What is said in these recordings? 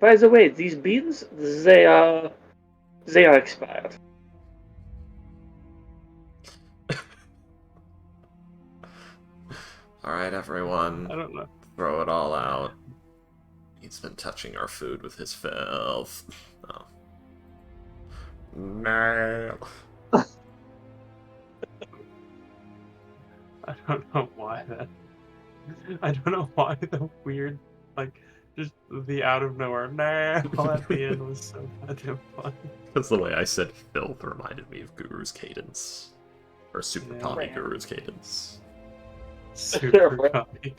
By the way, these beans, they are expired. Alright, everyone. I don't know. Throw it all out. He's been touching our food with his filth. Oh. No. I don't know why that. I don't know why the weird, like, just the out of nowhere nah at the end was so goddamn funny. Because the way I said filth reminded me of Guru's cadence. Or Super Yeah. Tommy Man. Guru's cadence. Super copy.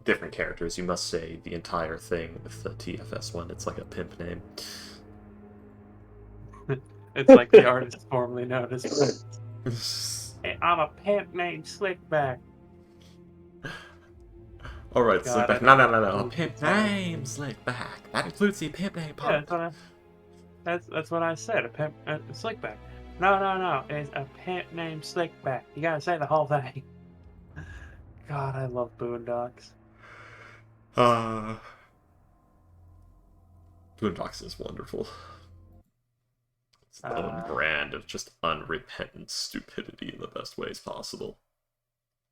Different characters, you must say the entire thing with the TFS one. It's like a pimp name. It's like the artist formerly known as Prince. Hey, I'm a pimp named Slickback. Alright, God, Slickback. I don't No, know. a pimp name, Slickback. That includes the pimp name Yeah, part. that's what I said. A pimp, Slickback. No. It's a pimp named Slickback. You gotta say the whole thing. God, I love Boondocks. Boondocks is wonderful. It's its own brand of just unrepentant stupidity in the best ways possible.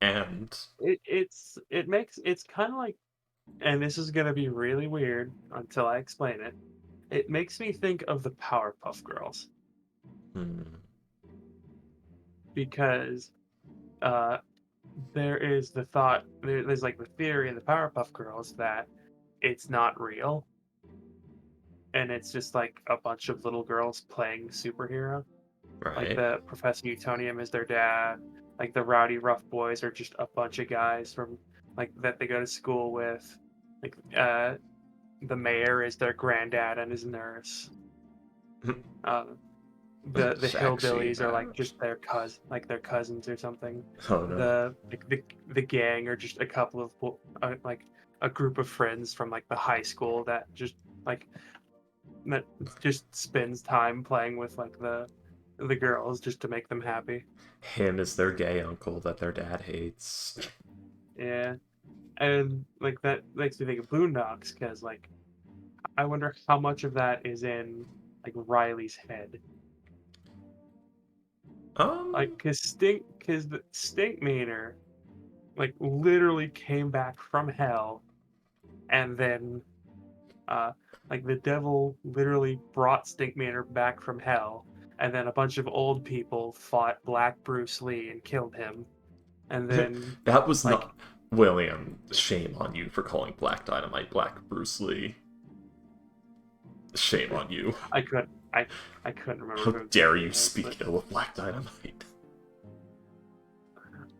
And It's kind of like, and this is gonna be really weird until I explain it. It makes me think of the Powerpuff Girls because there is the thought there's like the theory in the Powerpuff Girls that it's not real and it's just like a bunch of little girls playing superhero. Like right. the Professor Utonium is their dad. Like the Rowdy Rough Boys are just a bunch of guys from like that they go to school with. Like the mayor is their granddad and his nurse. The hillbillies are like just their cousins or something. Oh no. The gang are just a couple of like a group of friends from like the high school that like just spends time playing with like the girls just to make them happy. Him is their gay uncle that their dad hates. Yeah, and like that makes me think of Boondocks because like I wonder how much of that is in like Riley's head. Like, cause the Stink Meaner, like, literally came back from hell, and then, like, the devil literally brought Stink Meaner back from hell, and then a bunch of old people fought Black Bruce Lee and killed him, and then, That was like, not William. Shame on you for calling Black Dynamite Black Bruce Lee. Shame on you. I couldn't remember How who dare exactly you it was, speak ill of Black Dynamite?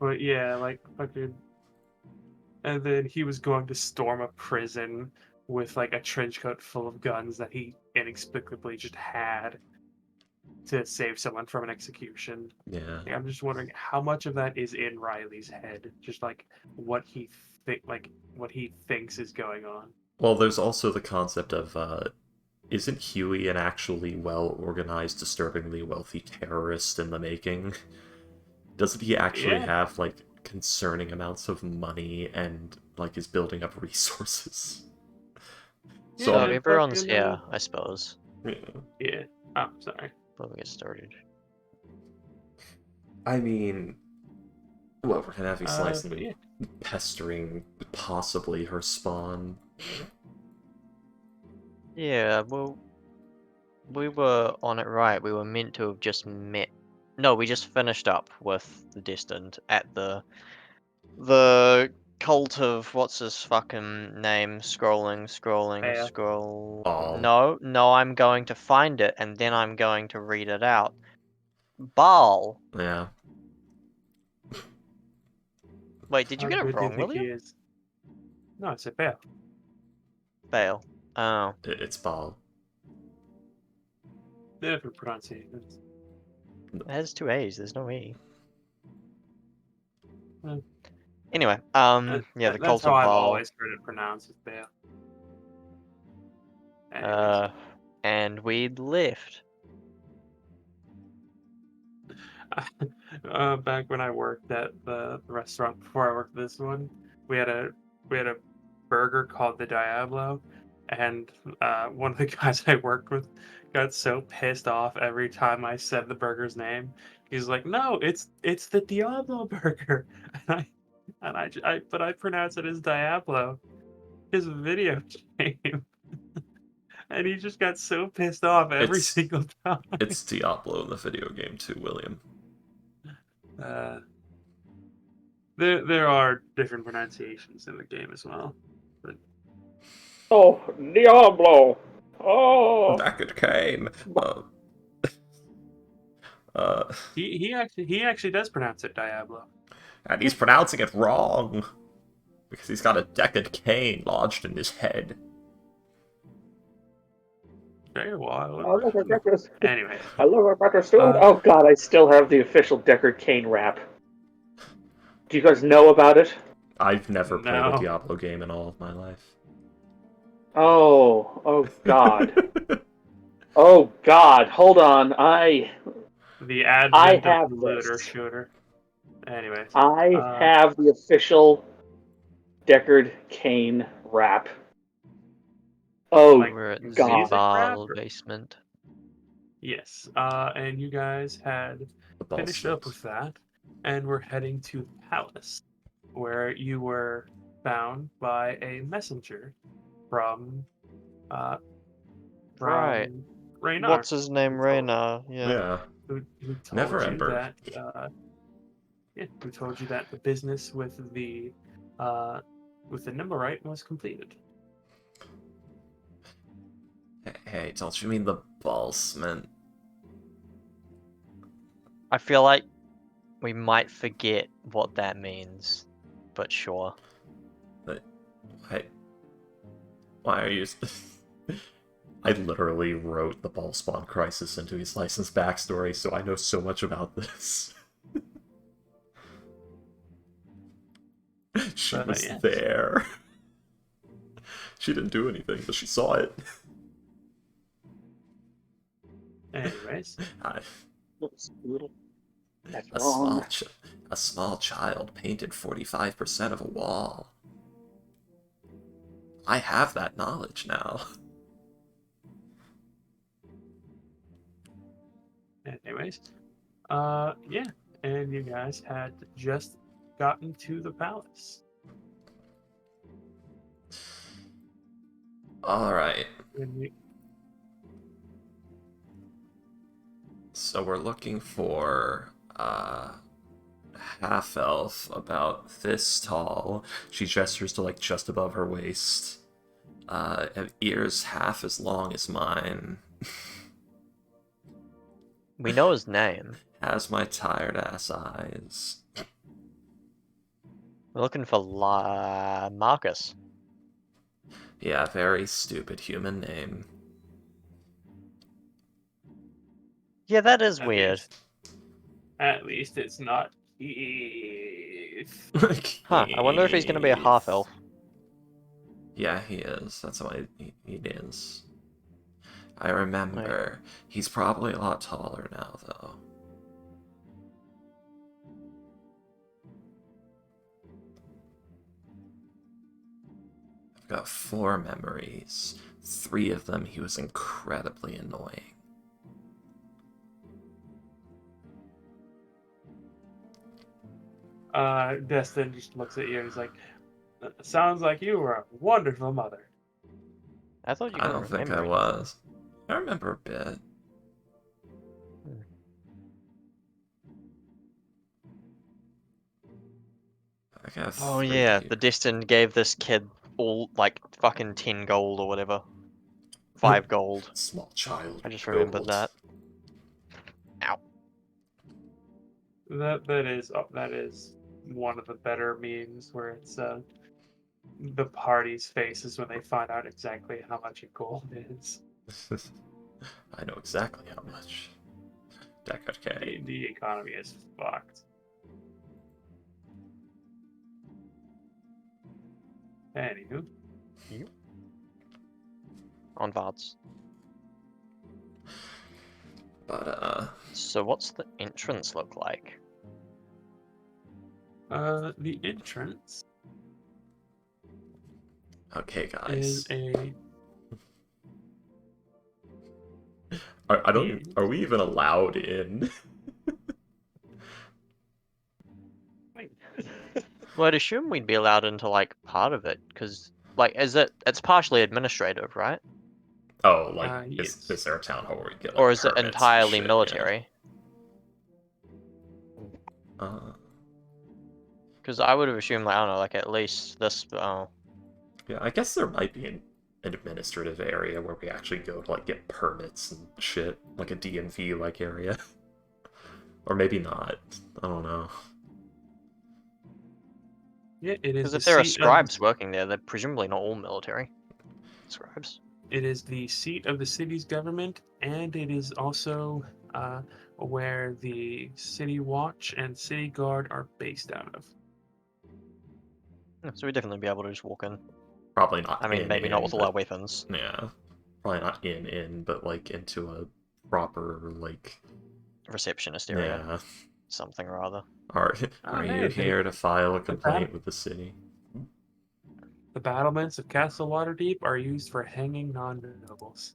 but yeah, like, fucking, and then he was going to storm a prison with like a trench coat full of guns that he inexplicably just had to save someone from an execution. Yeah. Like, I'm just wondering how much of that is in Riley's head, just like what he thinks is going on. Well, there's also the concept of isn't Huey an actually well-organized, disturbingly wealthy terrorist in the making? Doesn't he actually Yeah, have, like, concerning amounts of money and, like, is building up resources? So, yeah, everyone's fucking, here, I suppose. yeah. yeah. Oh, sorry. Before we get started. I mean, what, we're gonna have you But slicing, yeah. pestering, possibly her spawn. Yeah, well, we were on it right. We were meant to have just met. No, we just finished up with the Destined at the cult of what's his fucking name? Yeah. Scroll. Ball. No, I'm going to find it and then I'm going to read it out. Baal. Yeah. Wait, did you How get it good do you wrong, think he William? is? No, I said Bale. Baal. Oh. It's Ball. Different pronunciations. It has two A's, there's no E. Hmm. Anyway, yeah, the That's cult how of I've Baal. always heard it pronounced, is Bale. Anyways. And we'd left. Back when I worked at the restaurant before I worked this one, we had a burger called the Diablo, and one of the guys I worked with got so pissed off every time I said the burger's name. He's like, "No, it's the Diablo burger," but I pronounce it as Diablo. His video game, and he just got so pissed off every It's single time. it's Diablo in the video game too, William. Uh, there are different pronunciations in the game as well. But Oh, Diablo! Oh! Deckard Cain. he actually does pronounce it Diablo. And he's pronouncing it wrong because he's got a Deckard Cain lodged in his head. Very wild. I love our Deckard. Anyway, I love our Deckard Stewart. Uh, Oh god, I still have the official Deckard Cain rap. Do you guys know about it? I've never played a No. Diablo game in all of my life. Oh god. Oh god, hold on. the I advent have of the looter this. shooter. Anyway, I have the official Deckard Cain rap. Oh Like, We're at God. Zebal Music basement. yes. And you guys had The ball finished up sticks. with that, and we're heading to the palace, where you were found by a messenger from Right. Raynar. What's his name? Who told- Rayna. Yeah. Yeah. Who told Never you Ember. that? Who told you that the business with the Nimbarite was completed? Hey, don't you mean the Ballsman? I feel like we might forget what that means, but sure. Hey, why are you... I literally wrote the ball spawn crisis into his licensed backstory, so I know so much about this. She was Yes. there. She didn't do anything, but she saw it. Anyways, That's A wrong. small child painted 45% of a wall. I have that knowledge now. yeah, and you guys had just gotten to the palace. Alright, And you, so we're looking for half-elf about this tall. She gestures to like just above her waist. Have ears half as long as mine. We know his name. Has my tired ass eyes. We're looking for Marcus. Yeah, very stupid human name. Yeah, that is At weird. at least it's not Keith. Huh, I wonder if he's gonna be a half-elf. Yeah, he is. That's why he is. I remember. He's probably a lot taller now, though. I've got 4 memories. 3 of them he was incredibly annoying. Destin just looks at you and he's like, "Sounds like you were a wonderful mother." I thought you I were don't think I remembering. was. I remember a bit. I got Oh 3 yeah, here. the Destin gave this kid all like fucking 10 gold or whatever. 5 gold. Small child. I just remembered gold. that. Ow. That is one of the better memes where it's the party's faces when they find out exactly how much a gold is. I know exactly how much. Deckard K. The economy is fucked. Anywho, On Vards. But, So what's the entrance look like? the entrance okay, is guys. I don't. Are we even allowed in? Well, I'd assume we'd be allowed into like part of it, because like, it's partially administrative, right? Oh, like Yes. is there a town hall where you get like Or is it permits and entirely shit? military? Yeah. Because I would have assumed, like, I don't know, like at least this. Yeah, I guess there might be an administrative area where we actually go to like get permits and shit, like a DMV like area, or maybe not. I don't know. Yeah, it is Because the if there are seat scribes working there, they're presumably not all military scribes. It is the seat of the city's government, and it is also where the city watch and city guard are based out of. Yeah, so we'd definitely be able to just walk in. Probably not. I mean, maybe not with all but, our weapons. Yeah, probably not but like into a proper like. Receptionist area, Yeah. something or other. Are you here to file a complaint with the city? The battlements of Castle Waterdeep are used for hanging non-nobles.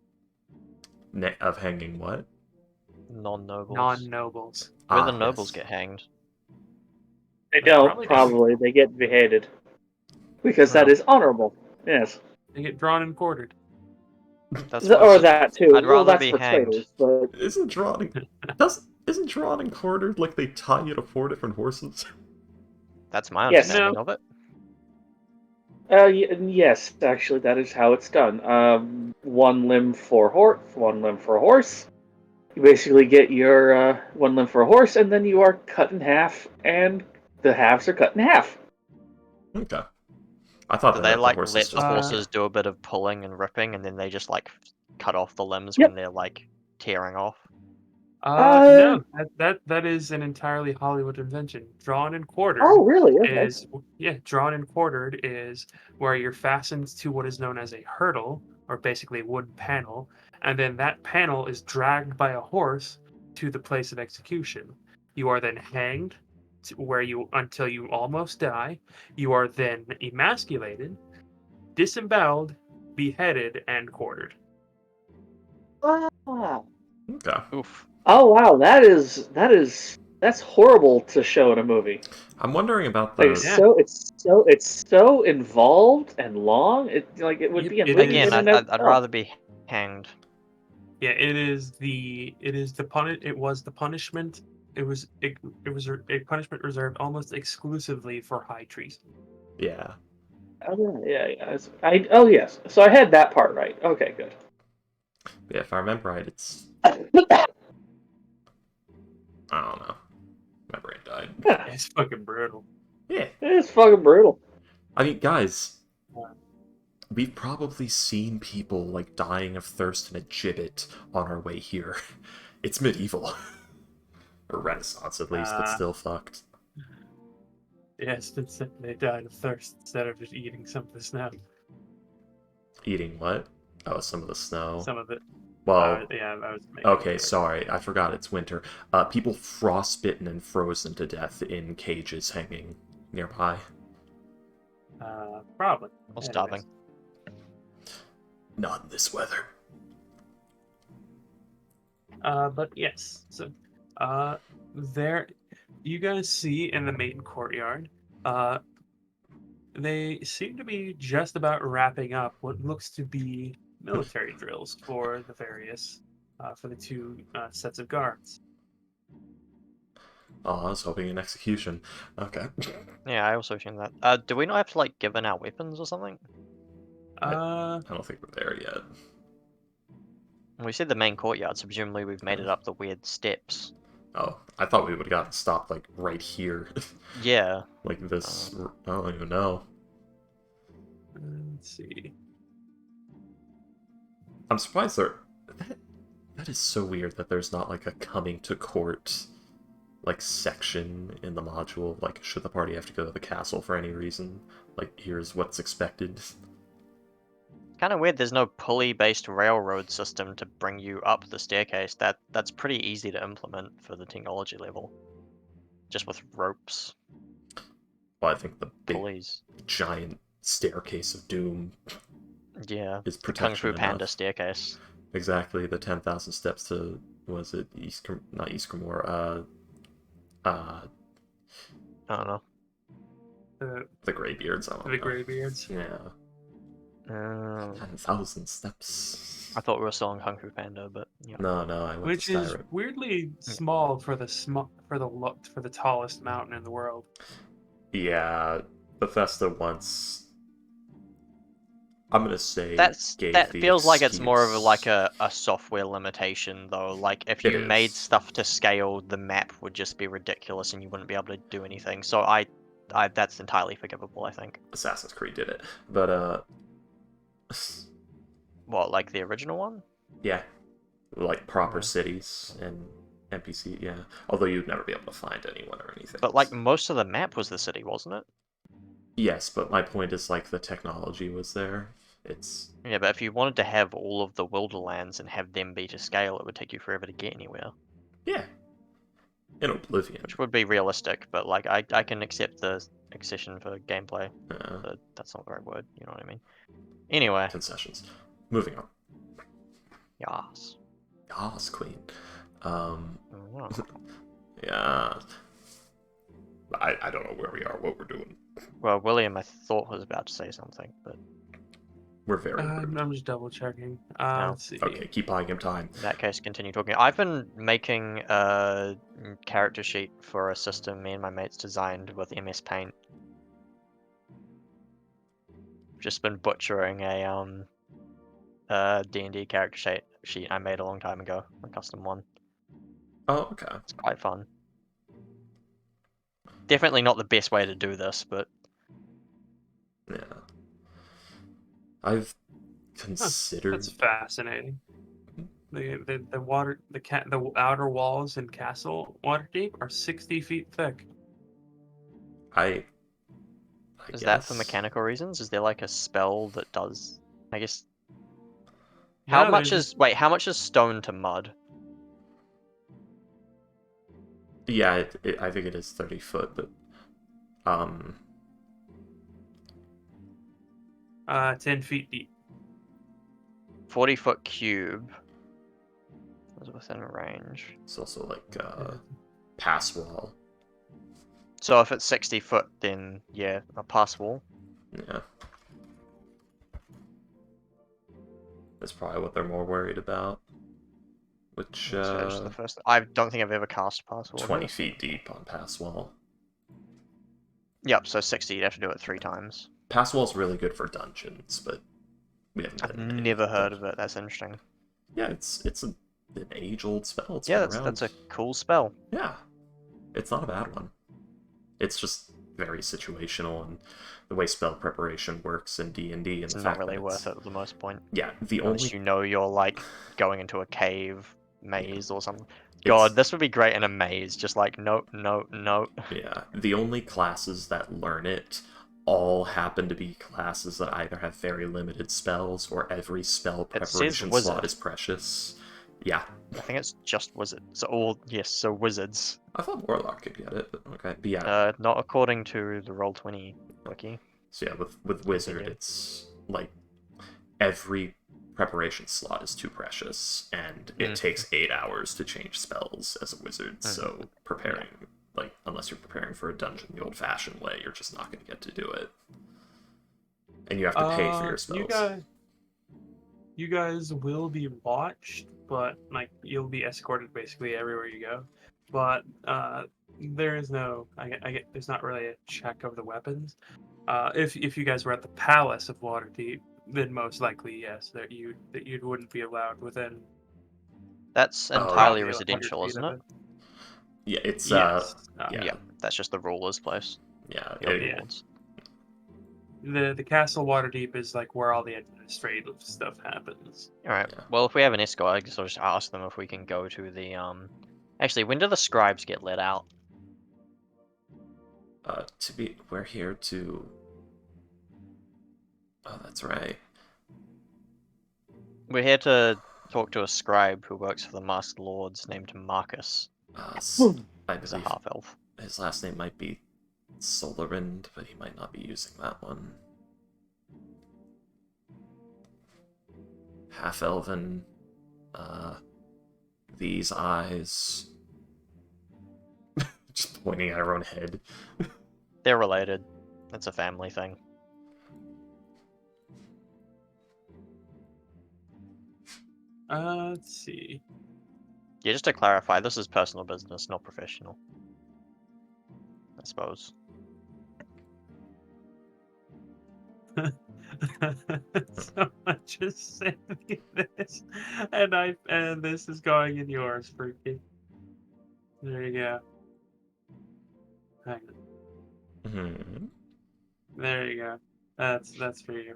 Of hanging what? Non-nobles. Non-nobles. Where the nobles Yes. get hanged. They don't, Probably probably. They get beheaded. Because that No. is honorable. Yes. They get drawn and quartered. That's Or worse. that too. I'd Well, rather that's be for hanged. traitors, but Isn't drawn and quartered like they tie you to 4 different horses? That's my Yes. understanding No. of it. Yes, actually, that is how it's done. One limb for horse, one limb for a horse. You basically get your one limb for a horse, and then you are cut in half, and the halves are cut in half. Okay. I thought Do that they meant the like horses let just the Uh, horses do a bit of pulling and ripping, and then they just like cut off the limbs Yep. when they're like tearing off? No, that is an entirely Hollywood invention. Drawn and quartered Oh, really? Okay. is drawn and quartered is where you're fastened to what is known as a hurdle, or basically wood panel, and then that panel is dragged by a horse to the place of execution. You are then hanged to where you until you almost die. You are then emasculated, disemboweled, beheaded, and quartered. Ah. Okay. Oof. Oh wow, that's horrible to show in a movie. I'm wondering about Like the. it's so involved and long. It would Yep, be a it movie Again, in is. and I'd, of I'd itself. rather be hanged. Yeah, it was the punishment. It was a punishment reserved almost exclusively for high treason. Yeah. Oh yeah. Oh yes. So I had that part right. Okay, good. Yeah, if I remember right, it's. I don't know. My brain died. Yeah, It's fucking brutal. Yeah. it's fucking brutal. I mean, guys, Yeah. we've probably seen people like dying of thirst in a gibbet on our way here. It's medieval. Or Renaissance at least, but still fucked. Yes, they died of thirst instead of just eating some of the snow. Eating what? Oh, some of the snow. Some of it. Well, Yeah, I was making okay, it. sorry, I forgot it's winter. People frostbitten and frozen to death in cages hanging nearby. Probably. Or Anyways. starving. Not in this weather. But yes, so there you guys see in the main courtyard, they seem to be just about wrapping up what looks to be military drills for the various for the two sets of guards. Oh, I was hoping an execution. Okay. Yeah, I also assume that. Do we not have to like give in our weapons or something? Uh, I don't think we're there yet. We said the main courtyard, so presumably we've made it up the weird steps. Oh, I thought we would have gotten stopped like right here. Yeah. Like this. I don't even know. let's see. I'm surprised there. That is so weird that there's not like a coming to court like section in the module. Like, should the party have to go to the castle for any reason? Like, here's what's expected. Kind of weird. There's no pulley-based railroad system to bring you up the staircase. That's pretty easy to implement for the technology level. Just with ropes, Well, I think the big pulleys. giant staircase of doom Yeah. is The Kung protection Fu Panda enough. staircase. exactly the 10,000 steps to, was it not East Cremor, I don't know. The Greybeards, I don't the know. Greybeards. Yeah. Um, 10,000 steps. I thought we were still on Kung Fu Panda, but yeah. No, I went Which to is Skyrim. weirdly small for the tallest mountain in the world. Yeah, Bethesda once, I'm gonna say, gave That the feels like it's more of excuse. a software limitation though. Like if It you made is. stuff to scale, the map would just be ridiculous and you wouldn't be able to do anything. So that's entirely forgivable, I think. Assassin's Creed did it, but What, like the original one? yeah, like proper Yeah. cities and NPC. Yeah, although you'd never be able to find anyone or anything. But like most of the map was the city, wasn't it? Yes, but my point is like the technology was there. It's Yeah, but if you wanted to have all of the Wilderlands and have them be to scale, it would take you forever to get anywhere. yeah, in Oblivion. Which would be realistic, but like I can accept the accession for gameplay. But that's not the right word, you know what I mean? Anyway, Concessions. Moving on. yes. Yas, Queen. Oh. Yeah. I don't know where we are, what we're doing. Well, William, I thought was about to say something, but We're very rude. I'm just double checking. No. Let's see. Okay, keep buying him time. in that case, continue talking. I've been making a character sheet for a system me and my mates designed with MS Paint. Just been butchering a D&D character sheet I made a long time ago, a custom one. Oh, okay. It's quite fun. Definitely not the best way to do this, but Yeah. I've considered. That's fascinating. The outer walls in Castle Waterdeep are 60 feet thick. I is guess. that for mechanical reasons? Is there like a spell that does? I guess. No, How much is how much is stone to mud? Yeah, I think it is 30 foot, but 10 feet deep. 40-foot cube is within range. it's also like pass wall. So if it's 60 foot, then yeah, a pass wall. Yeah. That's probably what they're more worried about. Which So just the first. I don't think I've ever cast pass wall. 20 feet deep on pass wall. Yep. So 60, you'd have to do it 3 times. Pass wall's really good for dungeons, but we haven't. I've been in never any heard dungeons. of it. That's interesting. Yeah, it's an age-old spell. It's Yeah, been that's around. a cool spell. Yeah, it's not a bad one. It's just very situational, and the way spell preparation works in D&D, and It's the not fact really that worth it at the most point. Yeah, the Unless only you know you're like going into a cave maze or something. It's- God, this would be great in a maze. Just like no. Yeah, the only classes that learn it all happen to be classes that either have very limited spells or every spell It says preparation wizard. slot is precious. Yeah, I think it's just wizard. So wizards. I thought Warlock could get it, but okay. But yeah, Not according to the Roll20 wiki. so yeah, with Wizard, Continue. it's like every preparation slot is too precious, and it takes 8 hours to change spells as a wizard. So preparing, like, unless you're preparing for a dungeon the old-fashioned way, you're just not going to get to do it. And you have to pay for your spells. You guys will be watched, but like you'll be escorted basically everywhere you go. But there is no, there's not really a check of the weapons. If you guys were at the Palace of Waterdeep, then most likely yes, that you wouldn't be allowed within. That's Oh, entirely probably 100 residential, feet isn't of it? Yeah, it's Yes. yeah, That's just the ruler's place. yeah. The it- overlords. The Castle Waterdeep is like where all the administrative stuff happens. Alright, Yeah. well if we have an escort, I guess I'll just ask them if we can go to the Actually, when do the scribes get let out? we're here to. Oh, that's right. We're here to talk to a scribe who works for the Masked Lords named Marcus. I He's a believe half-elf. his last name might be Solarind, but he might not be using that one. Half-elven, these eyes. Just pointing at her own head. They're related. It's a family thing. Let's see. Yeah, just to clarify, this is personal business, not professional. I suppose. Someone just sent me this, and this is going in yours, Freaky. There you go. Hang on. Hmm. There you go. That's for you.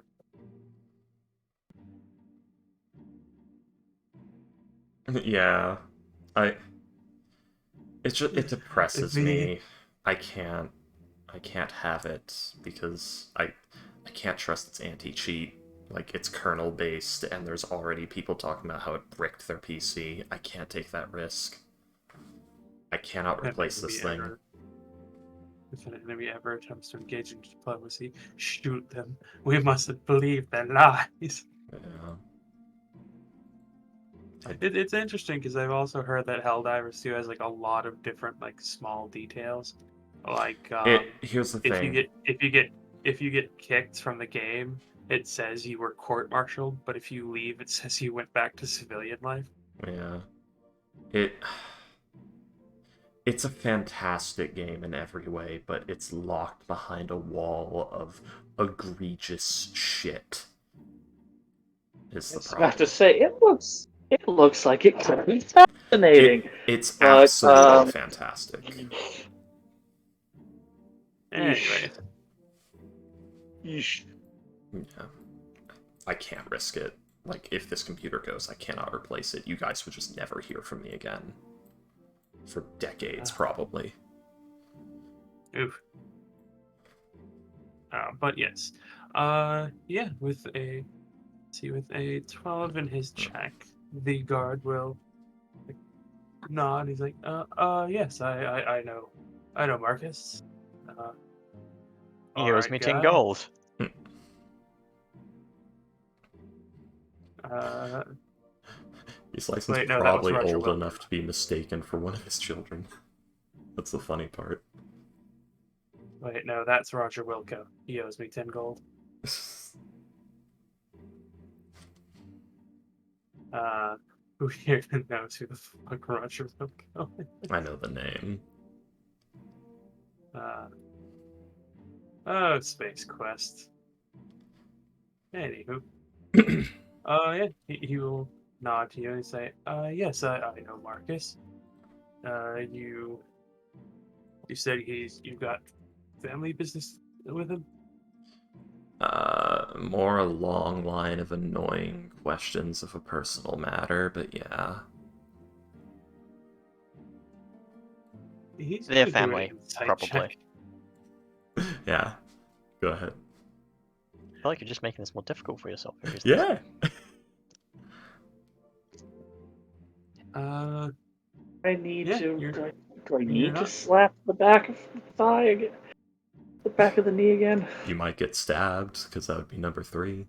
Yeah, it depresses The- me. I can't have it because I can't trust its anti-cheat. Like, it's kernel based, and there's already people talking about how it bricked their PC. I can't take that risk. I cannot replace this thing. If an enemy ever attempts to engage in diplomacy, shoot them. We mustn't believe their lies. Yeah. It's interesting because I've also heard that Helldivers 2 has like a lot of different like small details. Like Here's the if you thing. get kicked from the game, it says you were court-martialed, but if you leave, it says you went back to civilian life. Yeah. It's a fantastic game in every way, but it's locked behind a wall of egregious shit. Is I the was about to problem. say it looks like it could be fascinating. It's But, absolutely fantastic. Anyway, Yeesh. Yeah. I can't risk it. Like, if this computer goes, I cannot replace it. You guys would just never hear from me again. For decades, probably. oof. But yes, yeah, with a 12 in his check, the guard will like, nod. He's like, yes, I know Marcus. He All owes right, me 10 guy. gold. His license Wait, no, that was probably Roger old Wilk. enough to be mistaken for one of his children. That's the funny part. Wait, no, that's Roger Wilco. He owes me 10 gold. Who here knows who the fuck Roger Wilco is? I know the name. Oh, Space Quest. Anywho. Yeah, he will nod to you and say, yes, I know Marcus. You said you've got family business with him? More a long line of annoying questions of a personal matter, but yeah. He's Their gonna do an family, insight probably. check. Yeah. Go ahead. I feel like you're just making this more difficult for yourself. Yeah! I need Yeah, to. you're Do I need to not. slap the back of the thigh again? The back of the knee again? You might get stabbed, because that would be number 3.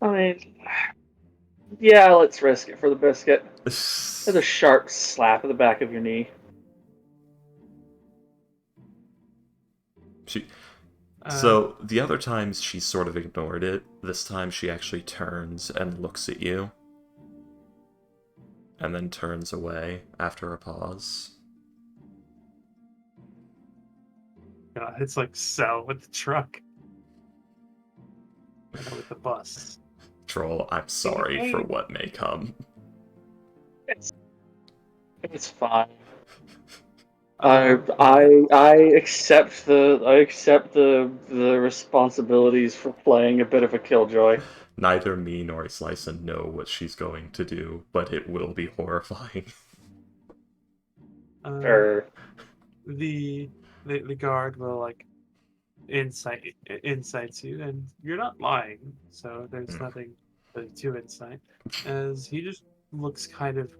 I mean, yeah, let's risk it for the biscuit. There's a sharp slap at the back of your knee. So, the other times she sort of ignored it. This time she actually turns and looks at you. And then turns away after a pause. God, it's like Cell with the truck. With the bus. Troll, I'm sorry for what may come. It's fine. I accept the responsibilities for playing a bit of a killjoy. Neither me nor Slicen know what she's going to do, but it will be horrifying. The guard will like insights you, and you're not lying, so there's nothing to insight. As he just looks kind of,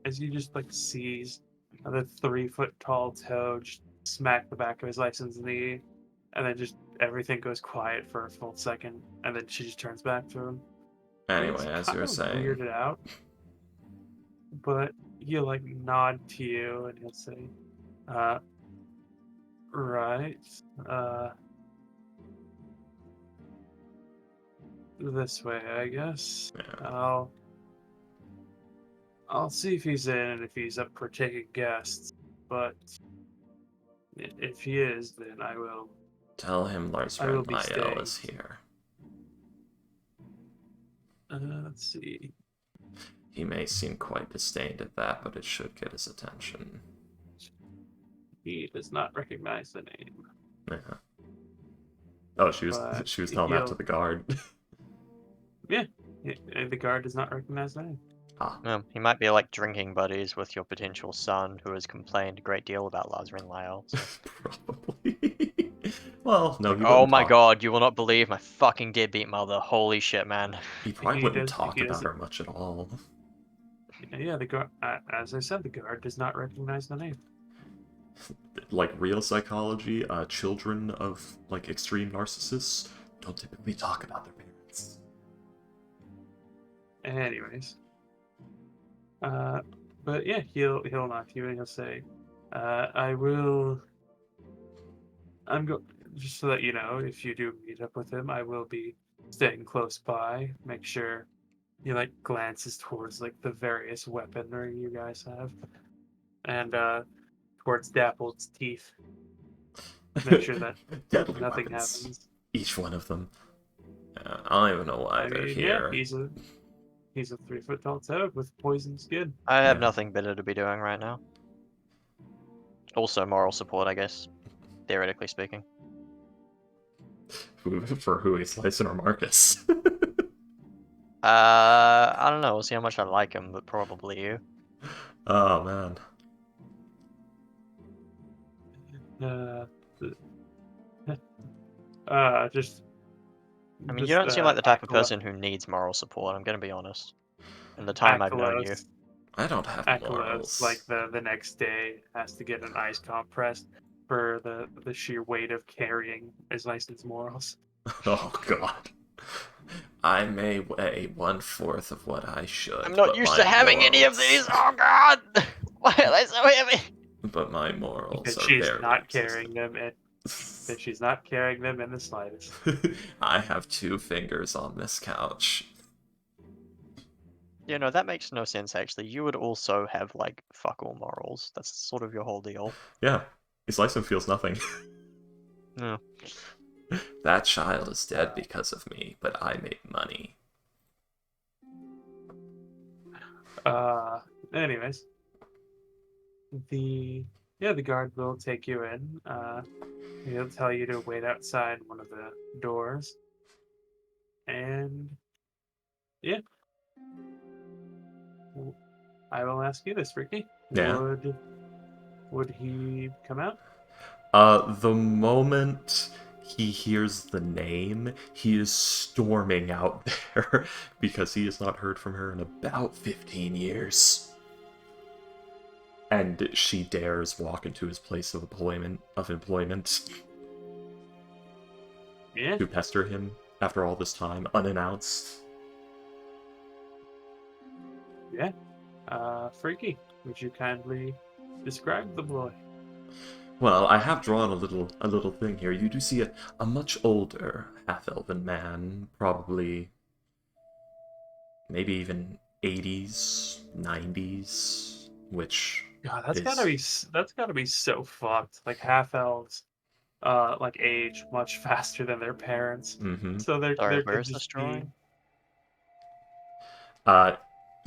as you just like sees the 3 foot tall toad just smack the back of his license knee, and then just everything goes quiet for a full second, and then she just turns back to him. Anyway, He's as you kind were of saying, weirded out, but he'll like nod to you and he'll say, right, uh, this way, I guess. yeah. I'll see if he's in and if he's up for taking guests, but if he is, then Tell him Lars I will be Renmael is staying. here. Let's see. He may seem quite disdained at that, but it should get his attention. He does not recognize the name, Yeah. Oh, she was but she was telling that to he'll. the guard. Yeah, the guard does not recognize the name. Ah, He might be like drinking buddies with your potential son, who has complained a great deal about Lars Renlael. So. probably. Well, no, Like, he oh wouldn't my talk. god, you will not believe my fucking deadbeat mother. Holy shit, man. He probably He wouldn't does. talk He about doesn't. her much at all. Yeah, the guard. As I said, the guard does not recognize the name. Like real psychology, children of like extreme narcissists don't typically talk about their parents. Anyways, but yeah, he'll nod to you and he'll say, "I will. I'm go just so that you know, if you do meet up with him, I will be staying close by. Make sure." He like glances towards like the various weaponry you guys have, and towards Dappled's teeth. Make sure that Deadly nothing weapons. happens. Each one of them. I don't even know why I they're mean, yeah, here. he's a 3 foot tall toad with poisoned skin. I have Yeah. nothing better to be doing right now. Also, moral support, I guess. Theoretically speaking. For who is Lyson or Marcus? I don't know. We'll see how much I like him, but probably you. Oh man. Uh, just I mean, you don't seem like the type of act person who needs moral support, I'm gonna be honest. In the time I've known you. I don't have Akalos, like morals. the next day, has to get an ice compressed for the sheer weight of carrying his license morals. Oh god. I may weigh 1/4 of what I should. I'm not but used my to having any of morals- these! Oh god! Why are they so heavy? But my morals Because are she's barely not existent. carrying them, and that she's not carrying them in the slightest. I have 2 fingers on this couch. You know, that makes no sense actually. You would also have, like, fuck all morals. That's sort of your whole deal. Yeah, his license feels nothing. Yeah. That child is dead because of me, but I made money. Anyways, the guard will take you in. He'll tell you to wait outside one of the doors, and yeah, I will ask you this, Ricky. Yeah. Would he come out? The moment he hears the name, he is storming out there because he has not heard from her in about 15 years. And she dares walk into his place of employment Yeah. to pester him after all this time, unannounced. Yeah. Freaky, would you kindly describe the boy? Well, I have drawn a little thing here. You do see a much older half-elven man, probably maybe even 80s, 90s, which God, is... that's gotta be so fucked. Like half elves, like age much faster than their parents. Mm-hmm. So Sorry, there where could is this just be drawing?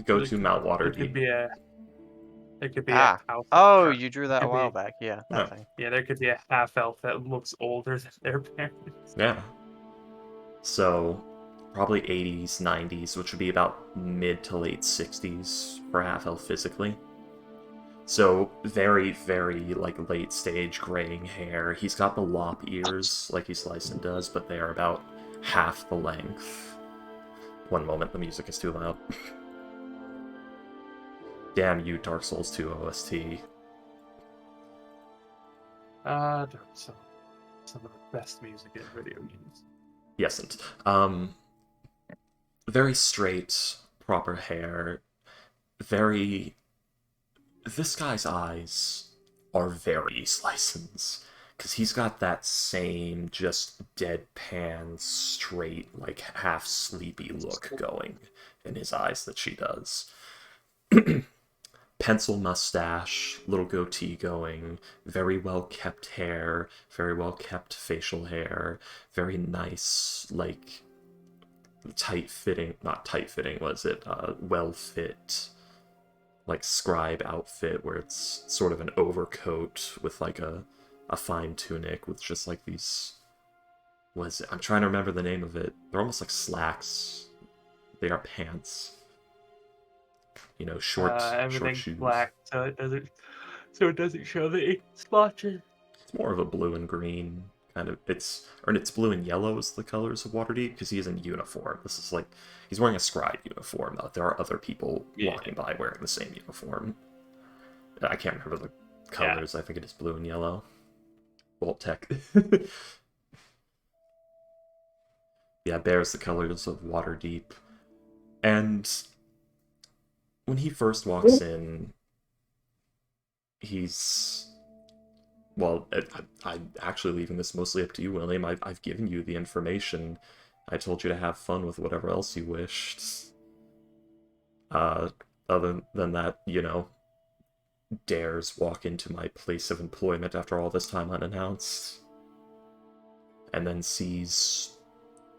Go there to could, Mount there could Waterdeep. be a there could be a Ah. half Oh, or you drew there that a could while be back. Yeah, Yeah. that thing. yeah, there could be a half elf that looks older than their parents. Yeah. So, probably 80s, 90s, which would be about mid to late 60s for half-elf physically. So, very, very, like, late-stage graying hair. He's got the lop ears, like his Lyson does, but they are about half the length. One moment, the music is too loud. Damn you, Dark Souls 2 OST. Dark Souls, some of the best music in video games. Yesn't. very straight, proper hair, very... This guy's eyes are very East License, because he's got that same just deadpan, straight, like half sleepy look going in his eyes that she does. Pencil mustache, little goatee going, very well kept hair, very well kept facial hair, very nice, like tight fitting, not tight fitting, was it? Well fit, like scribe outfit where it's sort of an overcoat with like a fine tunic with just like these. Was it? I'm trying to remember the name of it. They're almost like slacks. They are pants. You know, short Everything's shoes. black, so it doesn't show the ink splotches. It's more of a blue and green kind of. It's blue and yellow is the colors of Waterdeep because he is in uniform. This is like he's wearing a scribe uniform. There are other people walking by wearing the same uniform. I can't remember the colors. I think it is blue and yellow. Vault Tech. Yeah, bears the colors of Waterdeep. And when he first walks in, he's... Well, I'm actually leaving this mostly up to you, William. I've given you the information. I told you to have fun with whatever else you wished. Other than that, you know, dares walk into my place of employment after all this time unannounced. And then sees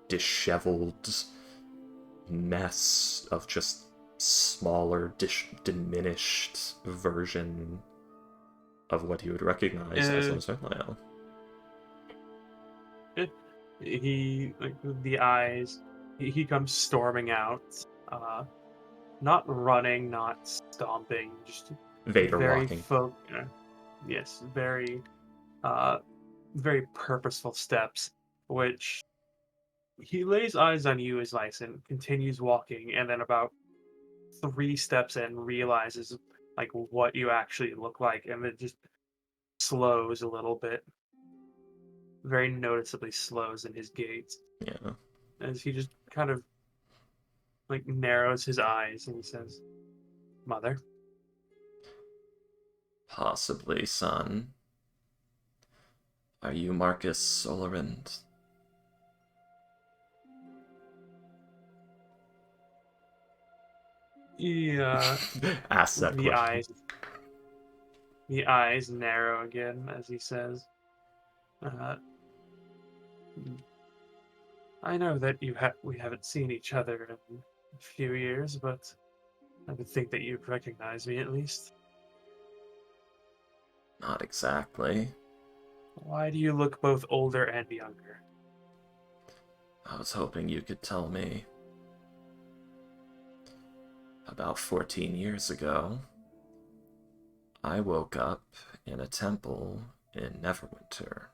disheveled mess of just smaller, diminished version of what he would recognize as Lemsfenlael. He, like, the eyes, he comes storming out, not running, not stomping, just Vader very walking. Yes, very, very purposeful steps, which he lays eyes on you as Lyson, continues walking, and then about 3 steps in realizes like what you actually look like, and then just slows a little bit, very noticeably slows in his gait Yeah. as he just kind of like narrows his eyes and he says, "Mother." Possibly, son. Are you Marcus Solarind? Yeah. Ask that the question. eyes the eyes narrow again as he says, "I know that we haven't seen each other in a few years, but I would think that you'd recognize me at least. Not exactly. Why do you look both older and younger?" I was hoping you could tell me. About 14 years ago, I woke up in a temple in Neverwinter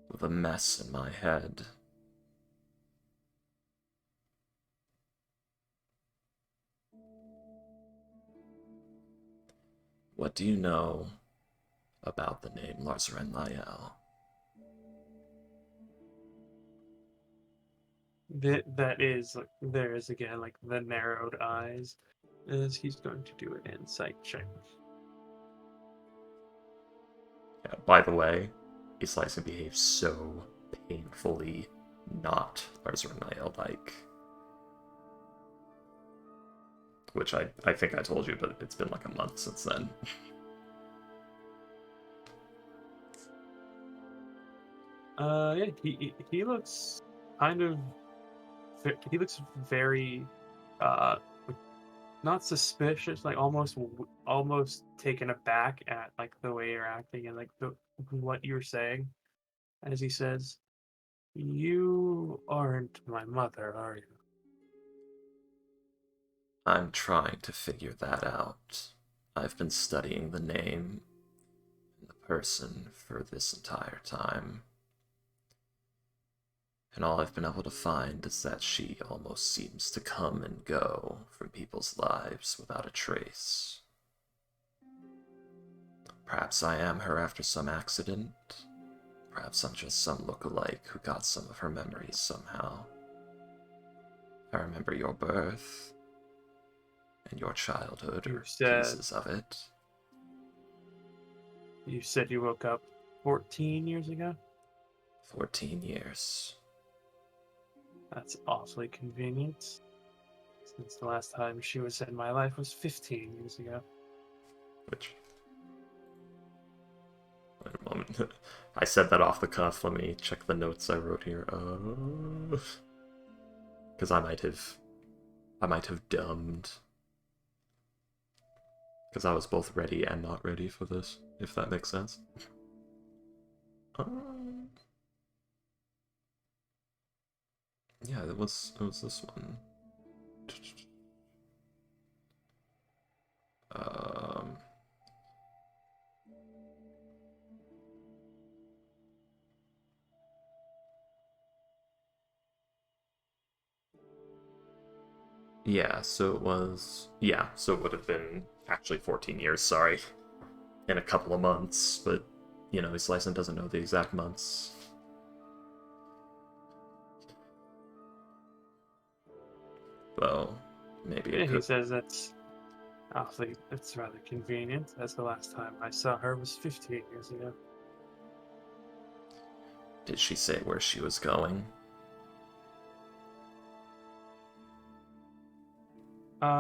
with a mess in my head. What do you know about the name Larzaren-Lyel? That is like, there is again like the narrowed eyes as he's going to do an insight check. Yeah, by the way, Islyson behaves so painfully not Larzaren-Lyel-like. Which I think I told you, but it's been like a month since then. Yeah, he looks kind of he looks very not suspicious, like almost taken aback at like the way you're acting and like what you're saying as he says, "You aren't my mother, are you?" I'm trying to figure that out. I've been studying the name and the person for this entire time. And all I've been able to find is that she almost seems to come and go from people's lives without a trace. Perhaps I am her after some accident. Perhaps I'm just some look-alike who got some of her memories somehow. I remember your birth and your childhood, You or said- pieces of it. You said you woke up 14 years ago? 14 years. That's awfully convenient. Since the last time she was in my life was 15 years ago. Which... Wait a moment. I said that off the cuff. Let me check the notes I wrote here. Because I might have dumbed. Because I was both ready and not ready for this, if that makes sense. Yeah, it was this one. Yeah, so it was... Yeah, so it would have been actually 14 years, sorry. In a couple of months, but, you know, his license doesn't know the exact months. Well, maybe Yeah, it he could... says that's rather convenient, as the last time I saw her was 15 years ago. Did she say where she was going?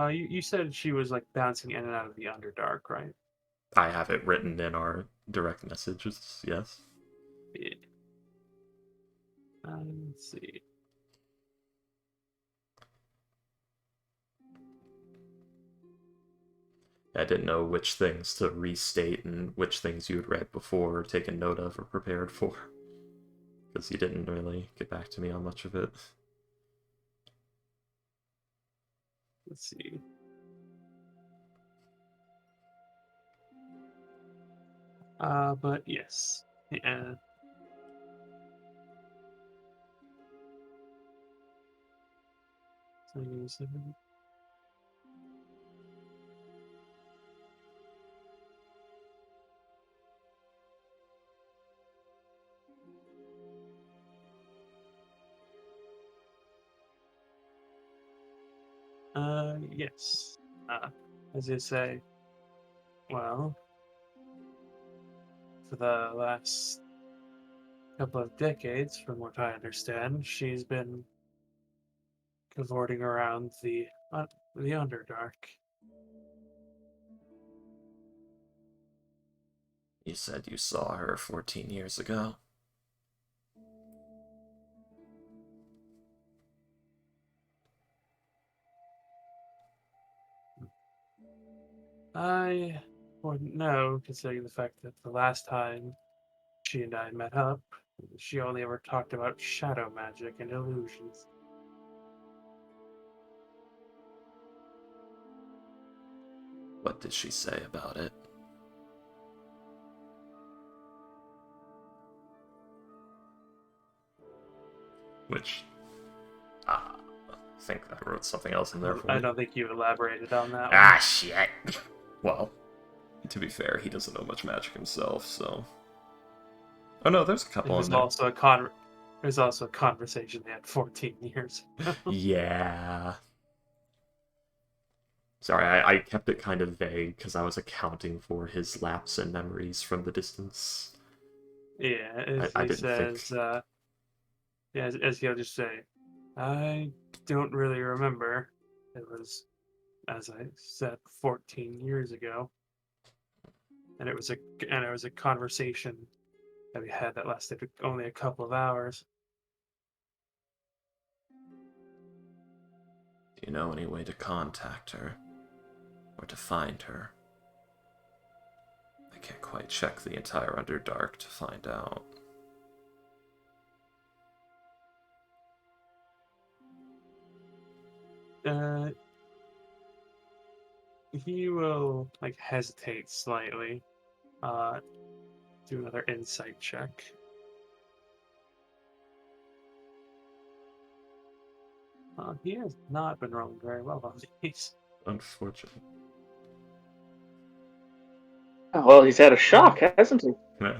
You said she was like bouncing in and out of the Underdark, right? I have it written in our direct messages, yes. Yeah. Let's see. I didn't know which things to restate and which things you had read before, or taken note of, or prepared for. Because you didn't really get back to me on much of it. Let's see. But yes. Yeah. Yes. As you say, well, for the last couple of decades, from what I understand, she's been cavorting around the Underdark. You said you saw her 14 years ago. I wouldn't know, considering the fact that the last time she and I met up, she only ever talked about shadow magic and illusions. What did she say about it? Which... I think I wrote something else in there for I me. don't think you elaborated on that Ah, one. shit! Well, to be fair, he doesn't know much magic himself, so... Oh no, there's a It couple was in there. also a conversation they had 14 years. Yeah. Sorry, I kept it kind of vague because I was accounting for his lapse in memories from the distance. Yeah, as I he didn't think... says, yeah, as he'll just say, I don't really remember. It was, as I said, 14 years ago, and it was a conversation that we had that lasted only a couple of hours. Do you know any way to contact her? Or to find her? I can't quite check the entire Underdark to find out. He will like hesitate slightly. Do another insight check. He has not been rolling very well on these. Unfortunate. Oh, well, he's had a shock, hasn't he? Yeah.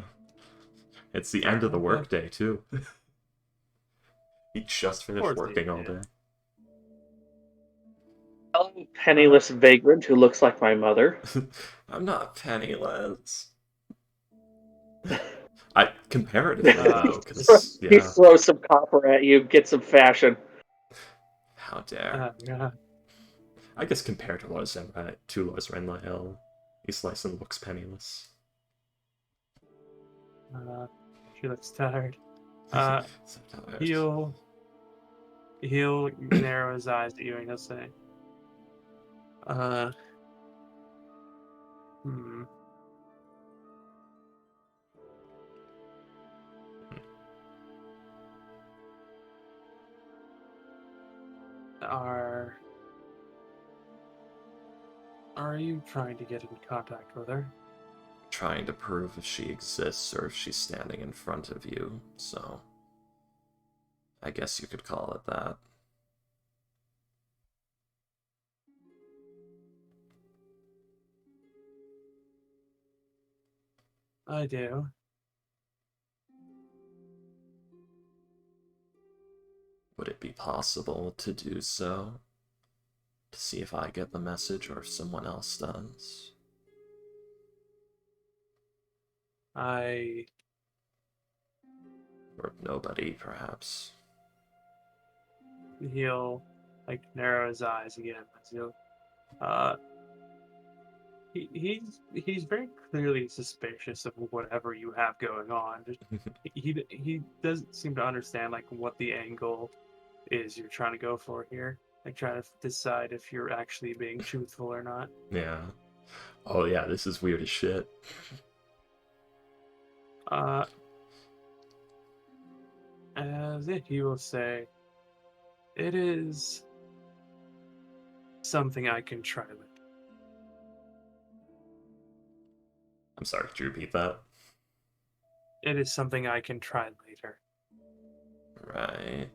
It's the end of the Okay. workday, too. He just Of finished course he working all did. day. Penniless vagrant who looks like my mother. I'm not penniless. I comparatively though, because He yeah, throws some copper at you, get some fashion. how dare. Yeah. I guess compared to Lois Renlael, Eastlyson looks penniless. She looks tired. So tired. He'll narrow his eyes at you and he'll say, hmm. Are you trying to get in contact with her? Trying to prove if she exists or if she's standing in front of you, so I guess you could call it that. I do. Would it be possible to do so? To see if I get the message or if someone else does? I Or nobody, perhaps. He'll narrow his eyes again. He'll, he's very clearly suspicious of whatever you have going on. He doesn't seem to understand what the angle is you're trying to go for here. Trying to decide if you're actually being truthful or not. Yeah. Oh yeah, this is weird as shit. As if he will say, it is something I can try with. I'm sorry, could you repeat that? It is something I can try later. Right.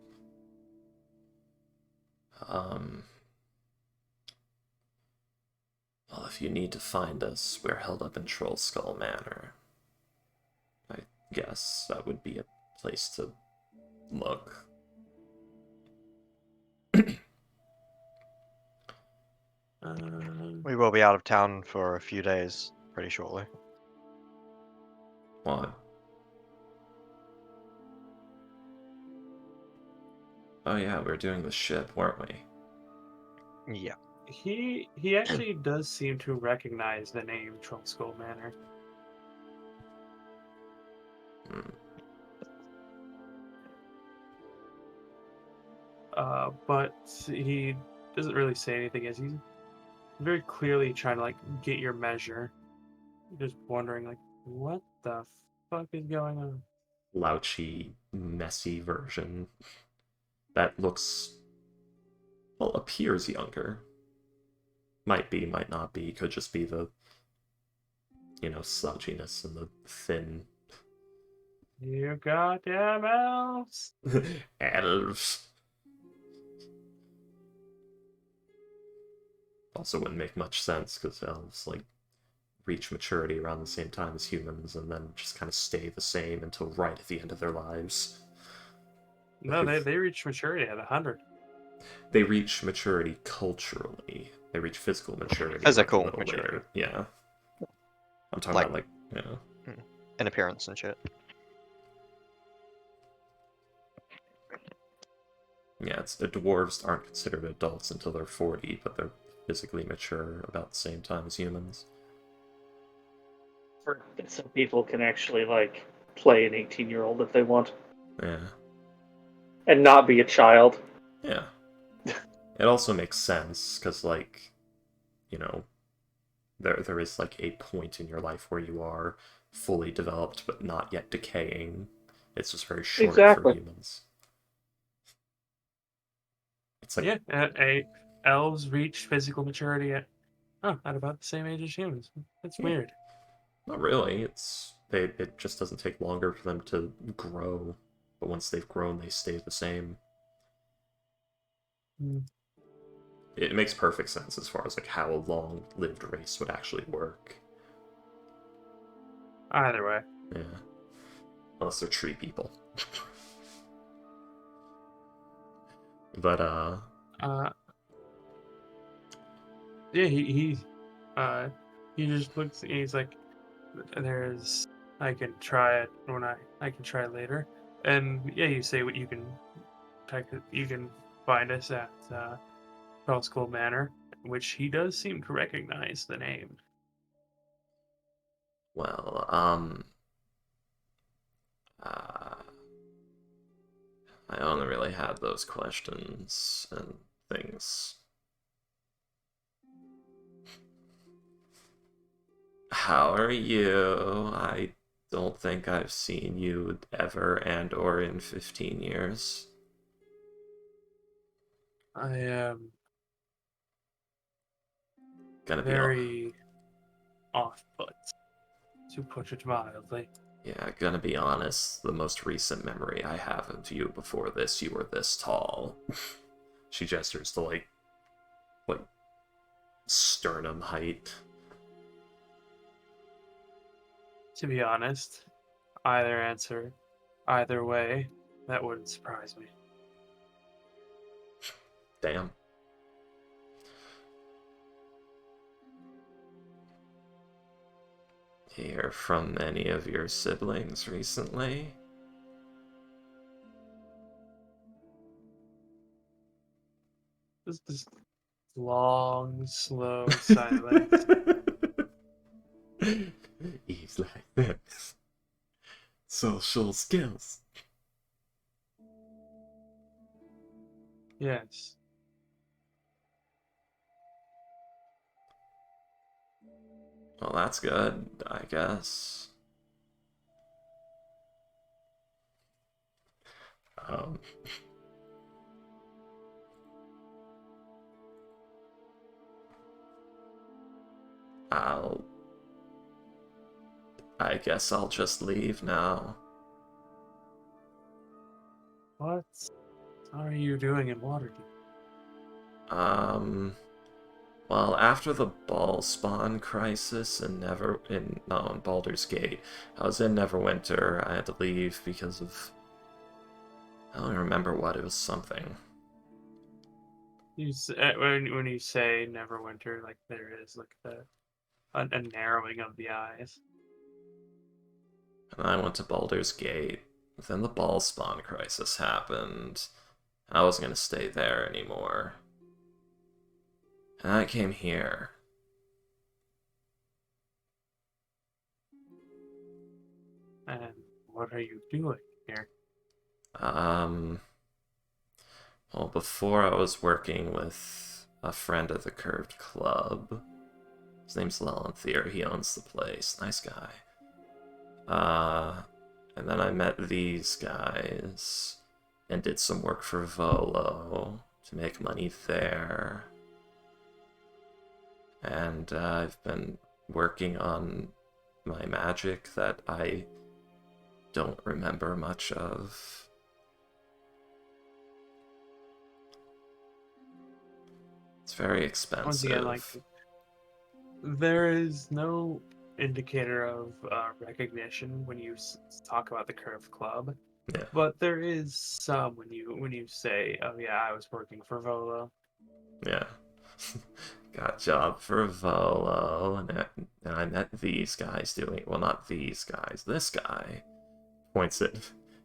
Well, if you need to find us, we're held up in Troll Skull Manor. I guess that would be a place to look. We will be out of town for a few days, pretty shortly. What? Oh yeah, we were doing the ship, weren't we? Yeah. He actually does seem to recognize the name Troll Skull Manor. Hmm. But he doesn't really say anything as he's very clearly trying to get your measure. Just wondering what the fuck is going on? Slouchy, messy version that looks, well, appears younger. Might be, might not be, could just be the, slouchiness and the thin. You goddamn elves! Elves. Also wouldn't make much sense, because elves, reach maturity around the same time as humans and then just kind of stay the same until right at the end of their lives. No, they reach maturity at 100. They reach maturity culturally. They reach physical maturity Physical a little maturity. later. Yeah. I'm talking about in appearance and shit. Yeah, the dwarves aren't considered adults until they're 40, but they're physically mature about the same time as humans. Some people can actually play an 18-year-old if they want. Yeah. And not be a child. Yeah. It also makes sense, because, there is, a point in your life where you are fully developed but not yet decaying. It's just very short for humans. It's like... Yeah, elves reach physical maturity at about the same age as humans. That's weird. Not really. It just doesn't take longer for them to grow, but once they've grown, they stay the same. Mm. It makes perfect sense as far as how a long-lived race would actually work. Either way. Yeah. Unless they're tree people. But Yeah, he just looks and he's like, "There's, I can try it I can try it later." And yeah, you say what you can find us at Pearl School Manor, which he does seem to recognize the name. Well, uh, I only really had those questions and things. How are you? I don't think I've seen you ever and or in 15 years. I am Gonna be all, very off put, to put it mildly. yeah, gonna be honest, the most recent memory I have of you before this, you were this tall. She gestures to like sternum height. To be honest, either answer, either way, that wouldn't surprise me. Damn. Hear from any of your siblings recently? This long, slow silence. He's like this. Social skills. Yes. Well, that's good, I guess. Um, I'll... I guess I'll just leave now. What are you doing in Waterdeep? Um, well, after the ball spawn crisis in Baldur's Gate, I was in Neverwinter. I had to leave because of I don't remember what, it was something. When you say Neverwinter, like there is like a narrowing of the eyes. And I went to Baldur's Gate. Then the ball spawn crisis happened. I wasn't gonna stay there anymore. And I came here. And what are you doing here? Um, well, before I was working with a friend at the Curved Club. His name's Lelanthier, he owns the place. Nice guy. And then I met these guys and did some work for Volo to make money there. And I've been working on my magic that I don't remember much of. It's very expensive. Once again, like there is no indicator of recognition when you talk about the Curve Club, Yeah. but there is some when you say, "Oh yeah, I was working for Volo." Yeah. Got a job for Volo, and I met these guys doing, well, not these guys, this guy points at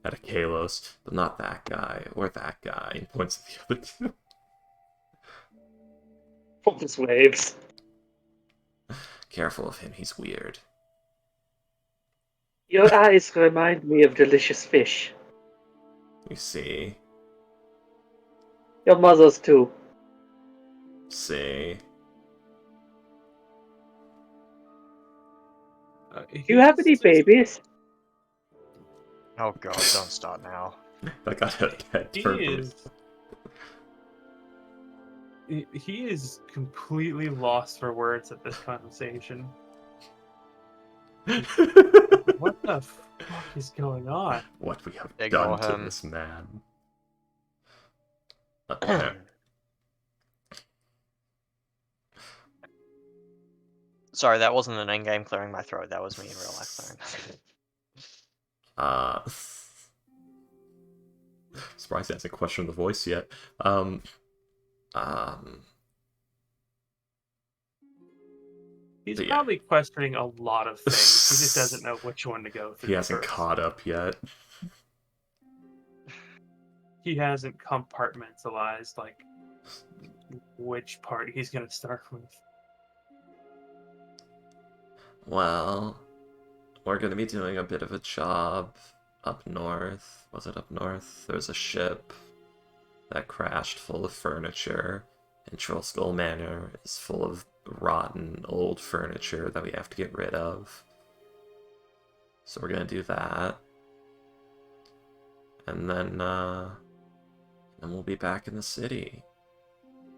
a Kalos, but not that guy, or that guy, and points at the other two. Just waves. Careful of him, he's weird. Your eyes remind me of delicious fish. You see? Your mother's too. See? Do you have any babies? Oh god, don't start now. That got a head He turn from me. is. He is completely lost for words at this conversation. What the fuck is going on? What we have Ignore done to him. this man. Okay. Sorry, that wasn't an in-game clearing my throat. That was me in real life clearing. Surprised he hasn't questioned the voice yet. Um, He's But yeah. probably questioning a lot of things. He just doesn't know which one to go through He hasn't first. caught up yet. He hasn't compartmentalized like which part he's gonna start with. Well, we're gonna be doing a bit of a job up north. Was it up north? There's a ship that crashed full of furniture, and Troll Skull Manor is full of rotten old furniture that we have to get rid of. So we're gonna do that. And then we'll be back in the city.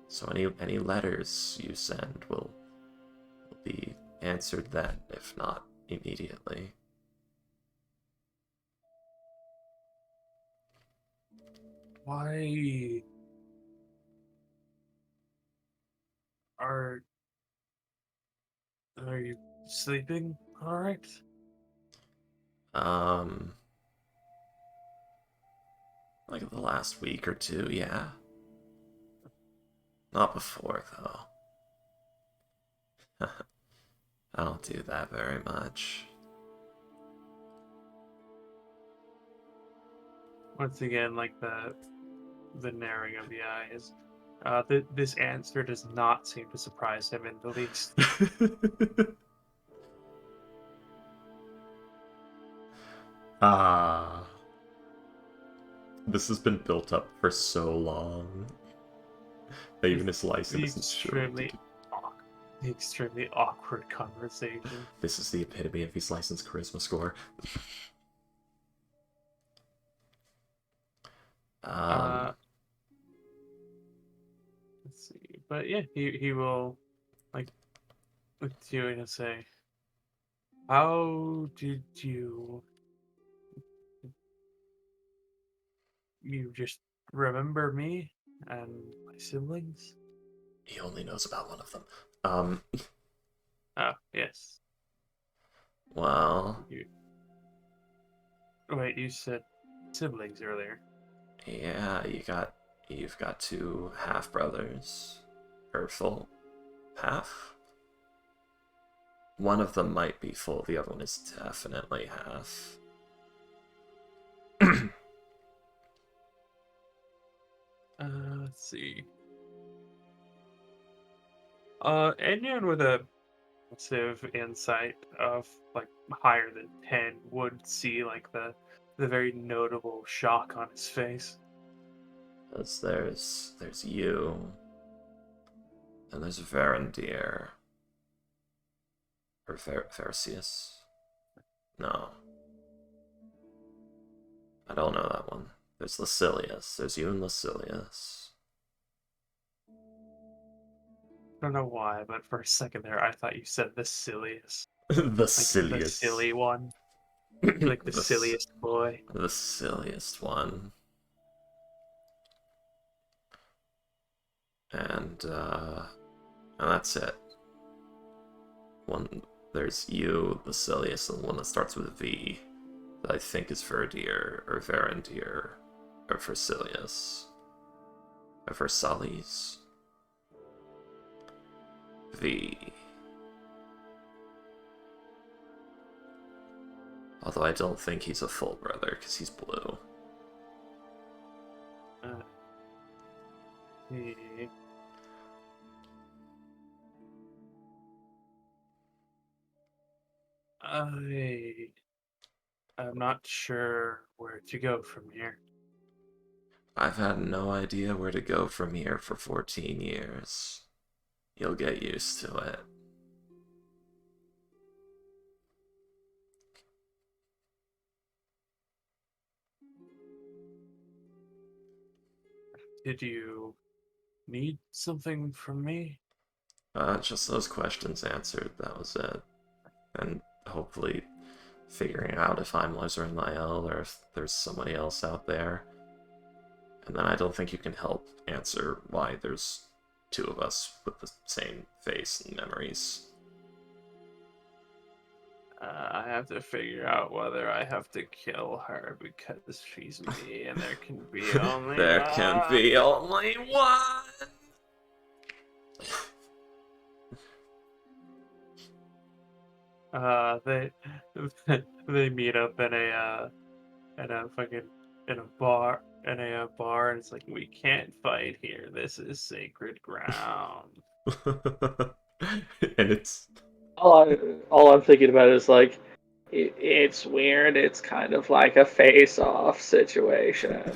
So any letters you send will be answered then, if not immediately. Why are you sleeping? All right. Like the last week or two, yeah. Not before, though. I don't do that very much. Once again, like the narrowing of the eyes. This answer does not seem to surprise him in the least. Ah. This has been built up for so long. That even his license isn't sure. The extremely awkward conversation. This is the epitome of his license charisma score. Let's see, but yeah, he will like look to you and say, "How did you just remember me and my siblings?" He only knows about one of them. Oh yes. Well, Wait, you said siblings earlier. yeah, you've got two half brothers. Or full half? One of them might be full, the other one is definitely half. Let's see. Anyone with a massive insight of like higher than 10 would see like the very notable shock on his face. Because there's you, and there's Varandir. Or Vercius? No. I don't know that one. There's Lucilius. There's you and Lucilius. I don't know why, but for a second there, I thought you said the silliest. The Like silliest. the silly one. Like the silliest boy. The silliest one. And that's it. There's you, the silliest, and one that starts with V. That I think is Verdir, or Varandir, or Versilius. Or Versailles. V. Although I don't think he's a full brother, because he's blue. I'm not sure where to go from here. I've had no idea where to go from here for 14 years. You'll get used to it. Did you need something from me? Just those questions answered, that was it. And hopefully figuring out if I'm Lizrael or if there's somebody else out there. And then I don't think you can help answer why there's two of us with the same face and memories. I have to figure out whether I have to kill her because she's me, and there can be only There one. can be only one! They they meet up in a fucking bar and it's like, we can't fight here. This is sacred ground. And it's All I'm thinking about is like, it's weird. It's kind of like a face-off situation.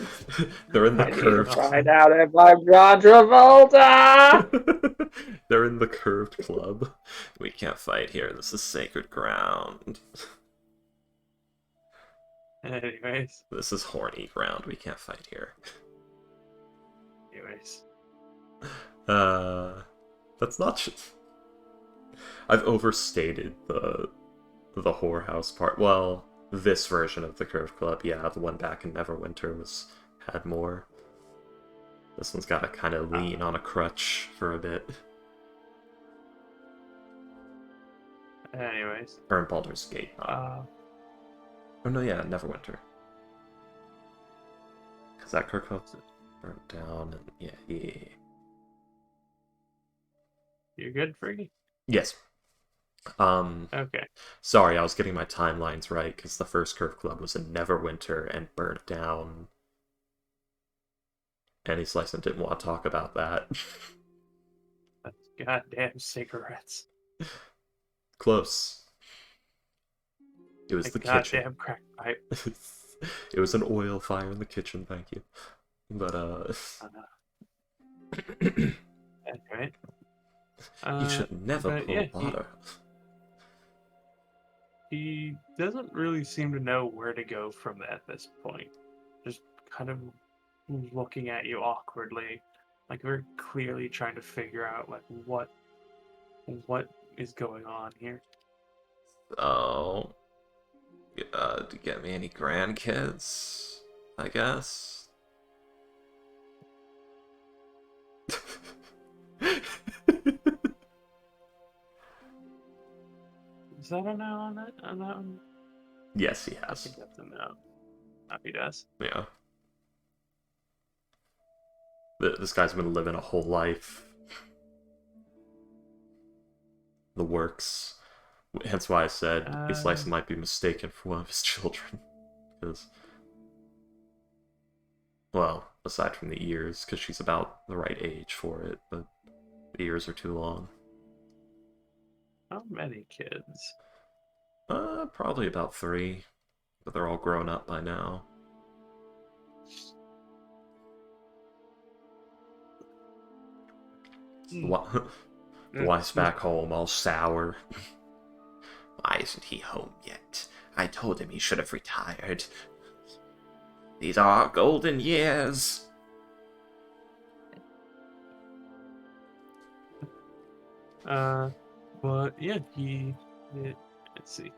they're in the I need to curved find out if I'm John Travolta. they're in the curved club. We can't fight here. This is sacred ground. Anyways, This is horny ground. We can't fight here. anyways. That's not. I've overstated the whorehouse part. Well, this version of the curved club, yeah, the one back in Neverwinter had more. This one's got to kind of lean on a crutch for a bit. Anyways. Or in Baldur's Gate. Oh no, yeah, Neverwinter. Because that curved club's burnt down, and yeah. You good, Friggy? Yes. Okay. Sorry, I was getting my timelines right, because the first curved club was in Neverwinter and burnt down. Annie Slice didn't want to talk about that. That's goddamn cigarettes. Close. It was the kitchen. Goddamn crack pipe. It was an oil fire in the kitchen, thank you. But, That's right. you should never pull yeah, water. He doesn't really seem to know where to go from at this point. Just kind of looking at you awkwardly, like very clearly trying to figure out like what is going on here. So, to get me any grandkids, I guess. Is that a no on that? On that one? Yes, he I has. think that's a no. He does. Yeah. This guy's been living a whole life. The works. Hence why I said Slice might be mistaken for one of his children. Because, well, aside from the ears, because she's about the right age for it, but the ears are too long. How many kids? Probably about 3, but they're all grown up by now. The wife's back home, all sour. Why isn't he home yet? I told him he should have retired. These are our golden years. But yeah, let's see.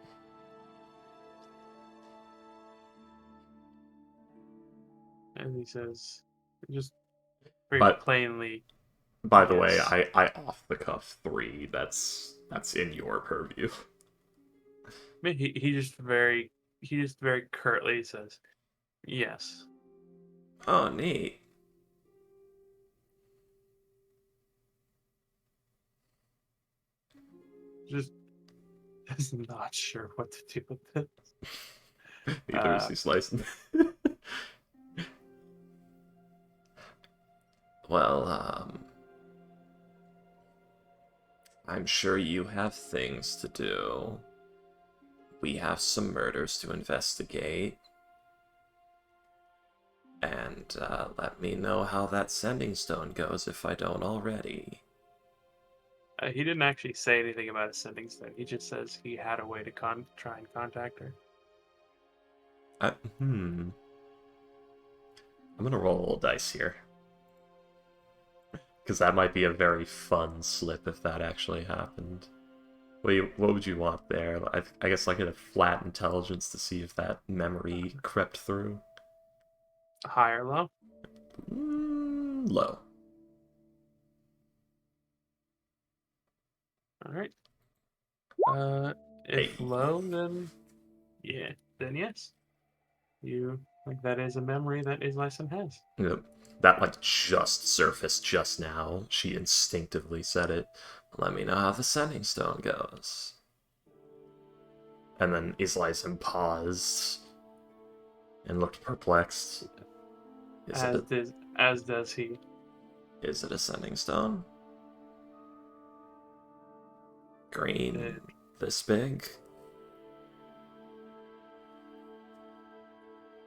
And he says, just very plainly. By the way, I off the cuff 3. That's in your purview. I mean, he just very curtly says, yes. Oh, neat. Just not sure what to do with this. Neither is he slicing. Well, I'm sure you have things to do. We have some murders to investigate. And let me know how that sending stone goes if I don't already. He didn't actually say anything about a sending stone. He just says he had a way to try and contact her. I'm gonna roll a little dice here. Because that might be a very fun slip if that actually happened. What would you want there? I guess like a flat intelligence to see if that memory crept through. High or low? Low. Alright. If low, then yeah, then yes. That is a memory that Islyson has. Yep. That like just surfaced just now. She instinctively said it. Let me know how the sending stone goes. And then Islyson paused and looked perplexed. As does he. Is it a sending stone? Green, this big?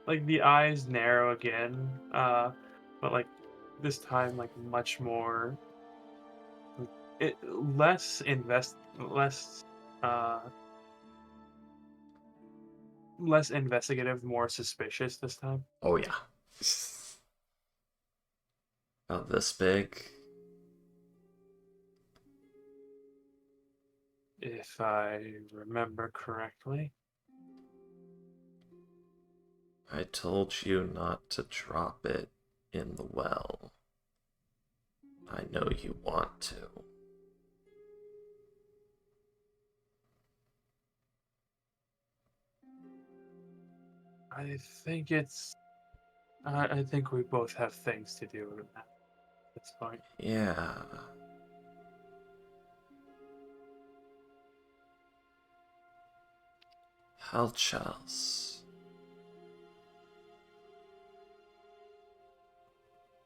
Like the eyes narrow again, but like this time like much more. It less uh less investigative, more suspicious this time. Oh yeah. About this big? If I remember correctly. I told you not to drop it in the well. I know you want to. I think it's. I think we both have things to do with that. That's fine. Yeah. Halchals.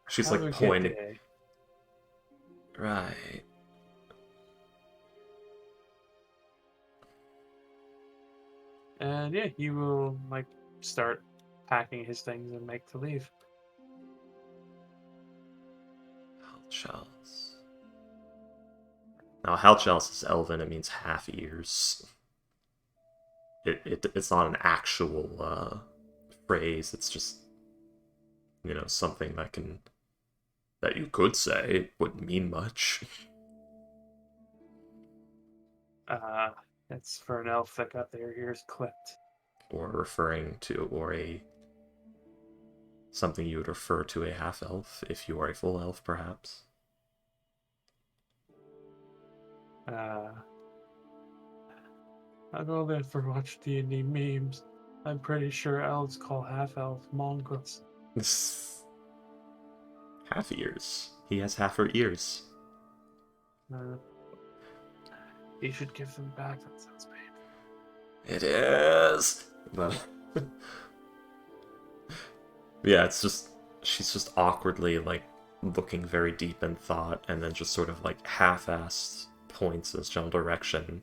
She's Have like a good pointing. day. Right. And yeah, he will like start packing his things and make to leave. Halchals. Now, Halchals is Elven, it means half ears. It's not an actual phrase, it's just, something that you could say wouldn't mean much. It's for an elf that got their ears clipped. Or referring to, something you would refer to a half-elf if you are a full elf, perhaps. I'll go there for watch D&D memes. I'm pretty sure elves call half-elf mongrels. Half ears. He has half her ears. He should give them back. That sounds painful. It is. But yeah, she's just awkwardly like looking very deep in thought, and then just sort of like half-assed points in this general direction.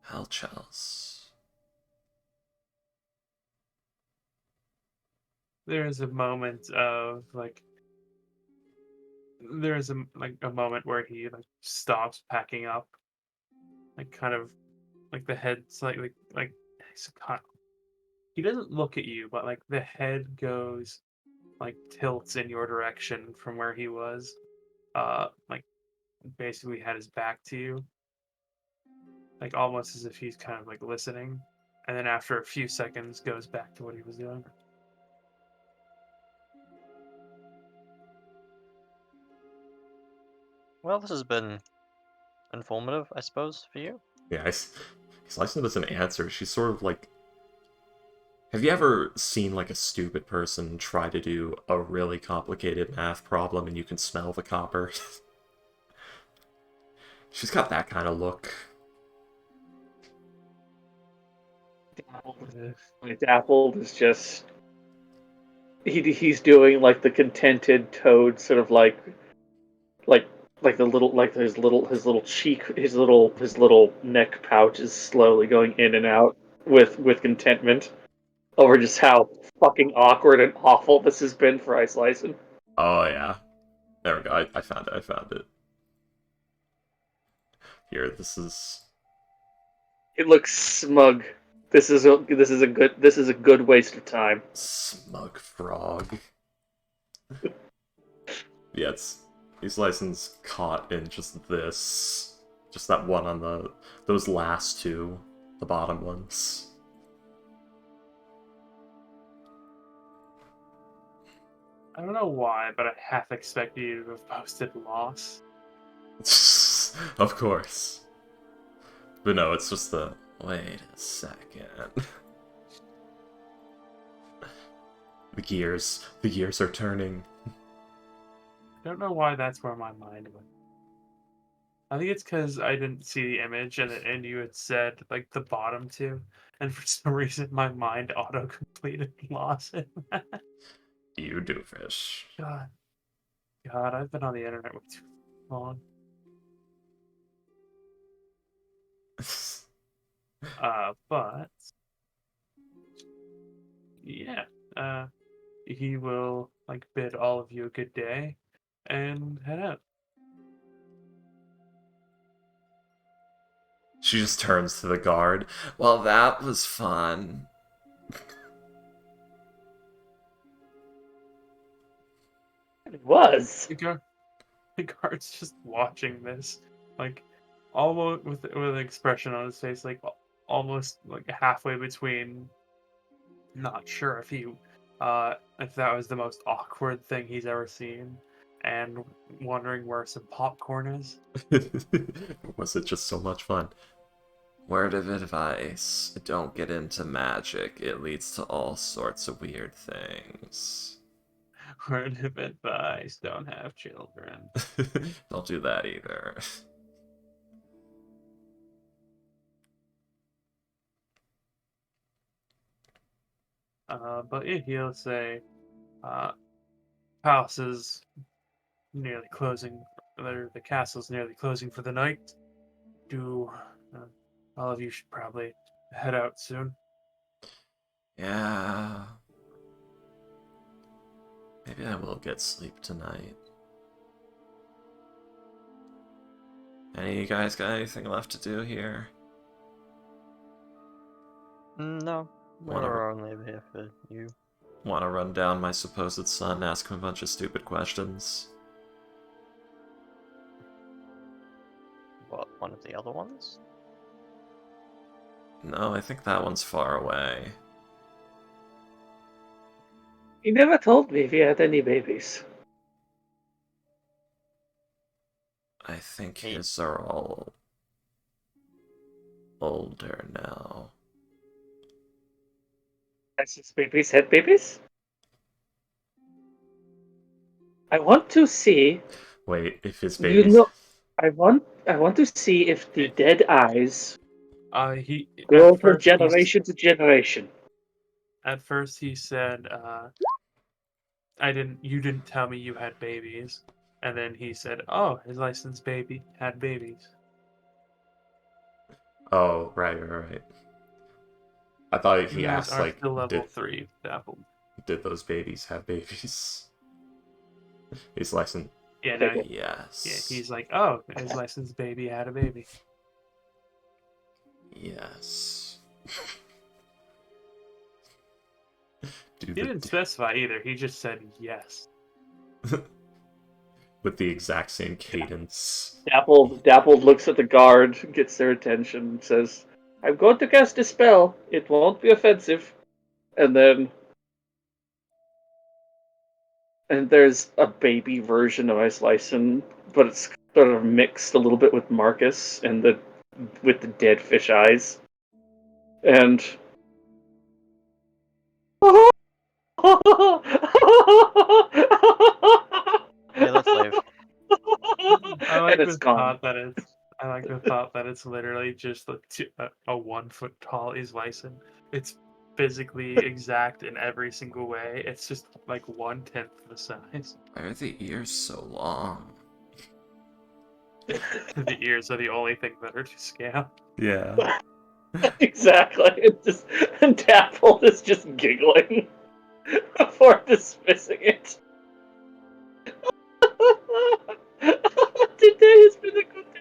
Halchals. There's a moment of like. There's a moment where he like stops packing up, like kind of like the head slightly like he's kind he doesn't look at you, but like the head goes like tilts in your direction from where he was. Like basically had his back to you, like almost as if he's kind of like listening, and then after a few seconds goes back to what he was doing. Well, this has been informative, I suppose, for you. Yeah, Slicing doesn't answer. She's sort of like. Have you ever seen like a stupid person try to do a really complicated math problem and you can smell the copper? She's got that kind of look. Dappled is just he's doing like the contented toad sort of like the little like his little cheek his little neck pouch is slowly going in and out with contentment over just how fucking awkward and awful this has been for Ice Lyson. Oh yeah. There we go. I found it. I found it. Here, this is. It looks smug. This is a good waste of time. Smug frog. Yeah, these license caught in just this. Just that one on those last two, the bottom ones. I don't know why, but I half expected you to have posted loss. Of course. But no, it's just the. Wait a second. The gears are turning. I don't know why that's where my mind went. I think it's because I didn't see the image and you had said like the bottom two, and for some reason my mind auto completed and lost it. You doofus. God, God, I've been on the internet way too long. But yeah, he will like bid all of you a good day and head out. She just turns to the guard. Well, that was fun. It was. The guard's just watching this, like almost with an expression on his face, like almost like halfway between not sure if that was the most awkward thing he's ever seen, and wondering where some popcorn is. Was it just so much fun? Word of advice, don't get into magic. It leads to all sorts of weird things. Word of advice: don't have children. Don't do that either. But yeah, he'll say, "House is nearly closing. Or the castle's nearly closing for the night. Do uh, all of you should probably head out soon." Yeah. Maybe I will get sleep tonight. Any of you guys got anything left to do here? No, Wanna- we're only here for you. Want to run down my supposed son, ask him a bunch of stupid questions? What, one of the other ones? No, I think that one's far away. He never told me if he had any babies. I think He- his are all older now. Has his babies had babies? I want to see. Wait, if his You babies... know, I want to see if the dead eyes He grow from generation to generation. at first he said, You didn't tell me you had babies," and then he said, "Oh, his licensed baby had babies." Oh, right. I thought You he guys asked, are like, still level 3 dappled. did those babies have babies? He's licensed. Yeah, no, Yes. yeah, he's like, "Oh, his licensed baby had a baby." Yes. He didn't specify either. He just said yes. With the exact same cadence. Dappled looks at the guard, gets their attention, and says, "I'm going to cast a spell. It won't be offensive." And there's a baby version of Ice Lyson, but it's sort of mixed a little bit with Marcus and with the dead fish eyes. And Yeah, let's leave. I like and it's the gone. thought that it's. I like the thought that it's literally just a 1 foot tall is Lyson. It's physically exact in every single way. It's just like 1/10 the size. Why are the ears so long? The ears are the only thing that are to scale. Yeah. Exactly. And Dapple is just giggling before dismissing it. Today has been a good day.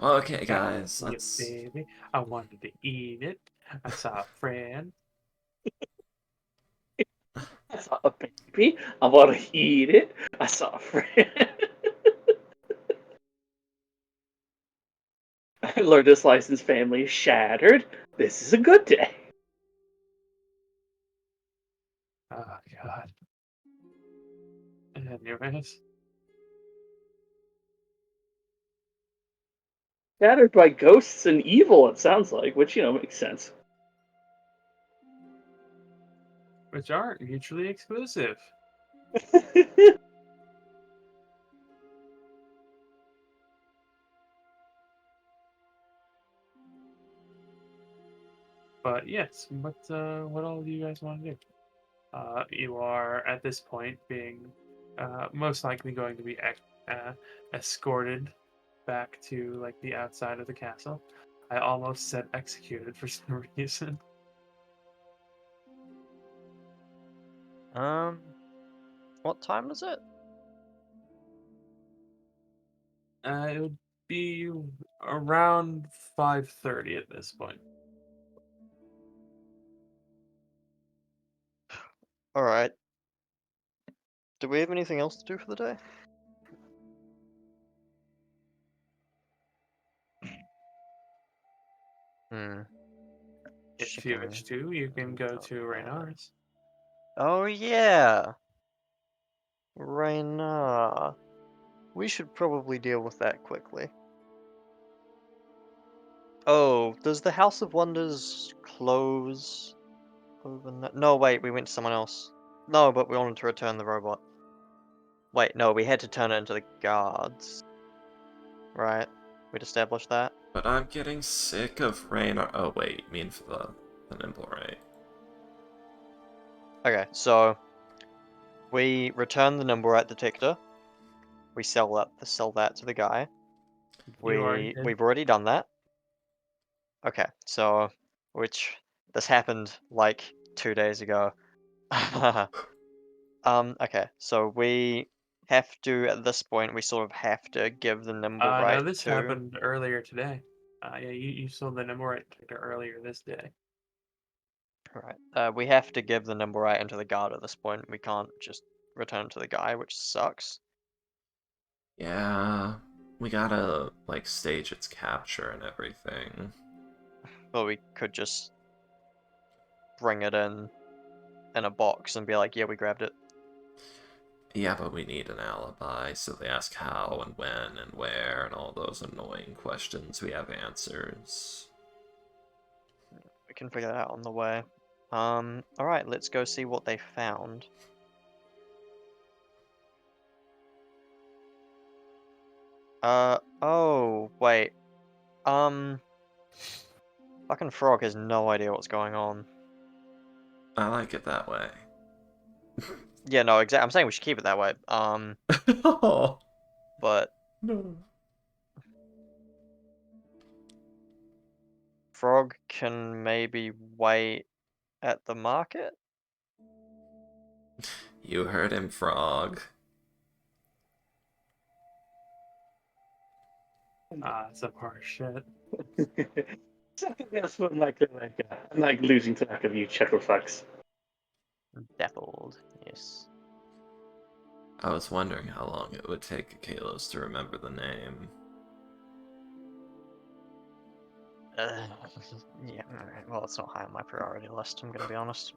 Okay, guys, Yeah, let's... baby. I wanted to eat it. I saw a friend. I saw a baby. I want to eat it. I saw a friend. I learned this licensed family is shattered. This is a good day. Oh god. Anyways. Shattered by ghosts and evil, it sounds like, which, makes sense. Which aren't mutually exclusive. But yes, what all do you guys want to do? You are at this point being most likely going to be escorted back to like the outside of the castle. I almost said executed for some reason. What time is it? It would be around 5:30 at this point. All right. Do we have anything else to do for the day? Hmm. If you Chicken. wish to, you can go to Reynar's. Oh yeah, Rayna. We should probably deal with that quickly. Oh, does the House of Wonders close overnight? No, wait, we went to someone else. No, but we wanted to return the robot. Wait, no, we had to turn it into the guards. Right? We'd established that. But I'm getting sick of rain. Oh wait, you mean for the nimble, right? Okay, so we return the Nimblewright detector. We sell that to the guy. You already did. We've already done that. Okay, so this happened like 2 days ago. Okay, so we have to at this point we sort of have to give the No, Nimblewright this to happened earlier today. Yeah, you sold the Nimble detector earlier this day. right. We have to give the Nimblewright into the guard at this point. We can't just return it to the guy, which sucks. Yeah, we gotta like stage its capture and everything. But we could just bring it in a box and be like, yeah, we grabbed it. Yeah, but we need an alibi, so they ask how and when and where and all those annoying questions. We have answers. We can figure that out on the way. Alright, let's go see what they found. Oh, wait. Fucking Frog has no idea what's going on. I like it that way. Yeah, no, exactly. I'm saying we should keep it that way. Oh, But no. Frog can maybe wait at the market? You heard him, Frog. Some harsh shit. That's what I'm like losing track of you, Chucklefucks. Dappled, yes. I was wondering how long it would take Kalos to remember the name. Yeah, alright. Well, it's not high on my priority list, I'm gonna be honest.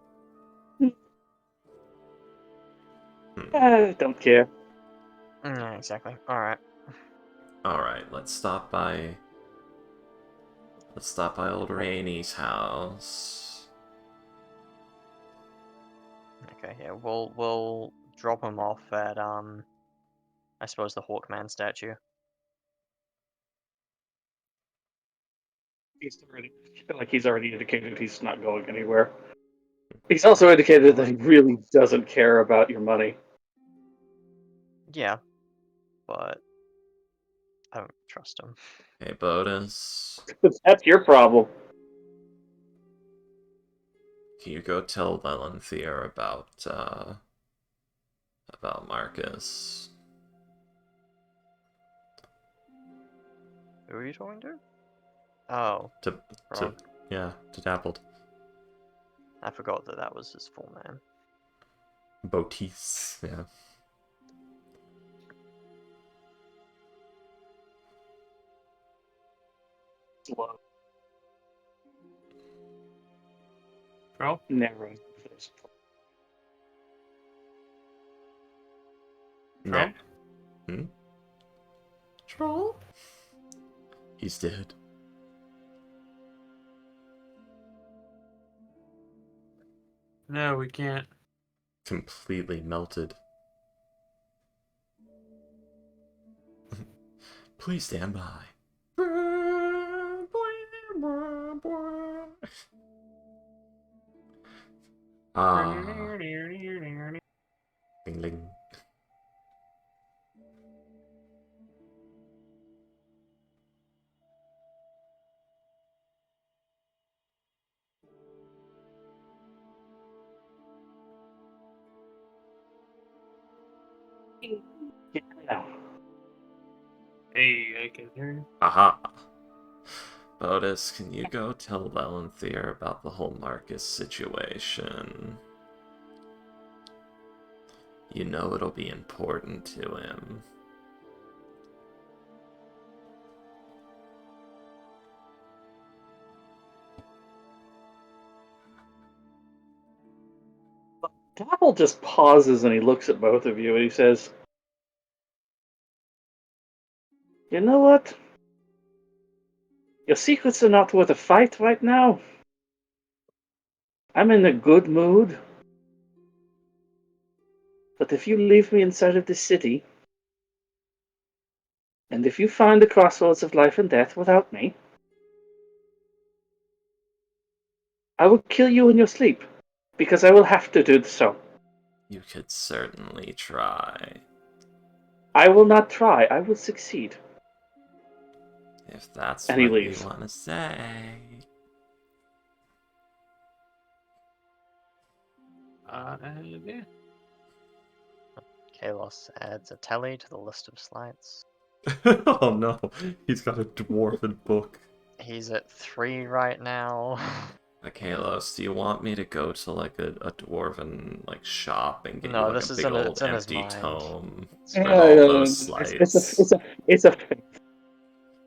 Don't care. Yeah, exactly. Alright. Alright, let's stop by old Rainy's house. Okay, yeah, we'll drop him off at I suppose the Hawkman statue. He's already indicated he's not going anywhere. He's also indicated that he really doesn't care about your money. Yeah, but I don't trust him. Hey, Bodus, That's your problem. can you go tell Lelanthier about Marcus? Who are you talking to? Oh, To Frog. to Dappled. I forgot that was his full name. Botis, yeah. Slow, Bro? narrow. No. Hmm? Troll? He's dead. No, we can't. Completely melted. Please stand by. Ah, ding ding. Yeah. Hey, I can hear you. Aha. Botus, can you go tell Valenthir about the whole Marcus situation? You know it'll be important to him. Dapple just pauses and he looks at both of you and he says, "You know what? Your secrets are not worth a fight right now. I'm in a good mood. But if you leave me inside of this city, and if you find the crossroads of life and death without me, I will kill you in your sleep, because I will have to do so. You could certainly try. I will not try, I will succeed." If that's And he what you leaves. want to say. And yeah. Kalos adds a tally to the list of slights. Oh no, he's got a dwarven book. He's at 3 right now. Kalos, do you want me to go to like a dwarven like shop and get you No, like a this is big in, old it's in his empty mind. tome It's with fine. all No, those slides? it's a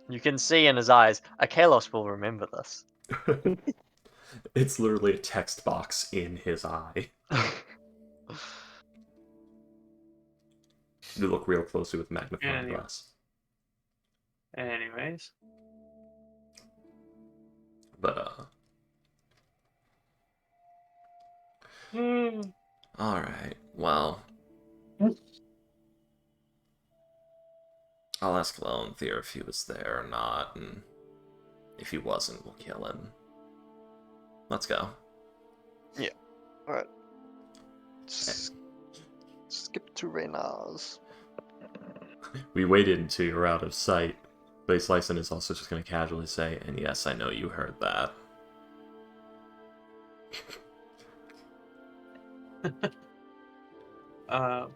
You can see in his eyes, Kalos will remember this. It's literally a text box in his eye. You look real closely with magnifying Any- glass. Anyways. But Hmm. alright, well, I'll ask Valenthir if he was there or not, and if he wasn't, we'll kill him. Let's go. Alright. Skip to Reynars. We waited until you were out of sight. Base Lyson is also just going to casually say, and yes, I know you heard that.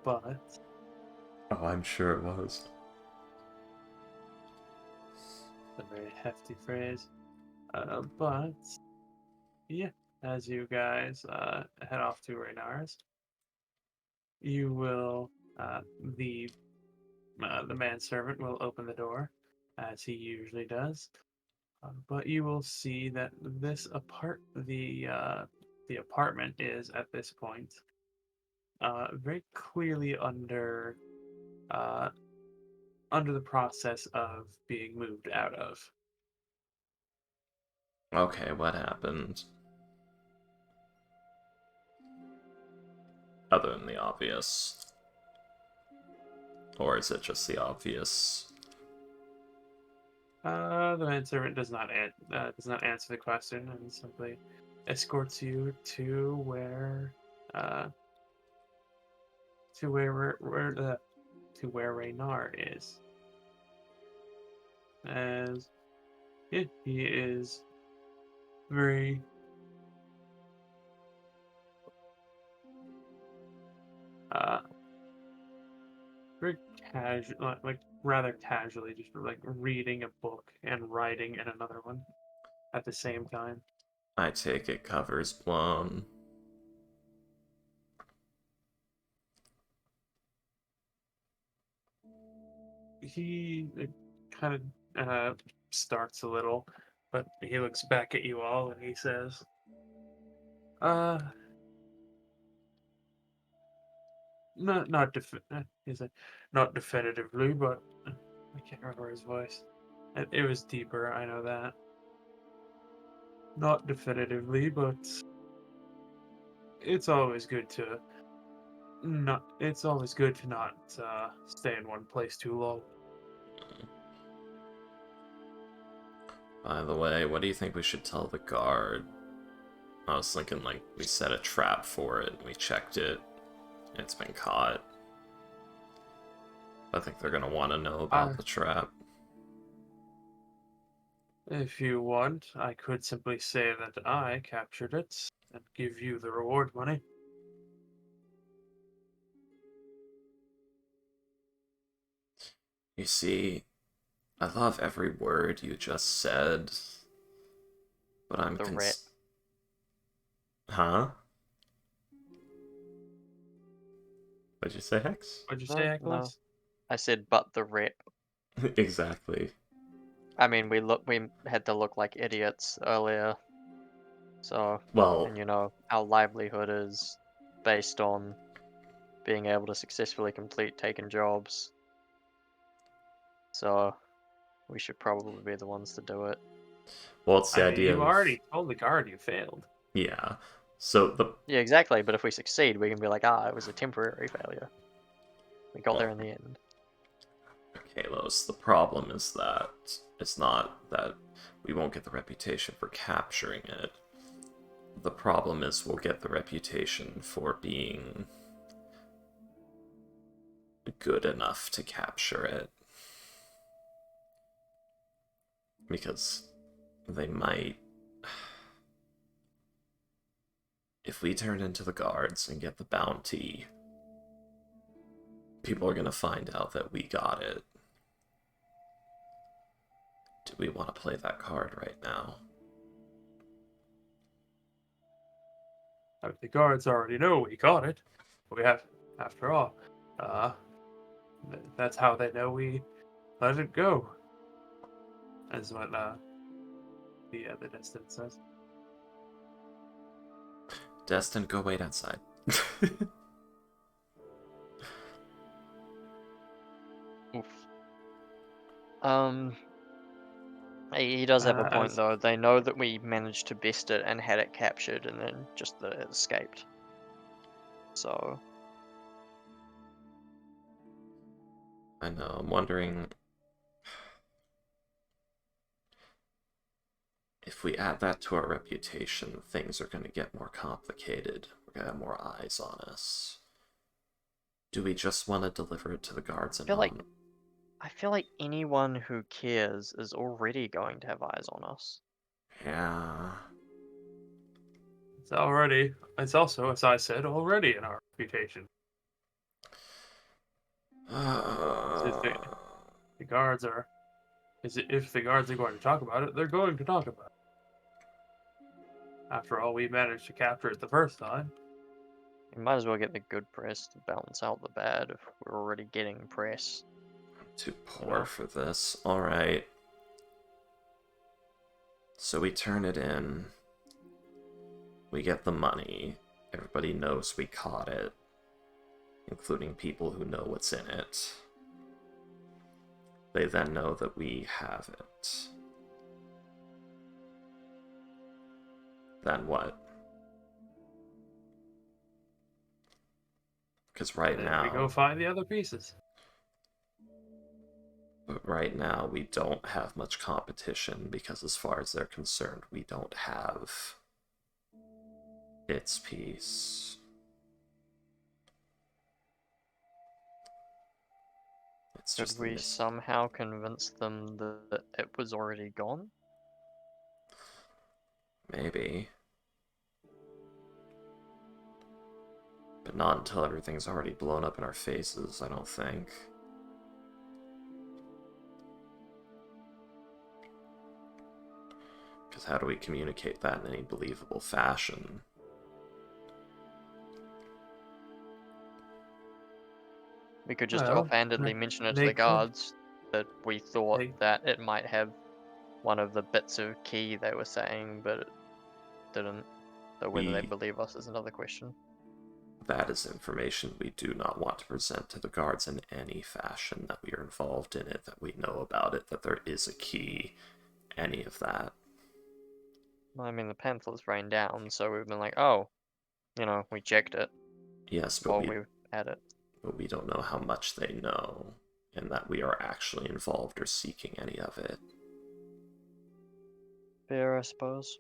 But Oh, I'm sure it was. a very hefty phrase. But yeah, as you guys head off to Reynars, you will the manservant will open the door as he usually does. But you will see that the apartment is at this point very clearly uh, under the process of being moved out of. Okay, what happened? Other than the obvious. Or is it just the obvious? The manservant does not answer the question and simply escorts you uh, to where Raynar is. As he is very uh very casual, like rather casually, just like reading a book and writing in another one at the same time. I take it cover's blown. He kind of starts a little, but he looks back at you all and he says, "Uh, not he's like, not definitively, but I can't remember his voice. It was deeper, I know that. Not definitively, but it's always good to not stay in one place too long." By the way, what do you think we should tell the guard? I was thinking, like, we set a trap for it, and we checked it, and it's been caught. I think they're gonna want to know about the trap. If you want, I could simply say that I captured it and give you the reward money. You see, I love every word you just said, but I'm The rat. Huh? What'd you say, Hex? What'd you No, say, no. Nicholas? I said, but the rep. Exactly. I mean, we had to look like idiots earlier. So, Well, and our livelihood is based on being able to successfully complete taken jobs. So, we should probably be the ones to do it. well, it's the I mean, idea you of... already told the guard you failed. Yeah. So the... Yeah, exactly. But if we succeed, we can be like, it was a temporary failure. We got there in the end. Kalos, the problem is that it's not that we won't get the reputation for capturing it. The problem is we'll get the reputation for being good enough to capture it. Because they might... If we turn into the guards and get the bounty, people are going to find out that we got it. Do we want to play that card right now? The guards already know we got it. We have, after all, that's how they know we let it go. Is what the distance says. Destin, go wait outside. Oof. He does have a point though. They know that we managed to best it and had it captured, and then just that it escaped. So I know, I'm wondering if we add that to our reputation, things are going to get more complicated. We're going to have more eyes on us. Do we just want to deliver it to the guards and I feel like anyone who cares is already going to have eyes on us. Yeah. It's also, as I said, already in our reputation. The guards are, if the guards are going to talk about it, they're going to talk about it. After all, we managed to capture it the first time. We might as well get the good press to balance out the bad if we're already getting press. I'm too poor for this. Alright. So we turn it in. We get the money. Everybody knows we caught it. Including people who know what's in it. They then know that we have it. Then what? Because right now... we go find the other pieces. But right now, we don't have much competition because as far as they're concerned, we don't have its piece. Could we somehow convince them that it was already gone? Maybe. But not until everything's already blown up in our faces, I don't think. Because how do we communicate that in any believable fashion? We could just offhandedly mention it to the guards that we thought that it might have one of the bits of key they were saying, but it didn't. So whether they believe us is another question. That is information we do not want to present to the guards in any fashion, that we are involved in it, that we know about it, that there is a key, any of that. I mean, the pamphlets rained down, so we've been like, oh, we checked it. Yes, but while we had it. But we don't know how much they know, and that we are actually involved or seeking any of it. Fair, I suppose.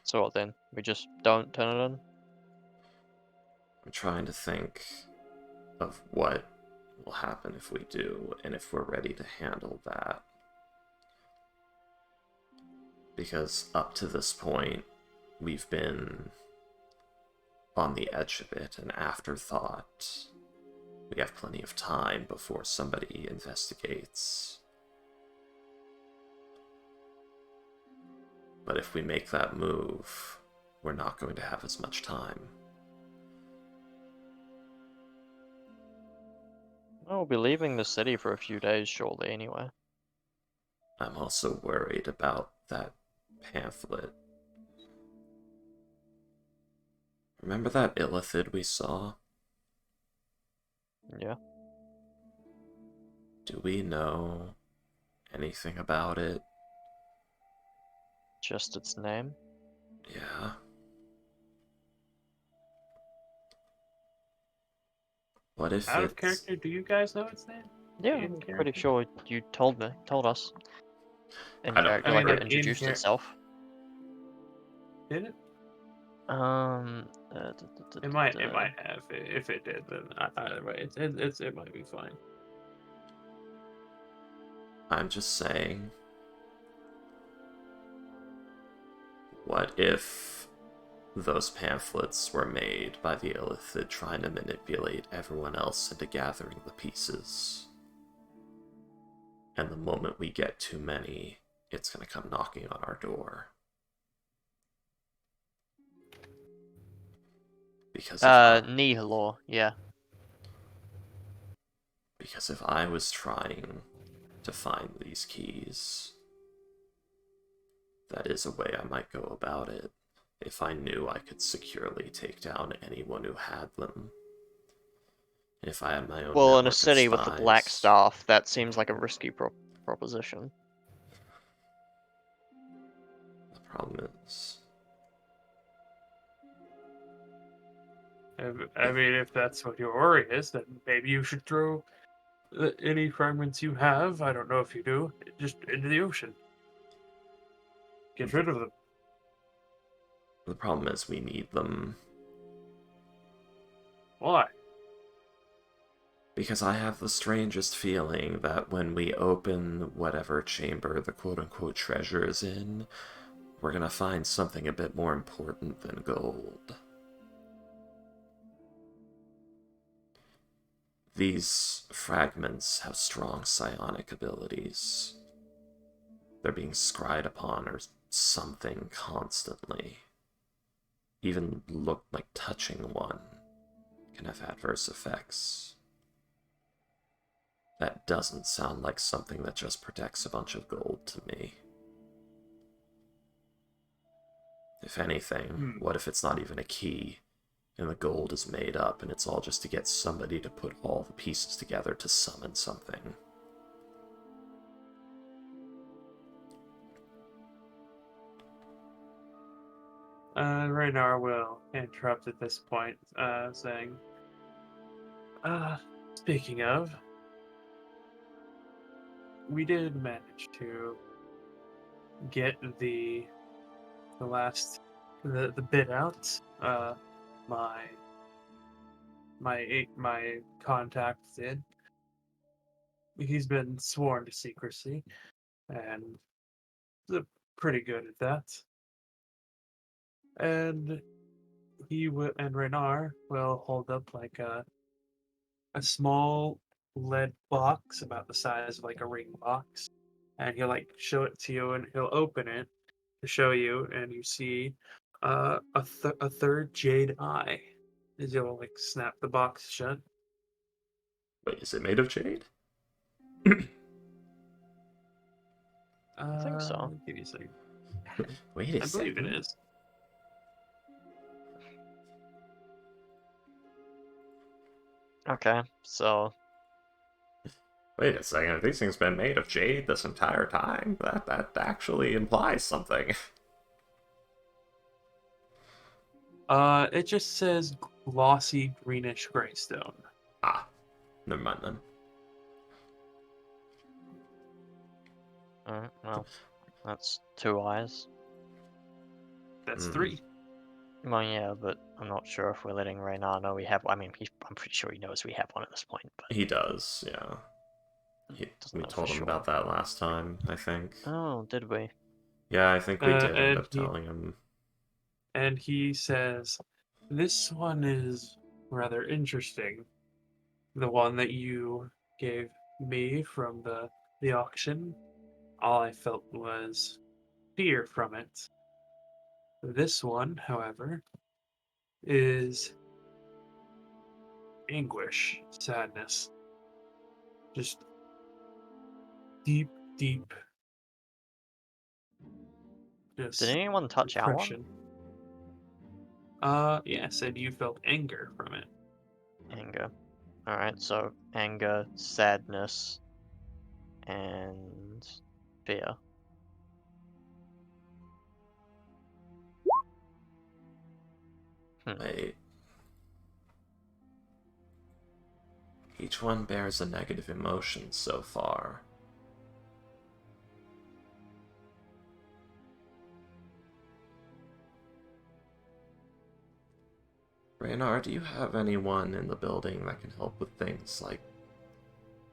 So what then? We just don't turn it in? I'm trying to think of what will happen if we do, and if we're ready to handle that. Because up to this point, we've been on the edge of it, an afterthought. We have plenty of time before somebody investigates. But if we make that move, we're not going to have as much time. We'll be leaving the city for a few days shortly anyway. I'm also worried about that pamphlet. Remember that illithid we saw? Yeah. Do we know anything about it? Just its name? Yeah. What if Out of it's... character, do you guys know its name? Yeah, In I'm pretty character? sure you told us. In I don't character, I mean, like like, it in introduced char- itself. Did it? Um, It might have. If it did, then either way, it might be fine. I'm just saying... What if those pamphlets were made by the illithid trying to manipulate everyone else into gathering the pieces? And the moment we get too many, it's gonna come knocking on our door. Because Nihilor, yeah. Because if I was trying to find these keys, that is a way I might go about it, if I knew I could securely take down anyone who had them. If I had my own Well, in a network of city with the Black spies. Staff, that seems like a risky proposition. The problem is... I mean, if that's what your worry is, then maybe you should throw any fragments you have, I don't know if you do, just into the ocean. Get rid of them. The problem is we need them. Why? Because I have the strangest feeling that when we open whatever chamber the quote-unquote treasure is in, we're gonna find something a bit more important than gold. These fragments have strong psionic abilities. They're being scryed upon or something constantly. Even look like touching one can have adverse effects. That doesn't sound like something that just protects a bunch of gold to me. If anything, what if it's not even a key, and the gold is made up, and it's all just to get somebody to put all the pieces together to summon something? Raynar will interrupt at this point, saying, speaking of, we did manage to get the last the bid out. My contact did. He's been sworn to secrecy, and he's pretty good at that. And Renar will hold up like a small lead box about the size of like a ring box, and he'll like show it to you, and he'll open it to show you, and you see a third jade eye. As you'll like snap the box shut. Wait, is it made of jade? I think so. Give you a second. Wait a I believe second. it is. Okay, so Wait a second, if these things been made of jade this entire time, that actually implies something. It just says glossy greenish gray stone. Ah, never mind then. Alright, well, that's 2 eyes. That's Mhm. 3. Well, yeah, but I'm not sure if we're letting Raynar know we have. I mean, I'm pretty sure he knows we have one at this point, but He does, yeah. doesn't We know for told him sure. about that last time, I think. Oh, did we? Yeah, I think we did end and up telling him. he says, "This one is rather interesting. The one that you gave me from the auction. All I felt was fear from it. This one, however, is anguish, sadness, just deep, deep, Did just anyone touch our one? depression." Yes, and you felt anger from it. Anger. Alright, so anger, sadness, and fear. Wait. Each one bears a negative emotion so far. Raynar, do you have anyone in the building that can help with things like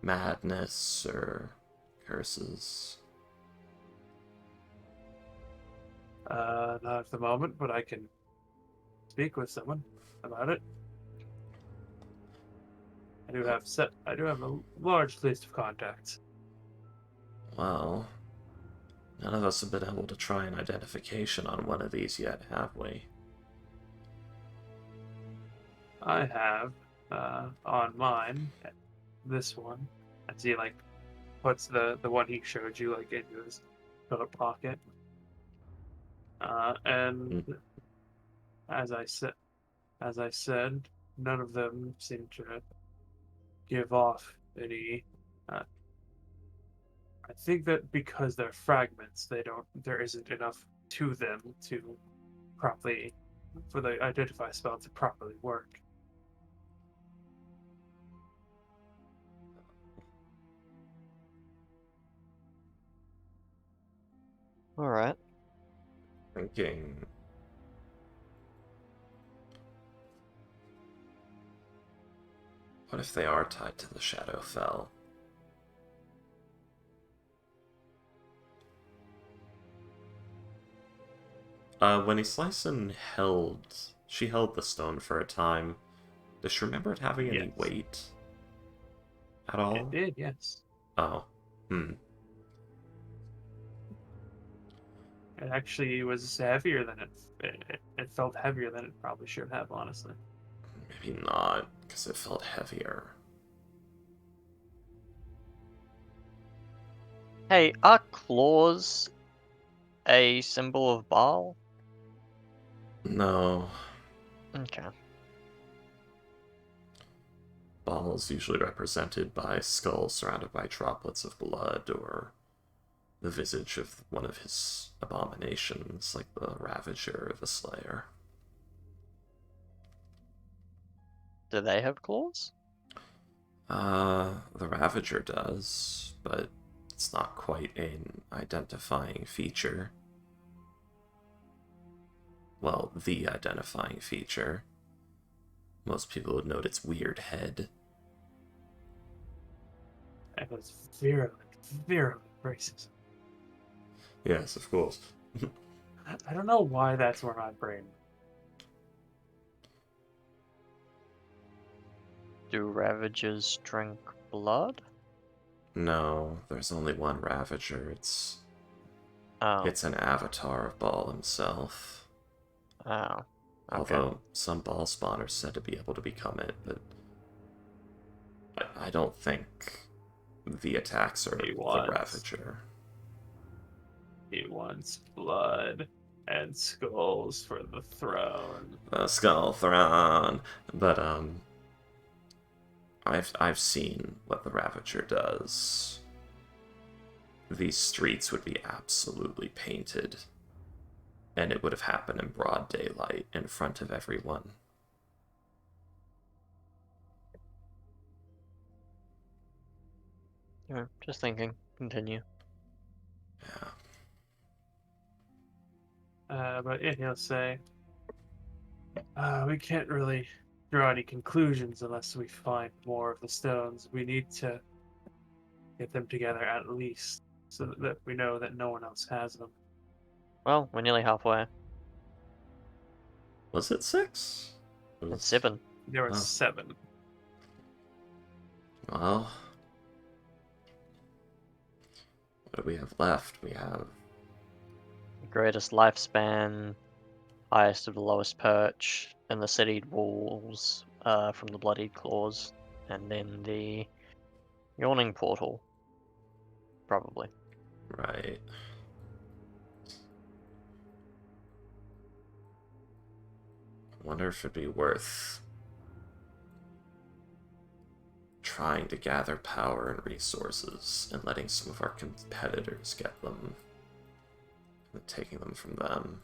madness or curses? Not at the moment, but I can speak with someone about it. I do have a large list of contacts. Well, none of us have been able to try an identification on one of these yet, have we? I have on mine this one. As he like puts the one he showed you like into his coat pocket. And as I said, none of them seem to give off any. Uh, I think that because they're fragments, there isn't enough to them to properly for the identify spell to properly work. Alright. Thinking. What if they are tied to the Shadowfell? When Islyson she held the stone for a time. Does she remember it having any Yes, weight at it all? did. Yes, Oh, hmm. it actually was heavier than it felt heavier than it probably should have. Honestly, Maybe not, because it felt heavier. Hey, are claws a symbol of Baal? No, Okay. Baal is usually represented by skulls surrounded by droplets of blood, or the visage of one of his abominations, like the Ravager or the Slayer. Do they have claws? The Ravager does, but it's not quite an identifying feature. Well, the identifying feature. Most people would note its weird head. it was virulent racism. Yes, of course. I don't know why that's where my brain. Do Ravagers drink blood? No, there's only one Ravager. Oh. It's an avatar of Baal himself. Oh. Okay. Although some Baal spawners said to be able to become it, but I don't think the attacks are He the wants Ravager. he wants blood and skulls for the throne. The Skull Throne. But I've seen what the Ravager does. These streets would be absolutely painted, and it would have happened in broad daylight in front of everyone. Yeah, just thinking. Continue. Yeah. But yeah, he'll say, we can't really draw any conclusions unless we find more of the stones. We need to get them together at least, so that we know that no one else has them. Well, we're nearly halfway. Was it 6? It It's was... 7. There were Oh. 7. Well, what do we have left? We have Greatest lifespan, highest of the lowest perch, and the city walls from the bloodied claws, and then the yawning portal, probably. right. I wonder if it'd be worth trying to gather power and resources and letting some of our competitors get them and taking them from them.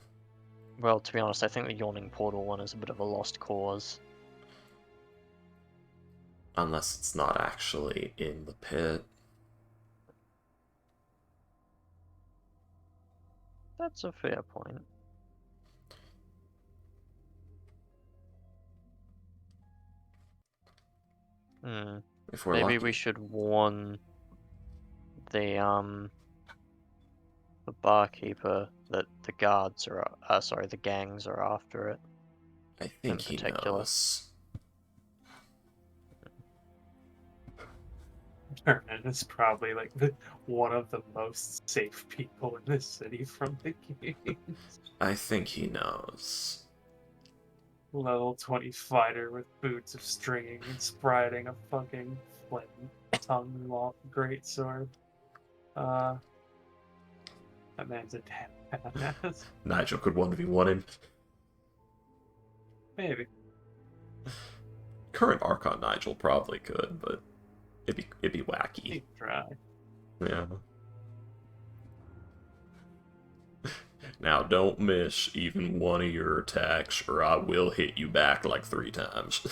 Well, to be honest, I think the yawning portal one is a bit of a lost cause. Unless it's not actually in the pit. That's a fair point. Hmm. If we're Maybe lucky. we should warn the barkeeper that the guards are sorry, the gangs are after it. I think he particular. knows. Vernon is probably like one of the most safe people in this city from the games. I think he knows. Level 20 fighter with boots of stringing and spriding a fucking flint tongue long greatsword. That man's a damn badass. Nigel could 1v1 him. Maybe. Current Archon Nigel probably could, but it'd be wacky. He'd try. Yeah. Now don't miss even one of your attacks, or I will hit you back like 3 times.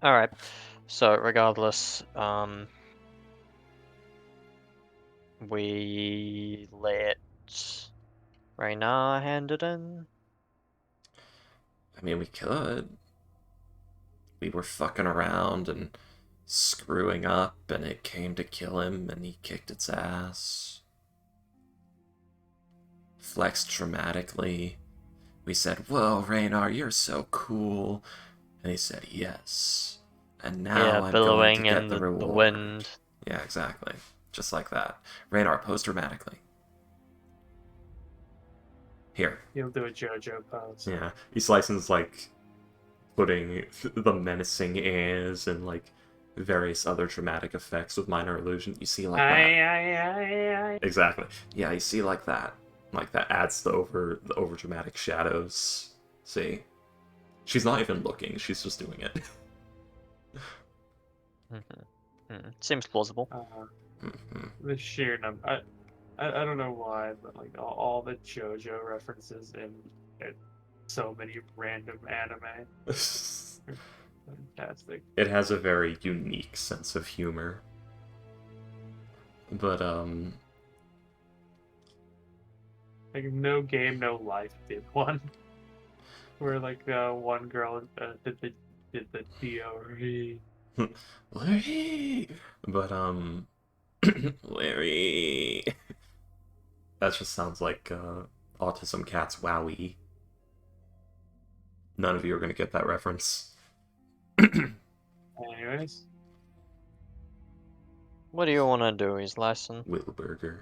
Alright, so regardless, we let Raynar hand it in. I mean, we could. We were fucking around and screwing up, and it came to kill him, and he kicked its ass. Flexed dramatically. We said, "Whoa, Raynar, you're so cool." And he said, "Yes." And now Yeah, I'm going to billowing get in the the reward. wind. Yeah, exactly. Just like that. Raynar, pose dramatically. Here. He'll do a JoJo pose. Yeah. Eastlicen's like putting the menacing airs and like various other dramatic effects with minor illusion. You see like that. Exactly. Yeah, you see like that. Like that adds the over dramatic shadows. See? She's not even looking, she's just doing it. Seems plausible. The sheer number. I don't know why, but like all the JoJo references in so many random anime. Fantastic. It has a very unique sense of humor. But Like No Game No Life did one, where like one girl did the DOV. Larry. But Larry. That just sounds like Autism Cat's Wowie. None of you are gonna get that reference. Anyways, What do you want to do, Eastlicen? Wilburger.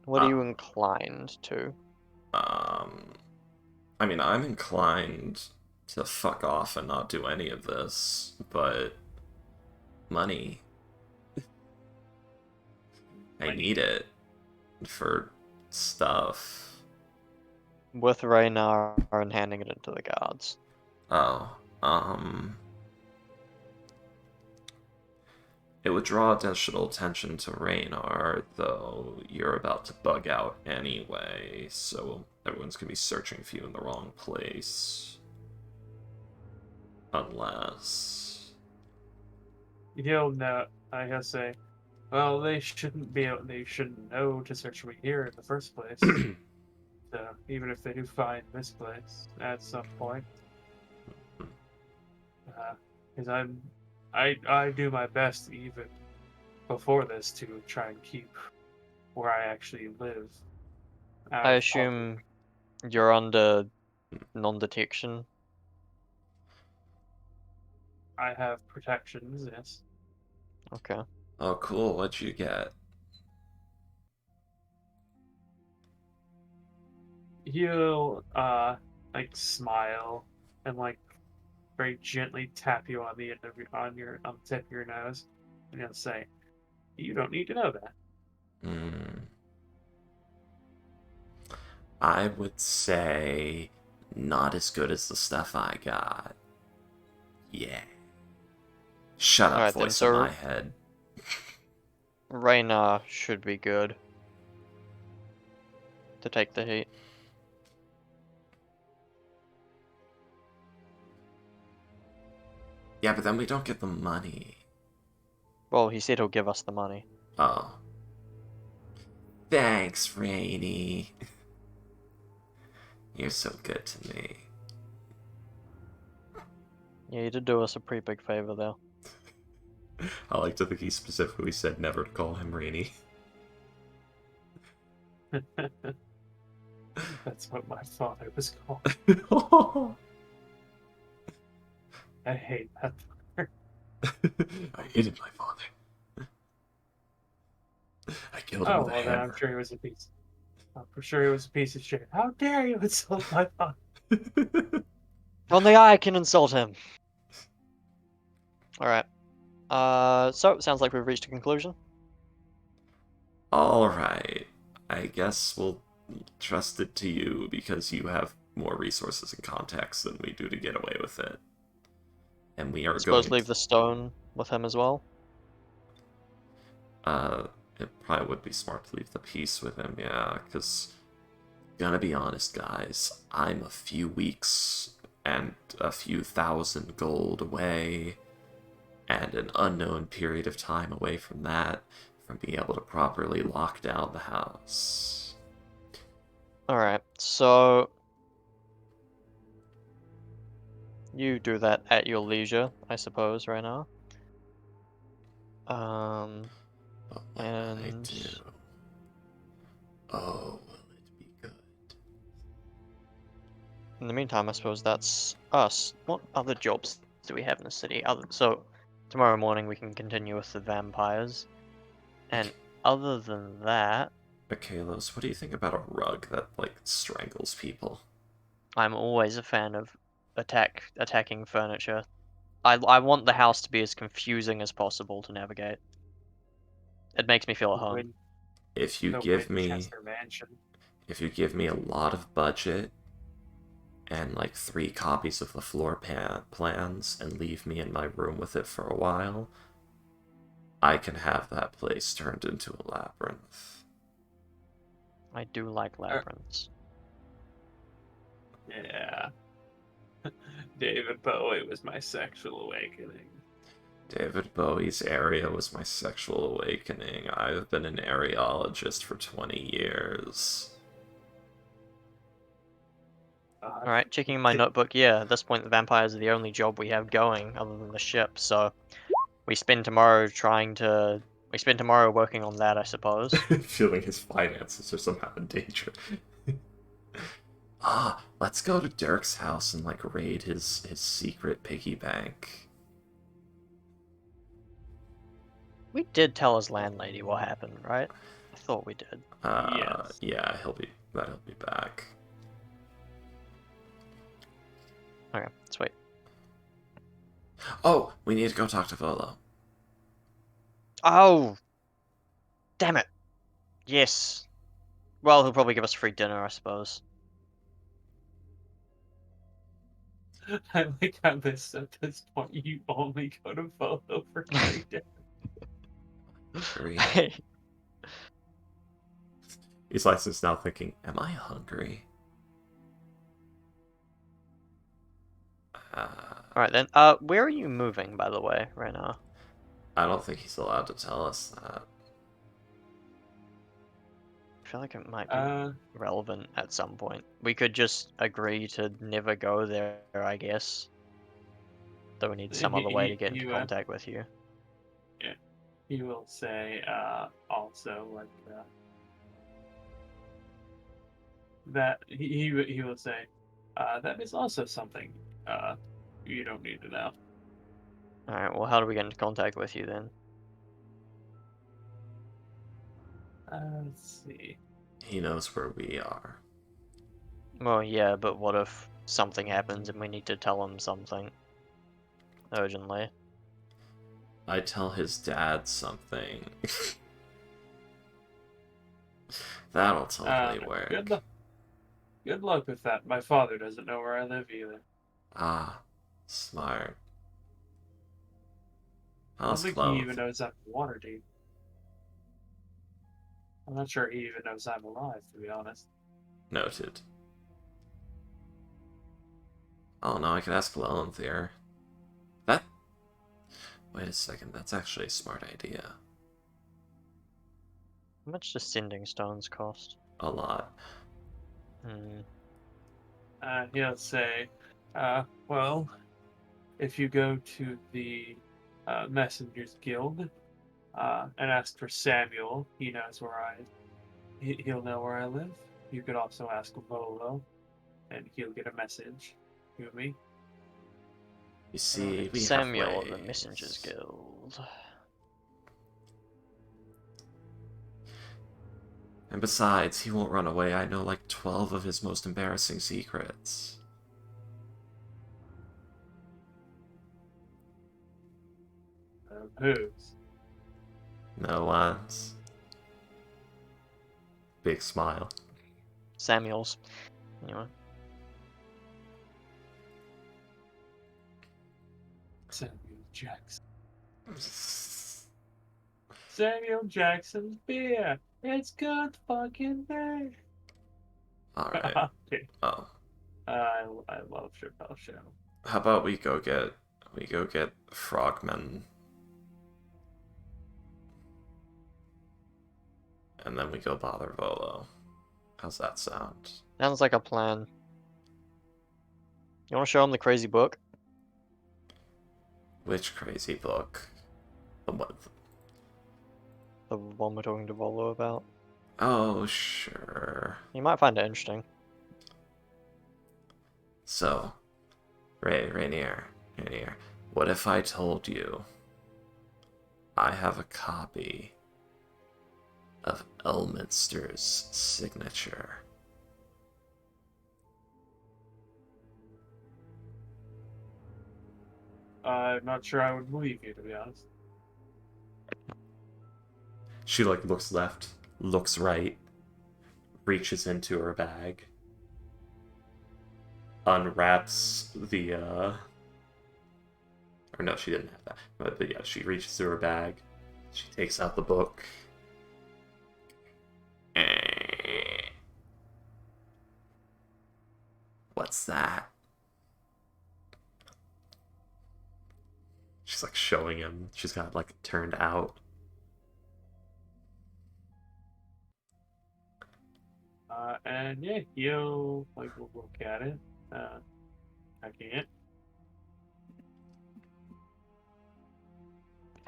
What are you inclined to? I mean, I'm inclined to fuck off and not do any of this, but money. I need it for stuff. With Raynar and handing it into the guards. Oh, it would draw additional attention to Raynar, though you're about to bug out anyway, so everyone's gonna be searching for you in the wrong place. Unless... he'll know. I gotta say, Well, they shouldn't be. They shouldn't know to search me here in the first place. So even if they do find this place at some point, because I do my best even before this to try and keep where I actually live out I of assume you're under non-detection. I have protections, yes. Okay. Oh, cool. What'd you get? He'll like smile and like very gently tap you on the end of on the tip of your nose, and he'll say, "You don't need to know that." Hmm. I would say not as good as the stuff I got. Yeah. Shut up, Alright then, voice in so my head. Rayna should be good to take the heat. Yeah, but then we don't get the money. Well, he said he'll give us the money. Oh. Thanks, Rainy. You're so good to me. Yeah, you did do us a pretty big favor there. I like to think he specifically said never to call him Rainy. That's what my father was called. I hate that. I hated my father. I killed him Oh, with a well, then I'm hammer. sure he was a piece. I'm sure he was a piece of shit. How dare you insult my father? Only I can insult him. Alright. So it sounds like we've reached a conclusion. Alright. I guess we'll trust it to you because you have more resources and contacts than we do to get away with it. And we are Suppose going leave to... the stone with him as well. It probably would be smart to leave the piece with him, yeah, because... Gonna be honest, guys, I'm a few weeks and a few thousand gold away, and an unknown period of time away from that, from being able to properly lock down the house. Alright, so you do that at your leisure, I suppose, right now. But when I And do... Oh, will it be good? in the meantime, I suppose that's us. What other jobs do we have in the city? So tomorrow morning we can continue with the vampires. And other than that, Kalos, what do you think about a rug that, like, strangles people? I'm always a fan of attacking furniture. I want the house to be as confusing as possible to navigate. It makes me feel at home. If you The give me... Winchester Mansion. If you give me a lot of budget, and like 3 copies of the floor plans and leave me in my room with it for a while, I can have that place turned into a labyrinth. I do like labyrinths. Yeah. David Bowie was my sexual awakening. David Bowie's area was my sexual awakening. I've been an areologist for 20 years. Alright, checking in my notebook, yeah, at this point the vampires are the only job we have going other than the ship, so we spend tomorrow working on that, I suppose. Feeling his finances are somehow in danger. Let's go to Dirk's house and like raid his secret piggy bank. We did tell his landlady what happened, right? I thought we did. Yes. Yeah, he'll be back. Okay, let's wait. Oh, we need to go talk to Volo. Oh! Damn it! Yes. Well, he'll probably give us free dinner, I suppose. I like how at this point you only go to Photo for free dinner. Hungry. He's licensed now thinking, am I hungry? Alright then, where are you moving, by the way, right now? I don't think he's allowed to tell us that. feel like it might be Uh, relevant at some point. We could just agree to never go there, I guess. Though we need some other way to get into contact with you. yeah, he will say also like that he will say that is also something you don't need to know. Alright, well, how do we get into contact with you then? Let's see. He knows where we are. Well, yeah, but what if something happens and we need to tell him something urgently? I tell his dad something. That'll totally work. Good luck with that. My father doesn't know where I live either. Ah, smart. I don't How's think he even Clove? knows I'm Waterdeep. I'm not sure he even knows I'm alive, to be honest. Noted. Oh no, I could ask Lilith here. That... Wait a second, that's actually a smart idea. How much does sending stones cost? A lot. Hmm. He'll say, well, if you go to the Messengers Guild and ask for Samuel, he knows where he'll know where I live. You could also ask Volo, and he'll get a message to me. You see, we Samuel have of the ways. Messengers Guild. And besides, he won't run away. I know like 12 of his most embarrassing secrets. Whose? No one's. Big smile. Samuel's. Anyway. Samuel Jackson. Samuel Jackson's beer. It's good fucking beer. Alright. Okay. Oh. I love Chappelle Show. How about we go get frogmen. And then we go bother Volo. How's that sound? Sounds like a plan. You want to show him the crazy book? Which crazy book? The what? The one we're talking to Volo about? Oh, sure. You might find it interesting. So, Rainier, what if I told you I have a copy of Elminster's signature? I'm not sure I would believe you, to be honest. She like looks left, looks right, reaches into her bag, unwraps the or no, she didn't have that. But yeah, she reaches through her bag, she takes out the book. What's that? She's like showing him. She's got it like turned out. And yeah, he'll like we'll look at it. I can't.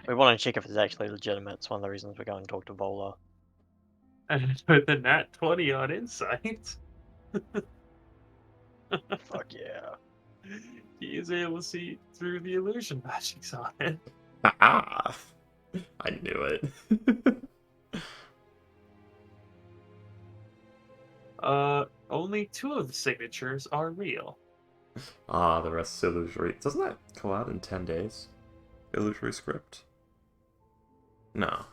We want to check if it's actually legitimate. It's one of the reasons we're going to talk to Volo. And with the nat 20 on insight, Fuck yeah. he is able to see through the illusion magics on it. Ah, I knew it. Only 2 of the signatures are real. Ah, the rest is illusory. Doesn't that go out in 10 days? Illusory script? No.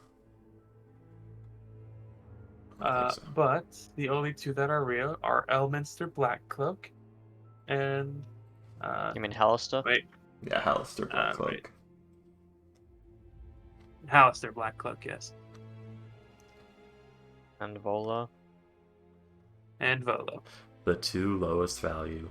I don't think so. But the only 2 that are real are Elminster Blackcloak and You mean Hallister? wait, Yeah, Hallister Blackcloak. wait. Hallister Blackcloak, yes. And Volo? And Volo. The 2 lowest value.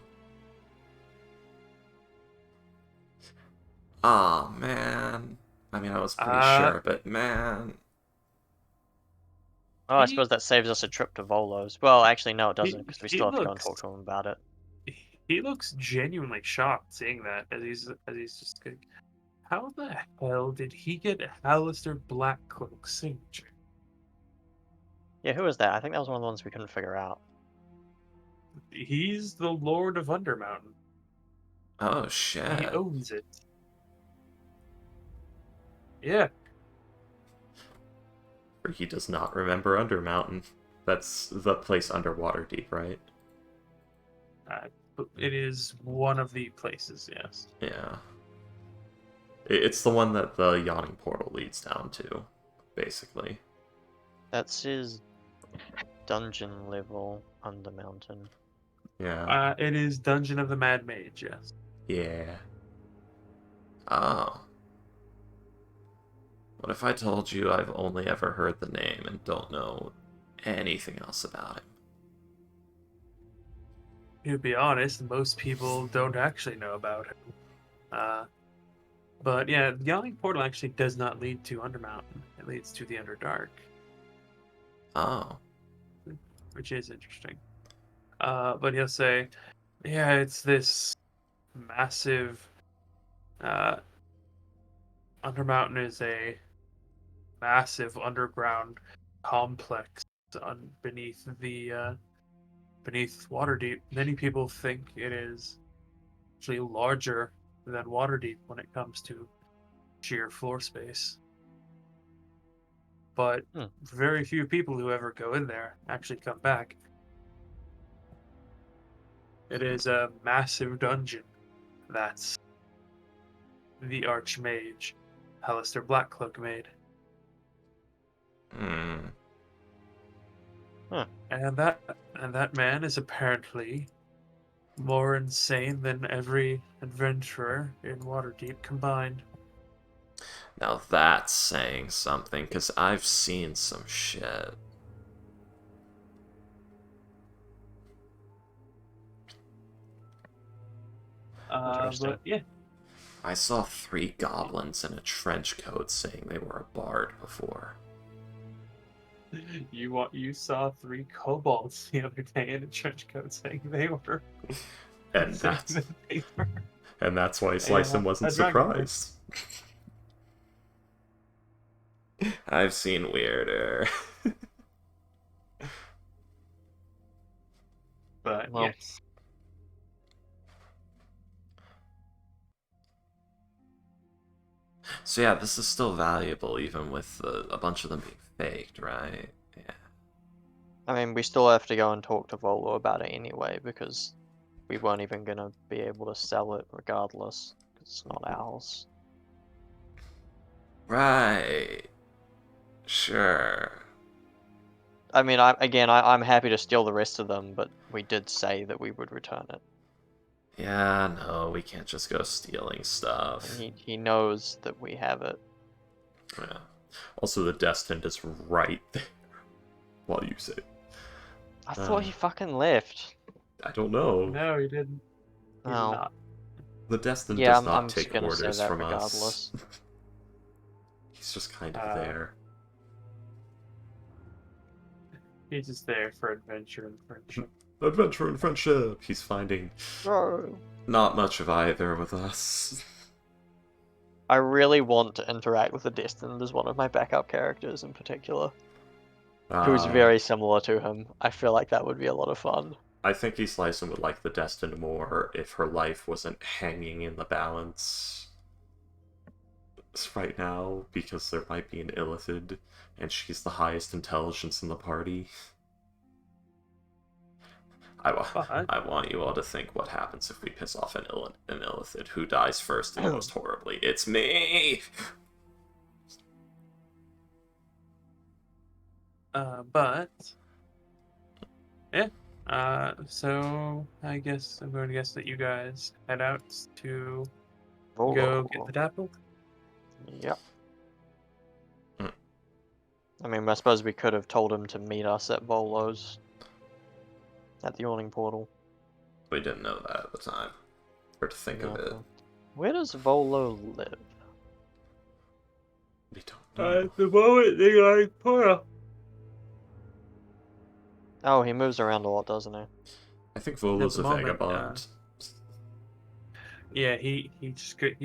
Aw, man. I mean, I was pretty sure, but man. Oh, I suppose that saves us a trip to Volo's. Well, actually, no, it doesn't, because we he still have to go and looks talk to him about it. he looks genuinely shocked seeing that as he's just going, how the hell did he get Alistair Blackcloak's signature? Yeah, who was that? I think that was one of the ones we couldn't figure out. He's the Lord of Undermountain. Oh He shit. owns it. Yeah. He does not remember Undermountain. That's the place under Waterdeep, right? It is one of the places, yes. Yeah. It's the one that the yawning portal leads down to, basically. That's his dungeon level under mountain. Yeah. It is Dungeon of the Mad Mage, yes. Yeah. Oh. What if I told you I've only ever heard the name and don't know anything else about him? To be honest, most people don't actually know about him. But yeah, the Yawning Portal actually does not lead to Undermountain. It leads to the Underdark, Oh. which is interesting. But he'll say, yeah, it's this massive. Undermountain is a massive underground complex beneath beneath Waterdeep. Many people think it is actually larger than Waterdeep when it comes to sheer floor space. But very few people who ever go in there actually come back. It is a massive dungeon that's the Archmage, Alistair Blackcloak, made. Hmm. Huh. And that man is apparently more insane than every adventurer in Waterdeep combined. Now that's saying something, because I've seen some shit. Interesting. But yeah, I saw 3 goblins in a trench coat saying they were a bard before. you saw 3 kobolds the other day in a trench coat saying they were And saying that's that they were and that's why Slicem wasn't a dragonborn. surprised. I've seen weirder. But Well. yes. So yeah, this is still valuable even with a bunch of them being faked, right? Yeah. I mean, we still have to go and talk to Volo about it anyway, because we weren't even going to be able to sell it regardless, 'cause it's not ours. Right. Sure. I mean, I'm happy to steal the rest of them, but we did say that we would return it. Yeah, no, we can't just go stealing stuff. And he knows that we have it. Yeah. Also, the Destined is right there while you say it. I thought he fucking left. I don't know. No, he didn't. He did Oh. not. The Destined Yeah, does not I'm just take gonna say orders that from regardless. us. He's just kind of there. He's just there for adventure and friendship. Adventure and friendship. He's finding Bro. not much of either with us. I really want to interact with the Destined as one of my backup characters in particular. Who's very similar to him. I feel like that would be a lot of fun. I think Slicem would like the Destined more if her life wasn't hanging in the balance right now, because there might be an Illithid, and she's the highest intelligence in the party. I want you all to think what happens if we piss off an Illithid. Who dies first and most horribly? It's me! But yeah. So I guess I'm going to guess that you guys head out to go get the dapple. Yep. Mm. I mean, I suppose we could have told him to meet us at Volo's. At the Yawning Portal. We didn't know that at the time. Or to think of it. Where does Volo live? We don't know. At the moment, the Yawning Portal. Oh, he moves around a lot, doesn't he? I think At Volo's the a moment, vagabond. yeah, he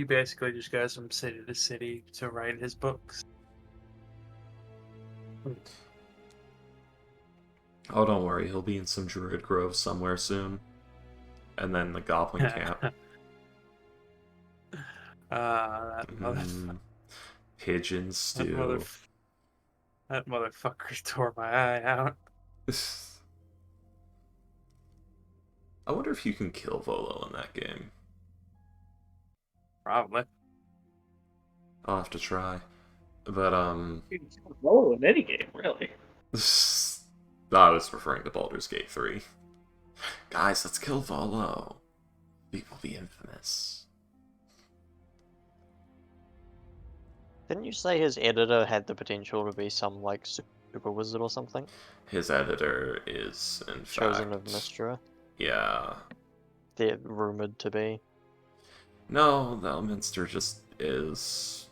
basically just goes from city to city to write his books. Oh, don't worry, he'll be in some druid grove somewhere soon. And then the goblin camp. That Pigeon that mother, stew. that motherfucker tore my eye out. I wonder if you can kill Volo in that game. Probably. I'll have to try. But, You can kill Volo in any game, really. I was referring to Baldur's Gate 3. Guys, let's kill Volo. We will be infamous. Didn't you say his editor had the potential to be some, like, super wizard or something? His editor is, in Chosen fact... of Mystra? Yeah. They're rumored to be. No, the Elminster just is.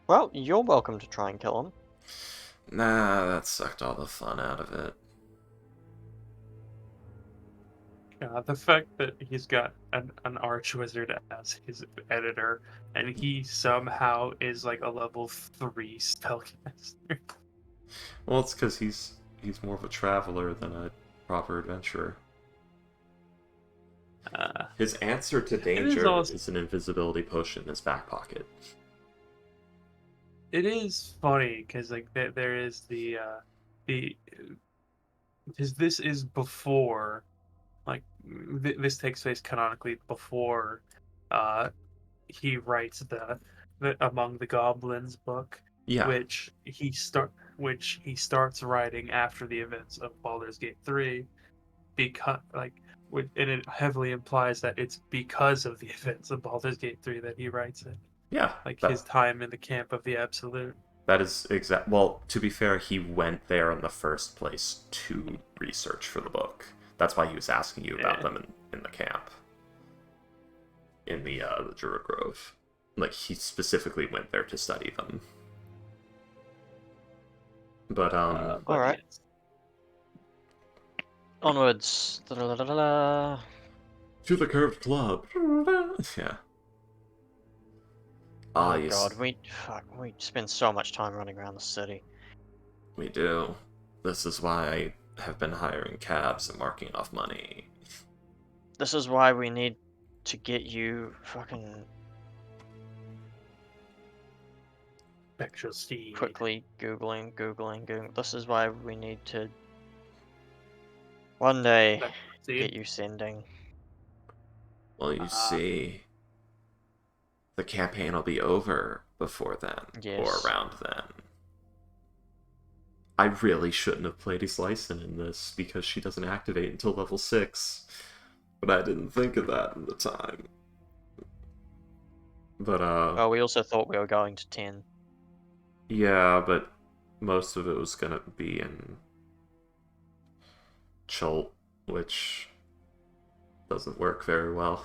Well, you're welcome to try and kill him. Nah, that sucked all the fun out of it. The fact that he's got an archwizard as his editor, and he somehow is like a level 3 spellcaster. Well, it's because he's more of a traveler than a proper adventurer. His answer to danger is an invisibility potion in his back pocket. It is funny because like there is the because this is before like this takes place canonically before uh he writes the Among the Goblins book, Yeah. which he starts writing after the events of Baldur's Gate 3, because and it heavily implies that it's because of the events of Baldur's Gate 3 that he writes it. Yeah. Like his time in the camp of the Absolute. That is exact. Well, to be fair, he went there in the first place to research for the book. That's why he was asking you about them in the camp. In the Druid Grove. Like, he specifically went there to study them. But, Alright. Yes. Onwards. Da-da-da-da-da. To the Curved Club. Yeah. Oh Yes. god, we spend so much time running around the city. We do. This is why I have been hiring cabs and marking off money. This is why we need to get you fucking Spectral Steed. quickly Googling. This is why we need to one day Spectral Steed. get you sending. Well, you see, the campaign will be over before then, Yes. or around then. I really shouldn't have played Islyson in this, because she doesn't activate until level 6. But I didn't think of that in the time. But, Well, we also thought we were going to 10. yeah, but most of it was gonna be in Chult, which doesn't work very well.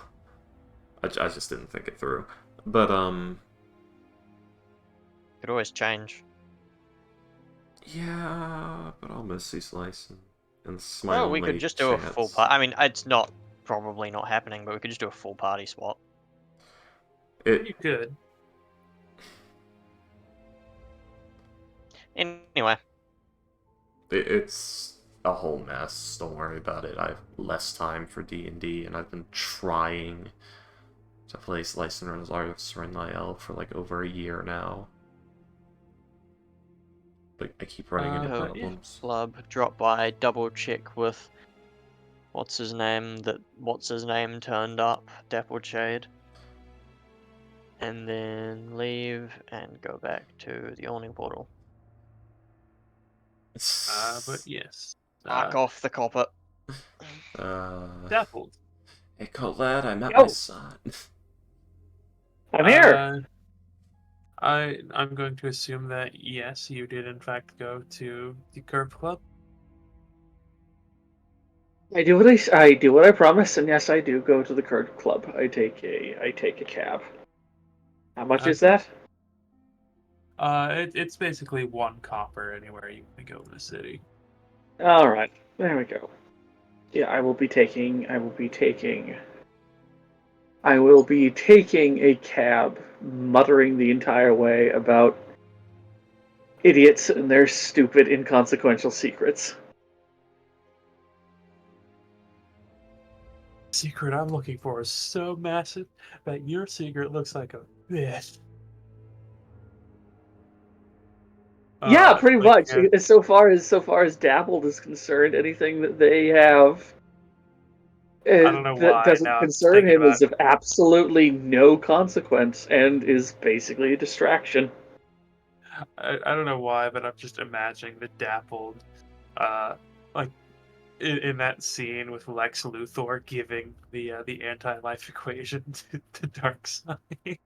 I just didn't think it through. But, Could always change. yeah, but I'll miss Islyson. And it's my Well, only we could just do a full chance. party. I mean, it's probably not happening, but we could just do a full party swap. You could. Anyway, It's a whole mess. Don't worry about it. I have less time for D&D, and I've been trying to play Slice and Rinlael for like over a year now. But I keep running into Yeah. problems. club, drop by, double check with what's his name turned up, Dappleshade. And then leave and go back to the awning portal. But yes. Fuck off the copper. Dappled. Hey Colette, I met Yo. my son. I'm here. I'm going to assume that yes, you did in fact go to the Curve Club. I do what I promised, and yes, I do go to the Curd Club. I take a cab. How much is Okay. that? It's basically 1 copper anywhere you can go in the city. All right, there we go. Yeah, I will be taking a cab, muttering the entire way about idiots and their stupid, inconsequential secrets. Secret I'm looking for is so massive that your secret looks like a fish. Yeah, pretty Like, much. So far as Dappled is concerned, anything that they have I don't know that why. doesn't Now I'm just concern thinking him about is of absolutely no consequence and is basically a distraction. I don't know why, but I'm just imagining the Dappled, like in that scene with Lex Luthor giving the anti-life equation to Darkseid.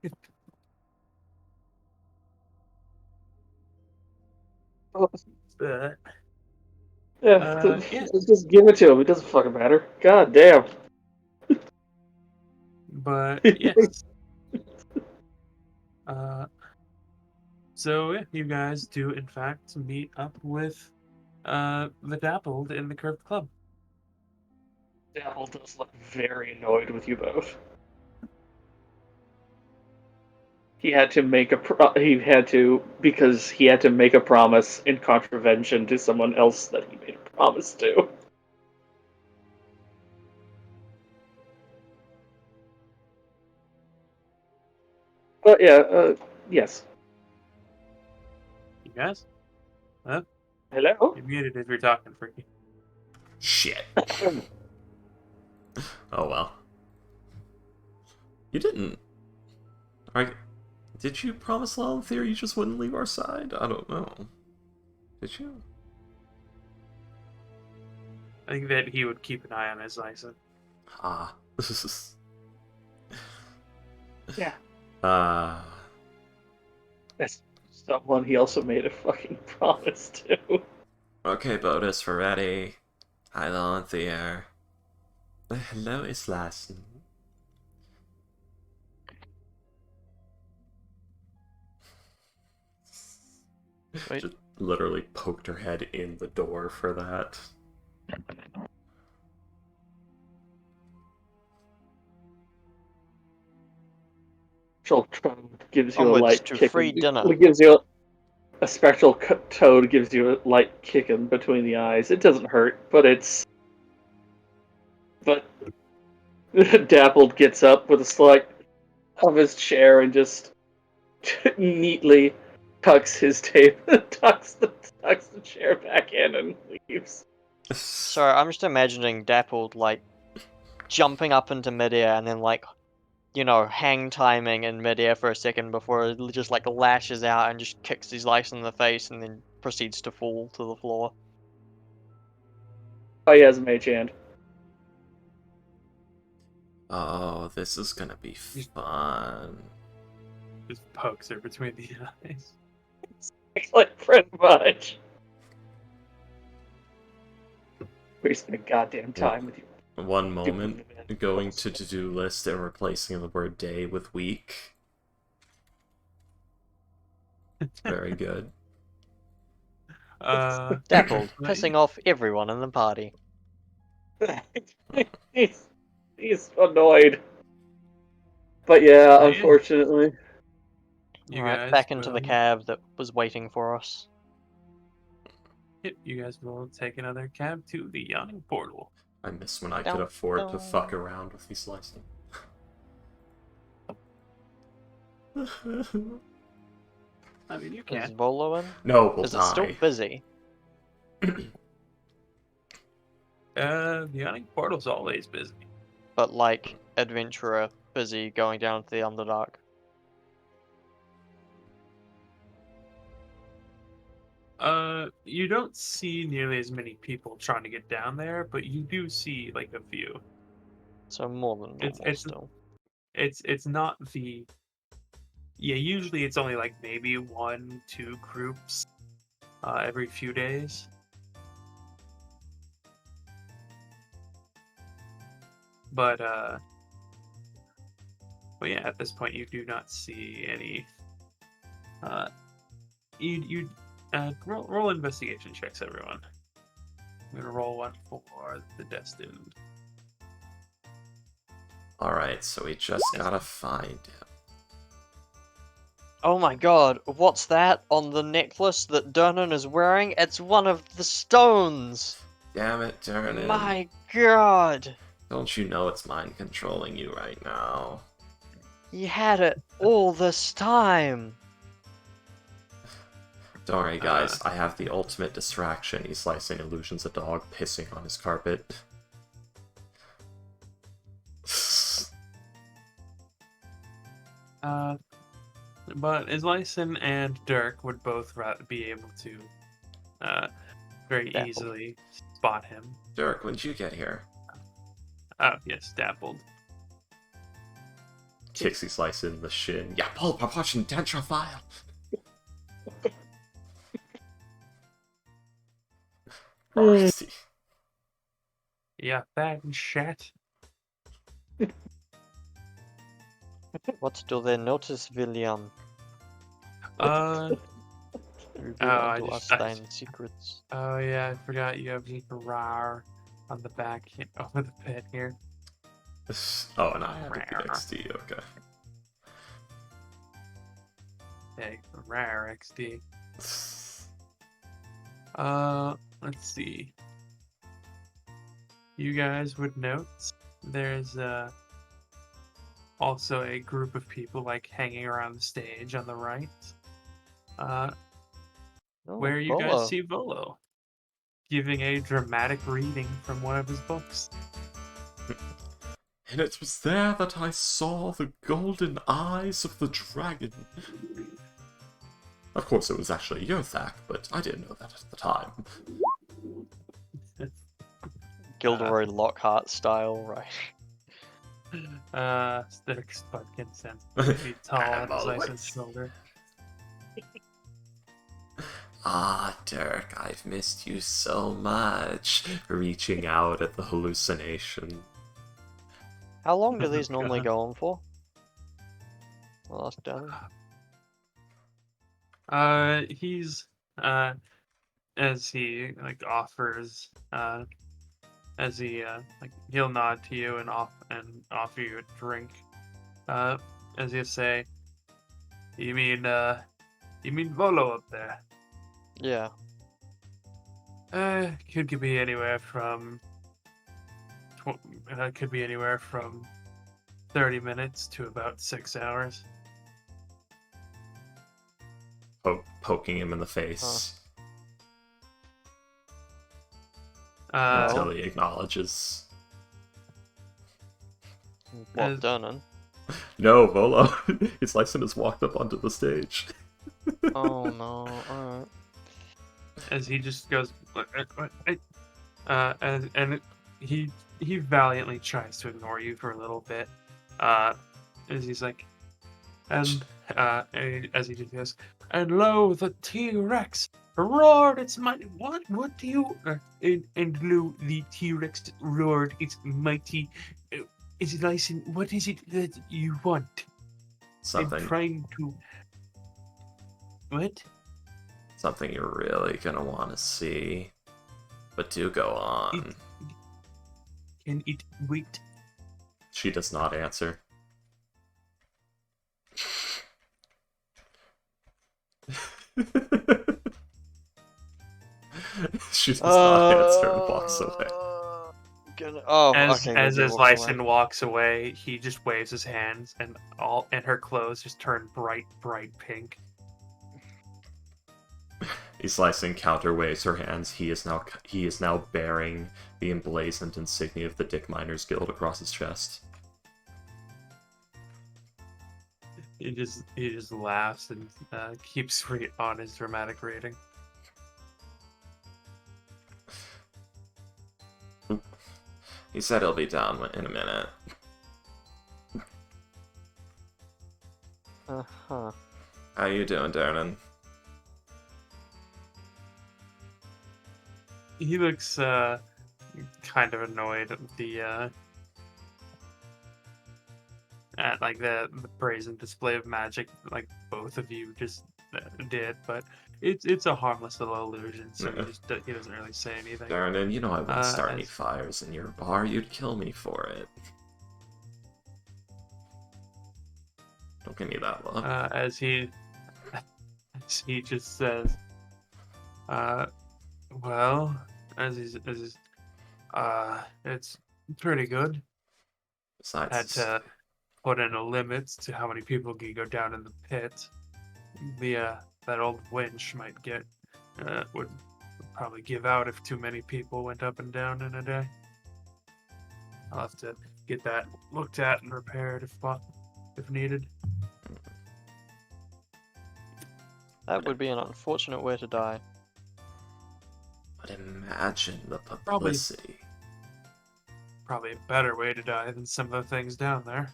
But Yeah, yeah, just give it to him. It doesn't fucking matter. God damn. but yes. Uh, so yeah, you guys do in fact meet up with the Dappled in the Curved Club. Dapple does look very annoyed with you both. He had to make because he had to make a promise in contravention to someone else that he made a promise to. But yeah, yes. You guys, huh? Hello. You're muted if you're talking, Freaky. Shit. Oh well. You didn't. Did you promise Lalithier you just wouldn't leave our side? I don't know. Did you? I think that he would keep an eye on his license. Ah. Yeah. Uh. That's someone he also made a fucking promise to. Okay, Bodis, we're ready. Hi, Lalithier. Hello, Islassen. Wait. Just literally poked her head in the door for that. Spectral toad gives you a Onwards light to kick. free dinner. It gives you a spectral toad gives you a light kick in between the eyes. It doesn't hurt, but Dappled gets up with a slight of his chair and just neatly tucks his tape, tucks the chair back in and leaves. Sorry, I'm just imagining Dappled like jumping up into midair and then like, hang timing in midair for a second before it just like lashes out and just kicks his lice in the face and then proceeds to fall to the floor. Oh, he has a mage hand. Oh, this is gonna be fun. Just pokes her between the eyes. Like pretty much. Wasting goddamn time with you. One moment, going to to-do list and replacing the word day with week. Very good. Dappled, pissing off everyone in the party. he's annoyed. But yeah, Yeah. unfortunately. You Alright, guys back into the will- cab that was waiting for us. Yep, you guys will take another cab to the yawning portal. I miss when I Dun, could afford to dun. fuck around with these licenses. I mean, you Is can. Volo in? No, we'll Is it still die. busy? The yawning portal's always busy. But like, adventurer busy going down to the Underdark. You don't see nearly as many people trying to get down there, but you do see like a few. So more than normal It's still. it's not the yeah. Usually it's only like maybe 1-2 groups every few days. But yeah, at this point you do not see any roll investigation checks, everyone. I'm gonna roll one for the destined. Alright, so we just gotta find him. Oh my god, what's that on the necklace that Durnan is wearing? It's one of the stones! Damn it, Durnan. My god! Don't you know it's mind controlling you right now? He had it all this time! Don't worry, guys. I have the ultimate distraction. He's slicing illusions a dog pissing on his carpet. But Islyson and Dirk would both be able to very Dappled. easily spot him. Dirk, when'd you get here? Oh, yes, dappled. Kicks he slice in the shin. Yeah, Paul, I'm watching Dentrophile. Alrighty. Yeah, that and shit. What's to their notice, William? Uh, Reveal I unto just- us thine secrets. oh yeah, I forgot you have rar on the back here, over the pit here. Oh, and I added the XD, okay. Hey, rare XD. Let's see. You guys would note there's also a group of people like hanging around the stage on the right. Oh, Where you Volo. guys see Volo giving a dramatic reading from one of his books. And it was there that I saw the golden eyes of the dragon. Of course, it was actually Yothak, but I didn't know that at the time. Gilderoy Lockhart style, right? Stick Spudkin sense be tall I'm on his always- Lyson's shoulder. Ah, Dirk, I've missed you so much. Reaching out at the hallucination. How long do Oh, these normally God. go on for? Well, that's done. He's as he like offers as he like he'll nod to you and offer you a drink. As he'll say, you mean Volo up there? Yeah. Could be anywhere from could be anywhere from 30 minutes to about 6 hours. Poking him in the face. Until Uh, he acknowledges. What, As- Durnan? No, Volo. His license has walked up onto the stage. Oh no, alright. as he just goes, and he valiantly tries to ignore you for a little bit, as he's like, and as he just goes, and lo, the T-Rex roared its mighty. What do you? And lo, the T-Rex roared its mighty. Is it license? What is it that you want? Something, I'm trying to. What? something you're really gonna want to see. But do go on. Can it wait? She does not answer. She does not answer and walks away. Oh, As okay. as good, his walk away. Lyson walks away, he just waves his hands, and her clothes just turn bright pink. Slicing counterweighs her hands. He is now bearing the emblazoned insignia of the Dick Miners Guild across his chest. He just laughs and keeps on his dramatic rating. He said he'll be down in a minute. Uh-huh. How you doing, Darren? He looks kind of annoyed at the brazen display of magic like both of you just did, but it's a harmless little illusion, so Yeah. he doesn't really say anything. Darn, and you know I wouldn't start any as- fires in your bar. You'd kill me for it. Don't give me that look. As he just says, well, it's pretty good. Had Besides, to put in a limit to how many people can go down in the pit. That old winch would probably give out if too many people went up and down in a day. I'll have to get that looked at and repaired if needed. That would be an unfortunate way to die. but imagine the Probably. publicity. Probably a better way to die than some of the things down there.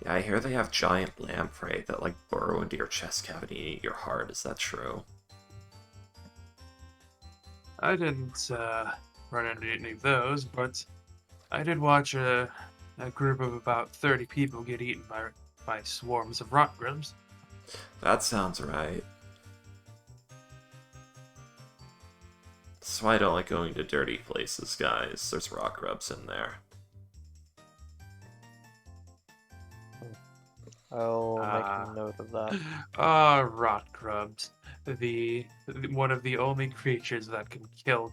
Yeah, I hear they have giant lamprey that like burrow into your chest cavity and eat your heart. Is that true? I didn't run into any of those, but I did watch a group of about 30 people get eaten by swarms of rock grubs. That sounds right. That's why I don't like going to dirty places, guys. There's rock grubs in there. I'll make Ah. a note of that. Rock grubs. One of the only creatures that can kill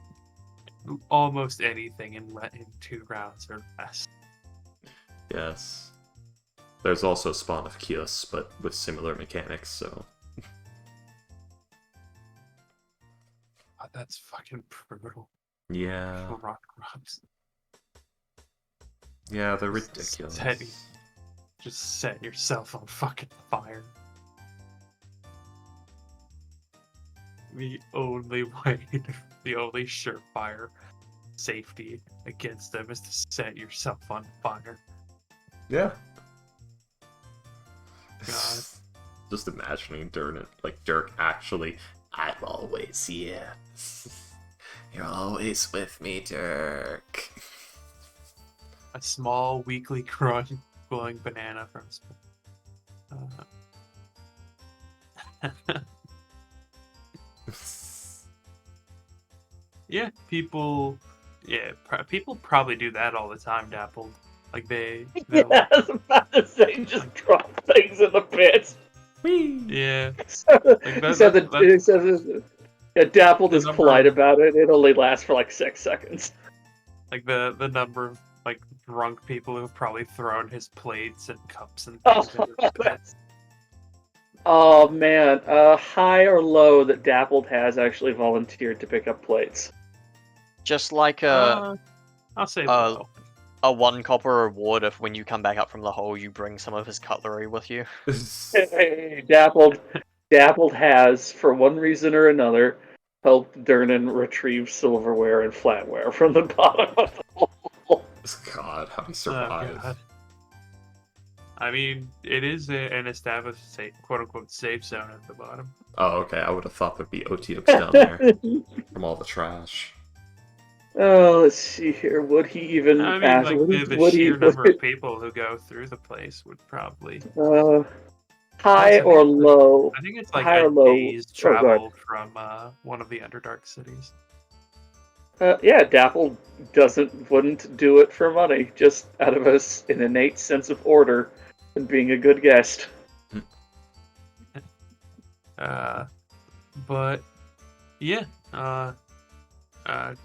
almost anything in 2 rounds or less. Yes. There's also a spawn of Kios, but with similar mechanics, so... God, that's fucking brutal. Yeah. Rock grubs. Yeah, they're Just ridiculous. steady. Just set yourself on fucking fire. The only way, the only surefire safety against them is to set yourself on fire. Yeah. God. Just imagining Dirk actually, I'm always here. You're always with me, Dirk. A small, weakly glowing banana from. Yeah, people. Yeah, people probably do that all the time. Dappled, like Yeah, they'll- I was about to say, just drop things in the pit. yeah. Dappled The is number polite of- about it. It only lasts for like 6 seconds. Like the number of like drunk people who've probably thrown his plates and cups and Oh, things into the pit. oh man, high or low that Dappled has actually volunteered to pick up plates. Just like I'll say low. a 1 copper reward if when you come back up from the hole you bring some of his cutlery with you. Hey, Dappled has, for one reason or another, helped Durnan retrieve silverware and flatware from the bottom of the hole. God, how do you Oh, survive? God. I mean, it is an established quote-unquote safe zone at the bottom. Oh, okay, I would have thought there'd be OTX down there from all the trash. Oh, let's see here. Would he even I mean, ask? like would the he, sheer number of people who go through the place would probably. high I or think- low? I think it's like High a or low? day's Oh, go ahead. travel from one of the Underdark cities. Yeah, Dapple wouldn't do it for money, just out of an innate sense of order and being a good guest. But yeah,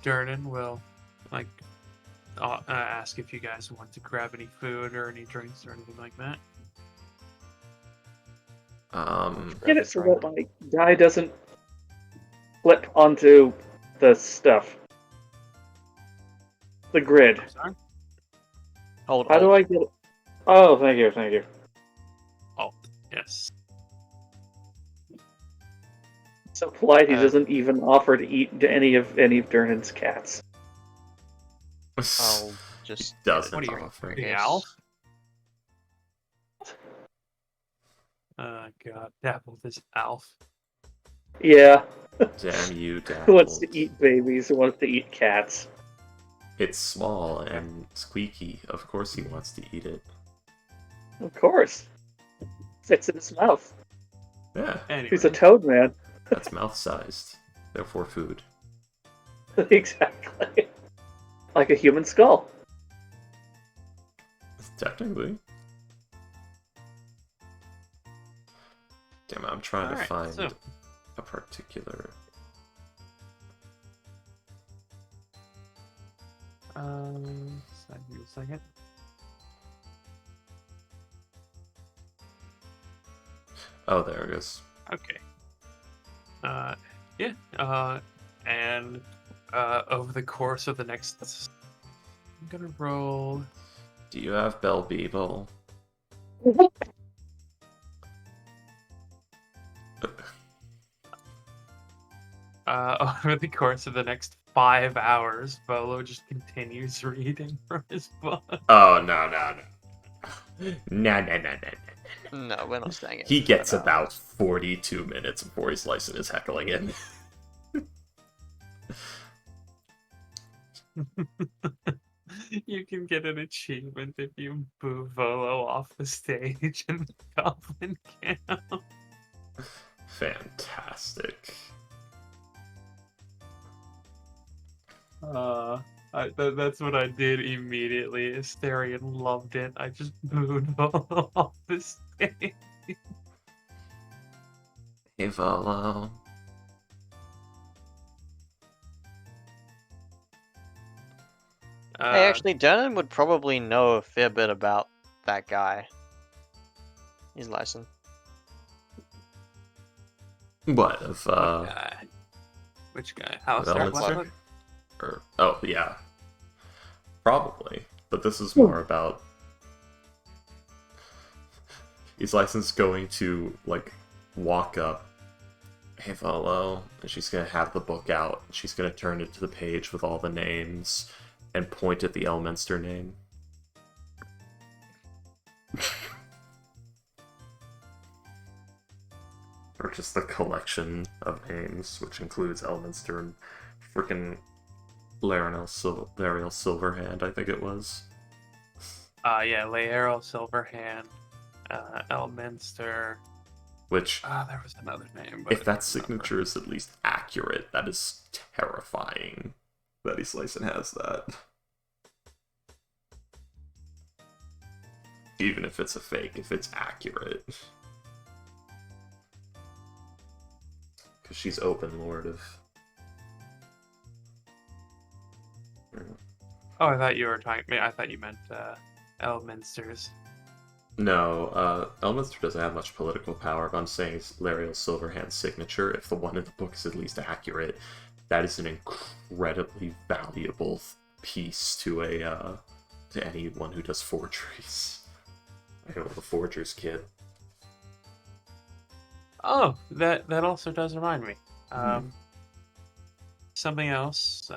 Durnan will like ask if you guys want to grab any food or any drinks or anything like that. Get it so that my guy doesn't flip onto the stuff. The grid. I'm sorry. Hold How do on. I get it? Oh, thank you. Yes. So polite, he Uh, doesn't even offer to eat any of Durnan's cats. I'll just Doesn't What are you, offer. the Yes. Alf? God, Dapple this Alf. Yeah, Damn you, who wants Dappled. to eat babies? Who wants to eat cats? It's small and squeaky. Of course he wants to eat it. Of course. Fits in his mouth. Yeah. Anyway, He's a toad man. That's mouth-sized, therefore food. Exactly. Like a human skull. Technically. Damn, I'm trying to Alright, find so- a particular... Give me a second. Oh, there it is. Okay. Yeah. And over the course of the next, I'm gonna roll. Do you have Bell Beeble? Over the course of the next 5 hours, Volo just continues reading from his book. Oh, no. No. No, we're not staying. He gets about 42 minutes before he's slicing his heckling in. You can get an achievement if you boo Volo off the stage in the Goblin Camp. Fantastic. That's what I did immediately. Asterion loved it. I just booed Volo off the stage. Hey, Volo. Hey, actually, Dernan would probably know a fair bit about that guy. He's licensed. What, of, What guy? Which guy? Alistair Elminster? Blackwood? Or, oh, yeah. Probably. But this is more about... He's licensed going to, like, walk up. Hey, Volo. And she's gonna have the book out. She's gonna turn it to the page with all the names and point at the Elminster name. Or just the collection of names, which includes Elminster and freaking Lariel Silverhand, I think it was. Yeah, Laeral Silverhand, Elminster. Which, There was another name. But if that signature is at least accurate, that is terrifying that East Lyson has that. Even if it's a fake, if it's accurate. Because she's open lord of... Oh, I thought you were talking. I thought you meant Elminster's. No, Elminster doesn't have much political power, but I'm saying it's Lariel Silverhand's signature. If the one in the book is at least accurate, that is an incredibly valuable piece to to anyone who does forgeries. I know the forger's kid. Oh, that also does remind me. Something else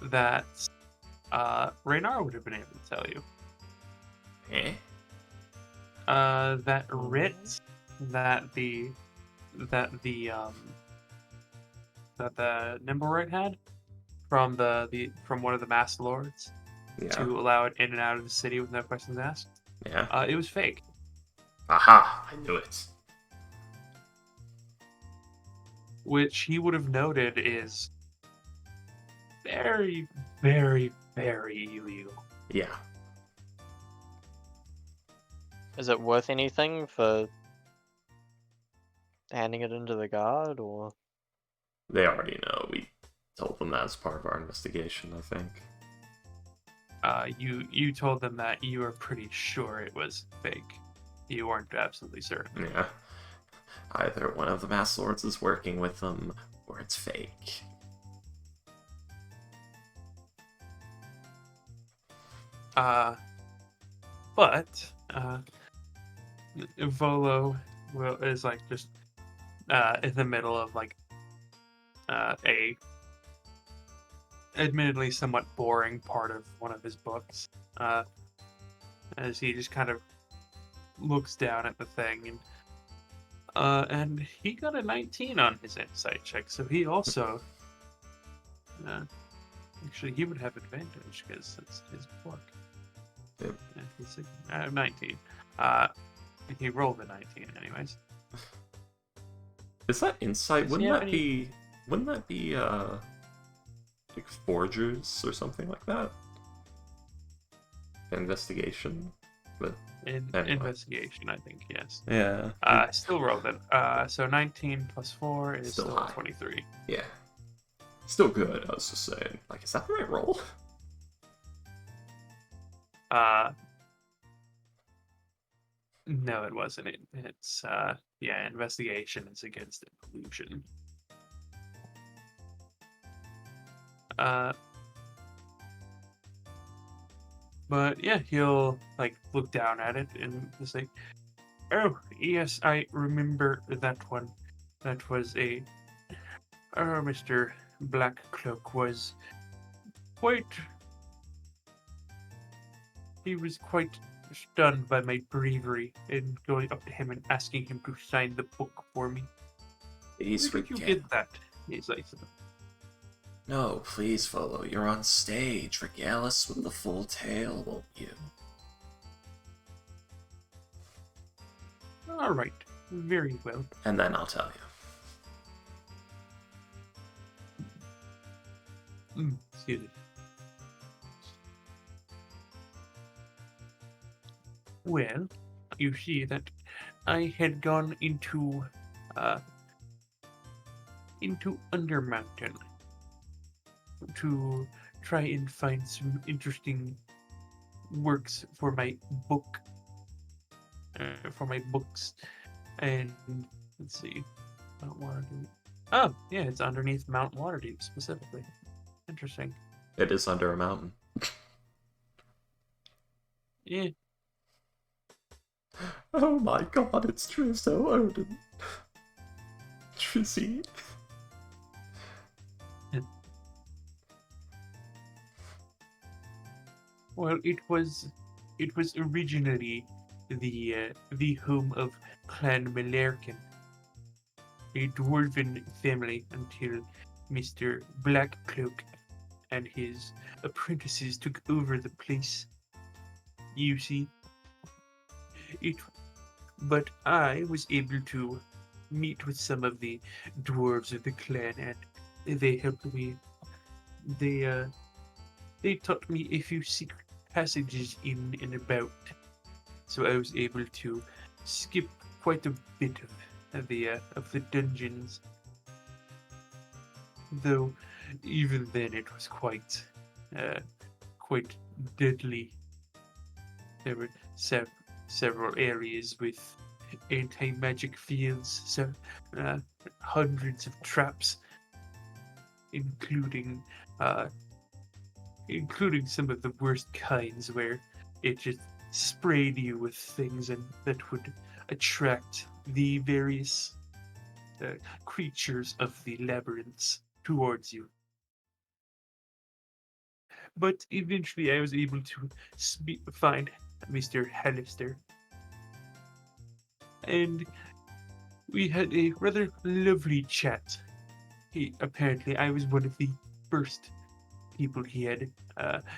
that Raynar would have been able to tell you. Eh? That writ that the Nimblewright had from from one of the Masked Lords Yeah. to allow it in and out of the city with no questions asked. Yeah. It was fake. Aha! I knew it. Which he would have noted is very, very, very illegal. Yeah. Is it worth anything for handing it into the guard, or? They already know. We told them that as part of our investigation, I think. You told them that you were pretty sure it was fake. You weren't absolutely certain. Yeah. Either one of the Masked Lords is working with them, or it's fake. But Volo is like just in the middle of like a admittedly somewhat boring part of one of his books, as he just kind of looks down at the thing, and he got a 19 on his insight check, so he also actually he would have advantage because it's his book. Yep. I have 19. He rolled a 19 anyways. Is that insight? Does he have any- Wouldn't that be like forgers or something like that? Investigation? But anyway. Investigation, I think, yes. Yeah. Still relevant. So 19 plus 4 is Still still high. 23. Yeah. Still good, I was just saying. Like, is that the right roll? No, it wasn't. It's yeah, investigation is against illusion. But yeah, he'll like look down at it and just like, oh yes, I remember that one. That was a Mr. Blackcloak was quite. He was quite stunned by my bravery in going up to him and asking him to sign the book for me. Please Where did you forget. get that? He's like, No, please, Follow. You're on stage. Regale us with the full tale, won't you? all right, very well. And then I'll tell you. Excuse me. Well, you see that I had gone into Undermountain to try and find some interesting works for my book, for my books, and let's see, Mount Waterdeep. Oh, yeah, it's underneath Mount Waterdeep specifically. Interesting. It is under a mountain. Yeah. Oh my god, it's Tristo Odin. Trizzy. Well, it was originally the home of Clan Malerkin, a dwarven family until Mr. Blackcloak and his apprentices took over the place. You see, but I was able to meet with some of the dwarves of the clan, and they helped me. They taught me a few secret passages in and about, so I was able to skip quite a bit of the dungeons. Though even then it was quite deadly. There were several areas with anti-magic fields, so hundreds of traps, including some of the worst kinds where it just sprayed you with things and that would attract the various creatures of the labyrinths towards you. But eventually I was able to find Mr. Hallister, and we had a rather lovely chat. Apparently I was one of the first people he had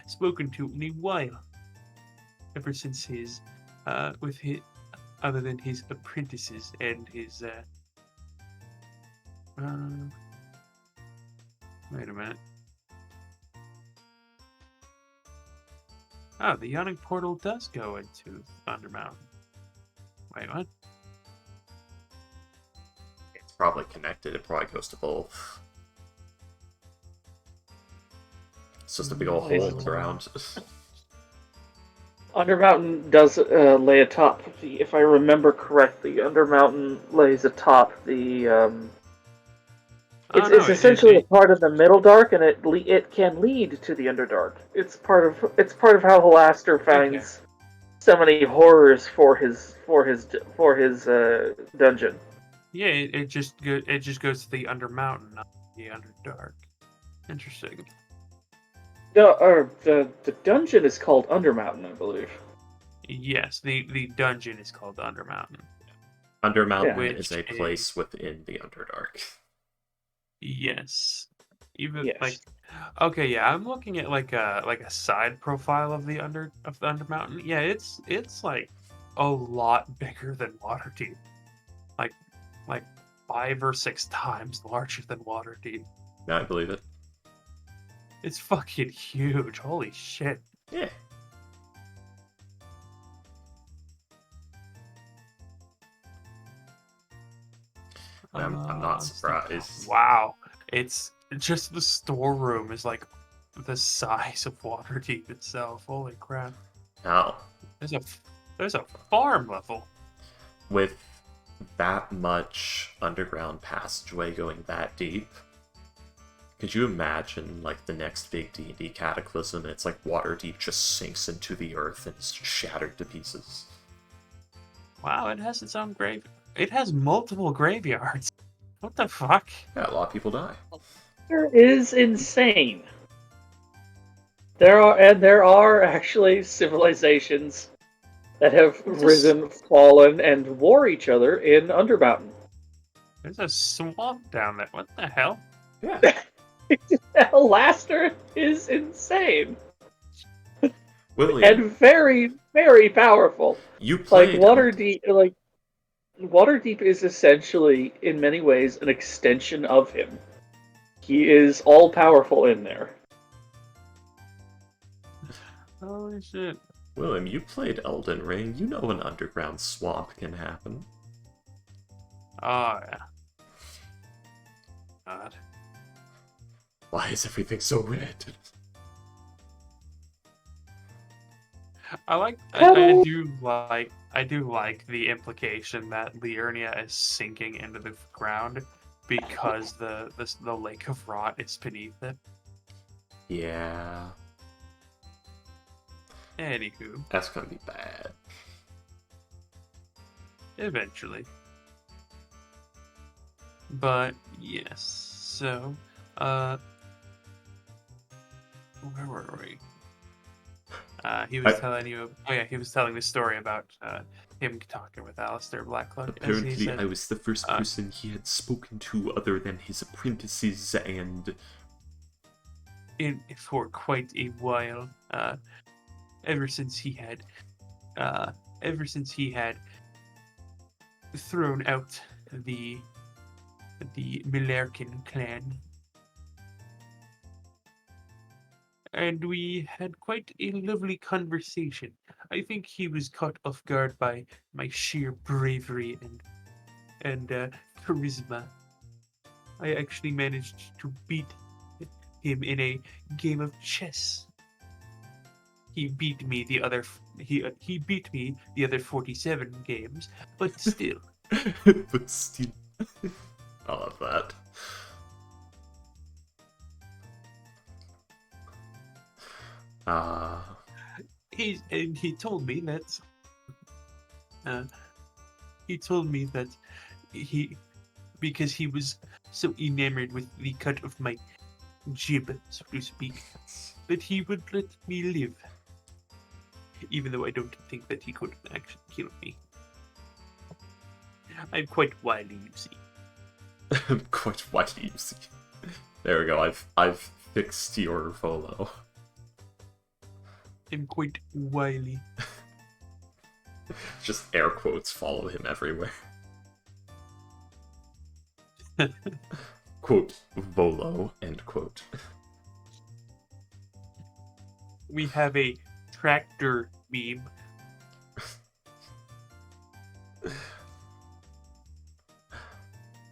spoken to in a while, ever since his other than his apprentices and his wait a minute. Oh, the yawning portal does go into Thunder Mountain. Wait, what? It's probably connected. It probably goes to both. It's just a big old hole in the ground. Undermountain does lay atop. If I remember correctly, Undermountain lays atop the. It's essentially a part of the Middle Dark, and it can lead to the Underdark. It's part of how Halaster finds so many horrors for his dungeon. Yeah, it just goes to the Undermountain, not the Underdark. Interesting. The dungeon is called Undermountain, I believe. Yes, the dungeon is called Undermountain. Undermountain is a place within the Underdark. Yes. Even Yes. like, okay, yeah, I'm looking at like a side profile of the Undermountain. Yeah, it's like a lot bigger than Waterdeep. Like 5 or 6 times larger than Waterdeep. Yeah, I believe it. It's fucking huge. Holy shit. Yeah. I'm not surprised. Wow. It's just the storeroom is like the size of Waterdeep itself. Holy crap. Now, There's a farm level. with that much underground passageway going that deep, could you imagine like the next big D&D cataclysm? It's like Waterdeep just sinks into the earth and is shattered to pieces. Wow, it has its own grave. It has multiple graveyards. What the fuck? Yeah, a lot of people die. It is insane. There are actually civilizations that have risen, fallen, and war each other in Undermountain. There's a swamp down there. What the hell? Yeah. Alaster is insane William, and very, very powerful. you Like played Waterdeep is essentially, in many ways, an extension of him. He is all powerful in there. Holy shit. William, you played Elden Ring. You know an underground swamp can happen. Oh, yeah. God. Why is everything so red? I do like the implication that Liurnia is sinking into the ground because the lake of rot is beneath it. Yeah, Anywho, that's gonna be bad. eventually. But yes, so where were we? He was telling you. Oh yeah, he was telling the story about him talking with Alistair Blackcloak. Apparently, said, I was the first person he had spoken to other than his apprentices and... for quite a while. Ever since he had thrown out the Millerkin clan. And we had quite a lovely conversation. I think he was caught off guard by my sheer bravery and charisma. I actually managed to beat him in a game of chess. He beat me the other 47 games, but still. but still... I love that. He told me that because he was so enamored with the cut of my jib, so to speak, that he would let me live. Even though I don't think that he could actually kill me. I'm quite wily, you see. I'm quite wily, you see. There we go, I've fixed your Volo. I'm quite wily. Just air quotes follow him everywhere. Quote, Volo, end quote. We have a tractor meme.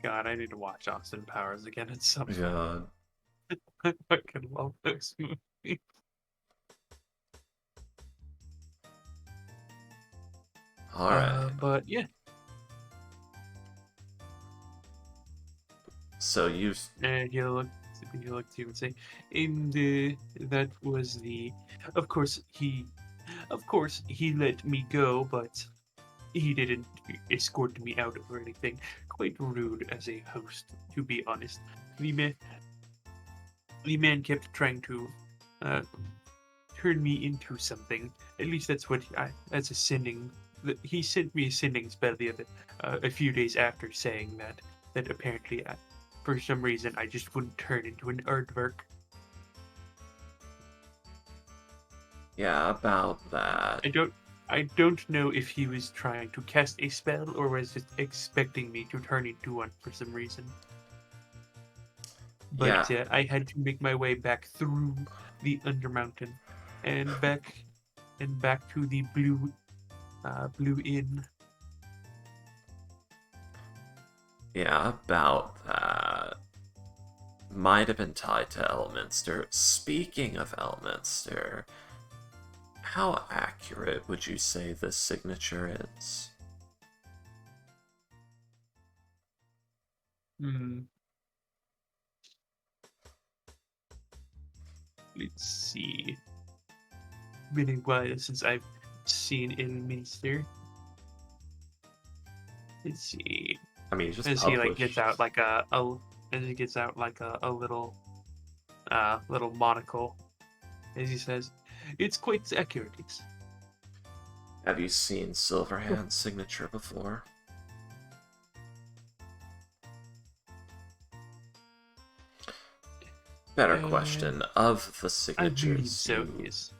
God, I need to watch Austin Powers again at some point. Yeah. I fucking love this movie. Alright. But yeah. So you've... And you look to and say, that was the... Of course he let me go, but he didn't escort me out or anything. Quite rude as a host, to be honest. The man kept trying to turn me into something. At least that's what as a sending. He sent me a sending spell the other a few days after, saying that apparently for some reason I just wouldn't turn into an aardvark. Yeah, about that. I don't I don't know if he was trying to cast a spell or was just expecting me to turn into one for some reason. But Yeah, I had to make my way back through the Undermountain and back to the Blue Inn. yeah, about that. Might have been tied to Elminster. Speaking of Elminster, how accurate would you say this signature is? Hmm. Let's see. Been a while since I've seen Ilminster. Let's see. I mean, just As he like gets published. out like as he gets out like a little monocle, as he says, it's quite accurate. Have you seen Silverhand's signature before? Better question. Of the I believe signatures so. Yes.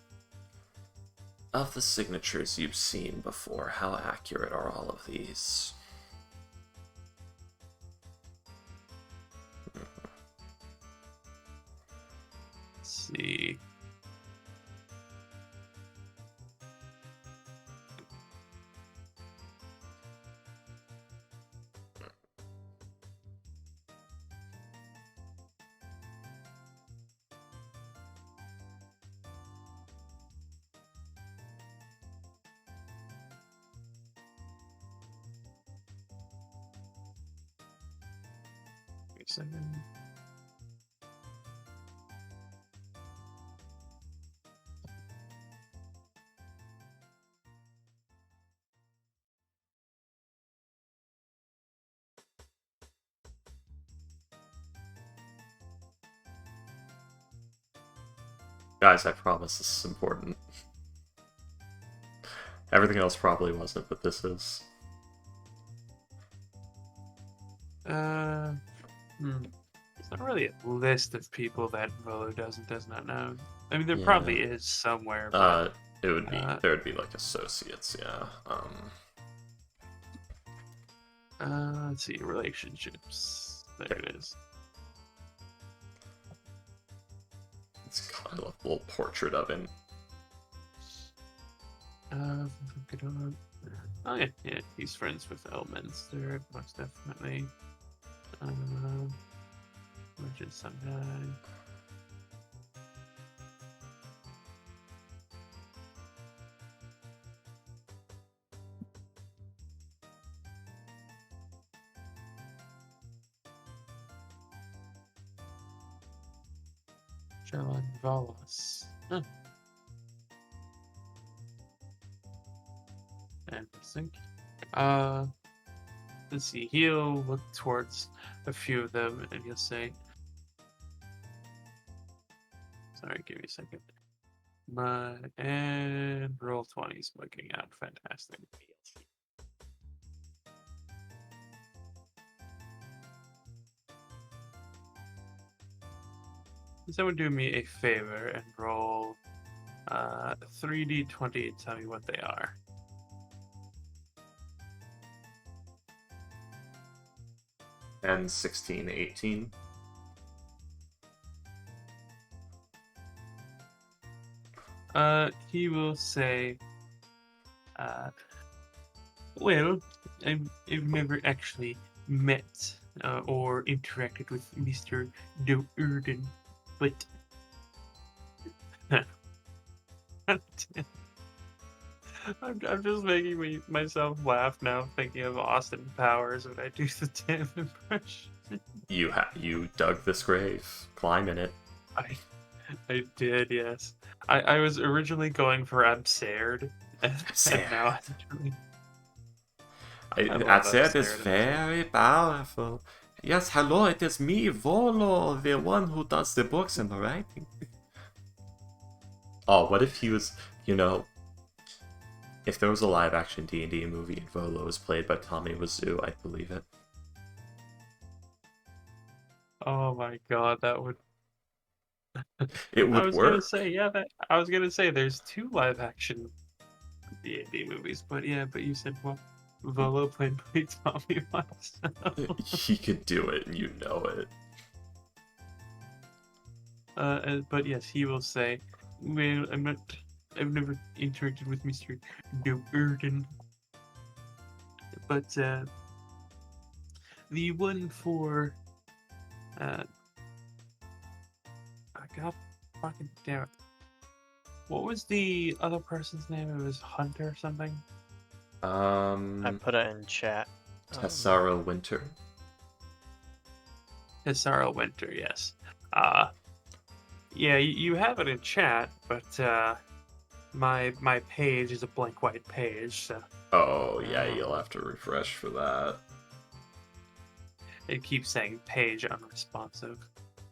of the signatures you've seen before, how accurate are all of these? Let's see. Wait a second. Guys, I promise this is important. Everything else probably wasn't, but this is. It's not really a list of people that Volo does not know. I mean, there Yeah. probably is somewhere, but It would be uh, there would be like associates, yeah. let's see, relationships. There it is. It's kind of a little portrait of him. Oh yeah, he's friends with Elminster, most definitely. Merchant Sunday. Jalan Valas. Huh. Interesting. Let's see. He'll look towards a few of them and he'll say, "Sorry, give me a second." And roll 20's looking out fantastic. Can someone do me a favor and roll 3d20 and tell me what they are? And 16, 18. He will say, well, I've never actually met or interacted with Mr. Do Urden, but I'm just making myself laugh now thinking of Austin Powers when I do the damn impression. You dug this grave. Climb in it. I did, yes. I was originally going for absurd, and now I'm doing. I love That is absurd. very powerful. Yes, hello, it is me, Volo, the one who does the books and the writing. Oh, what if he was, if there was a live-action D&D movie and Volo was played by Tommy Wiseau, I'd believe it. Oh my god, that would. It I would was gonna work. say, yeah, I was gonna say there's two live action D&D movies, but you said what? Volo played by Tommy once. He could do it, and you know it. But yes, he will say, "Well, I've never interacted with Mr. Doberden, but the one for I got fucking damn it. What was the other person's name? It was Hunter or something. I put it in chat. Tessara Winter. Hisara Winter, yes. Yeah, you have it in chat, but my page is a blank white page, so Oh, yeah, you'll have to refresh for that. it keeps saying page unresponsive.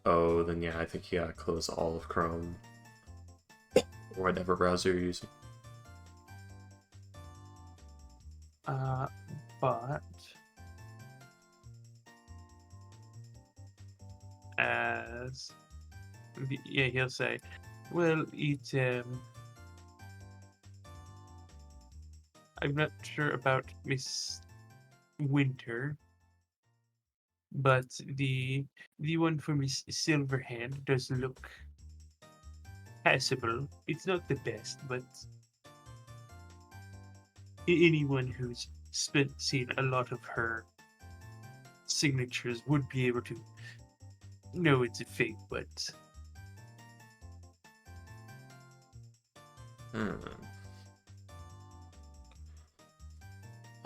Oh, then yeah, I think you gotta close all of Chrome. Or whatever browser you're using. But as yeah, he'll say, well, I'm not sure about Miss Winter, but the one for Miss Silverhand does look passable. It's not the best, but anyone who's seen a lot of her signatures would be able to know it's a fake, but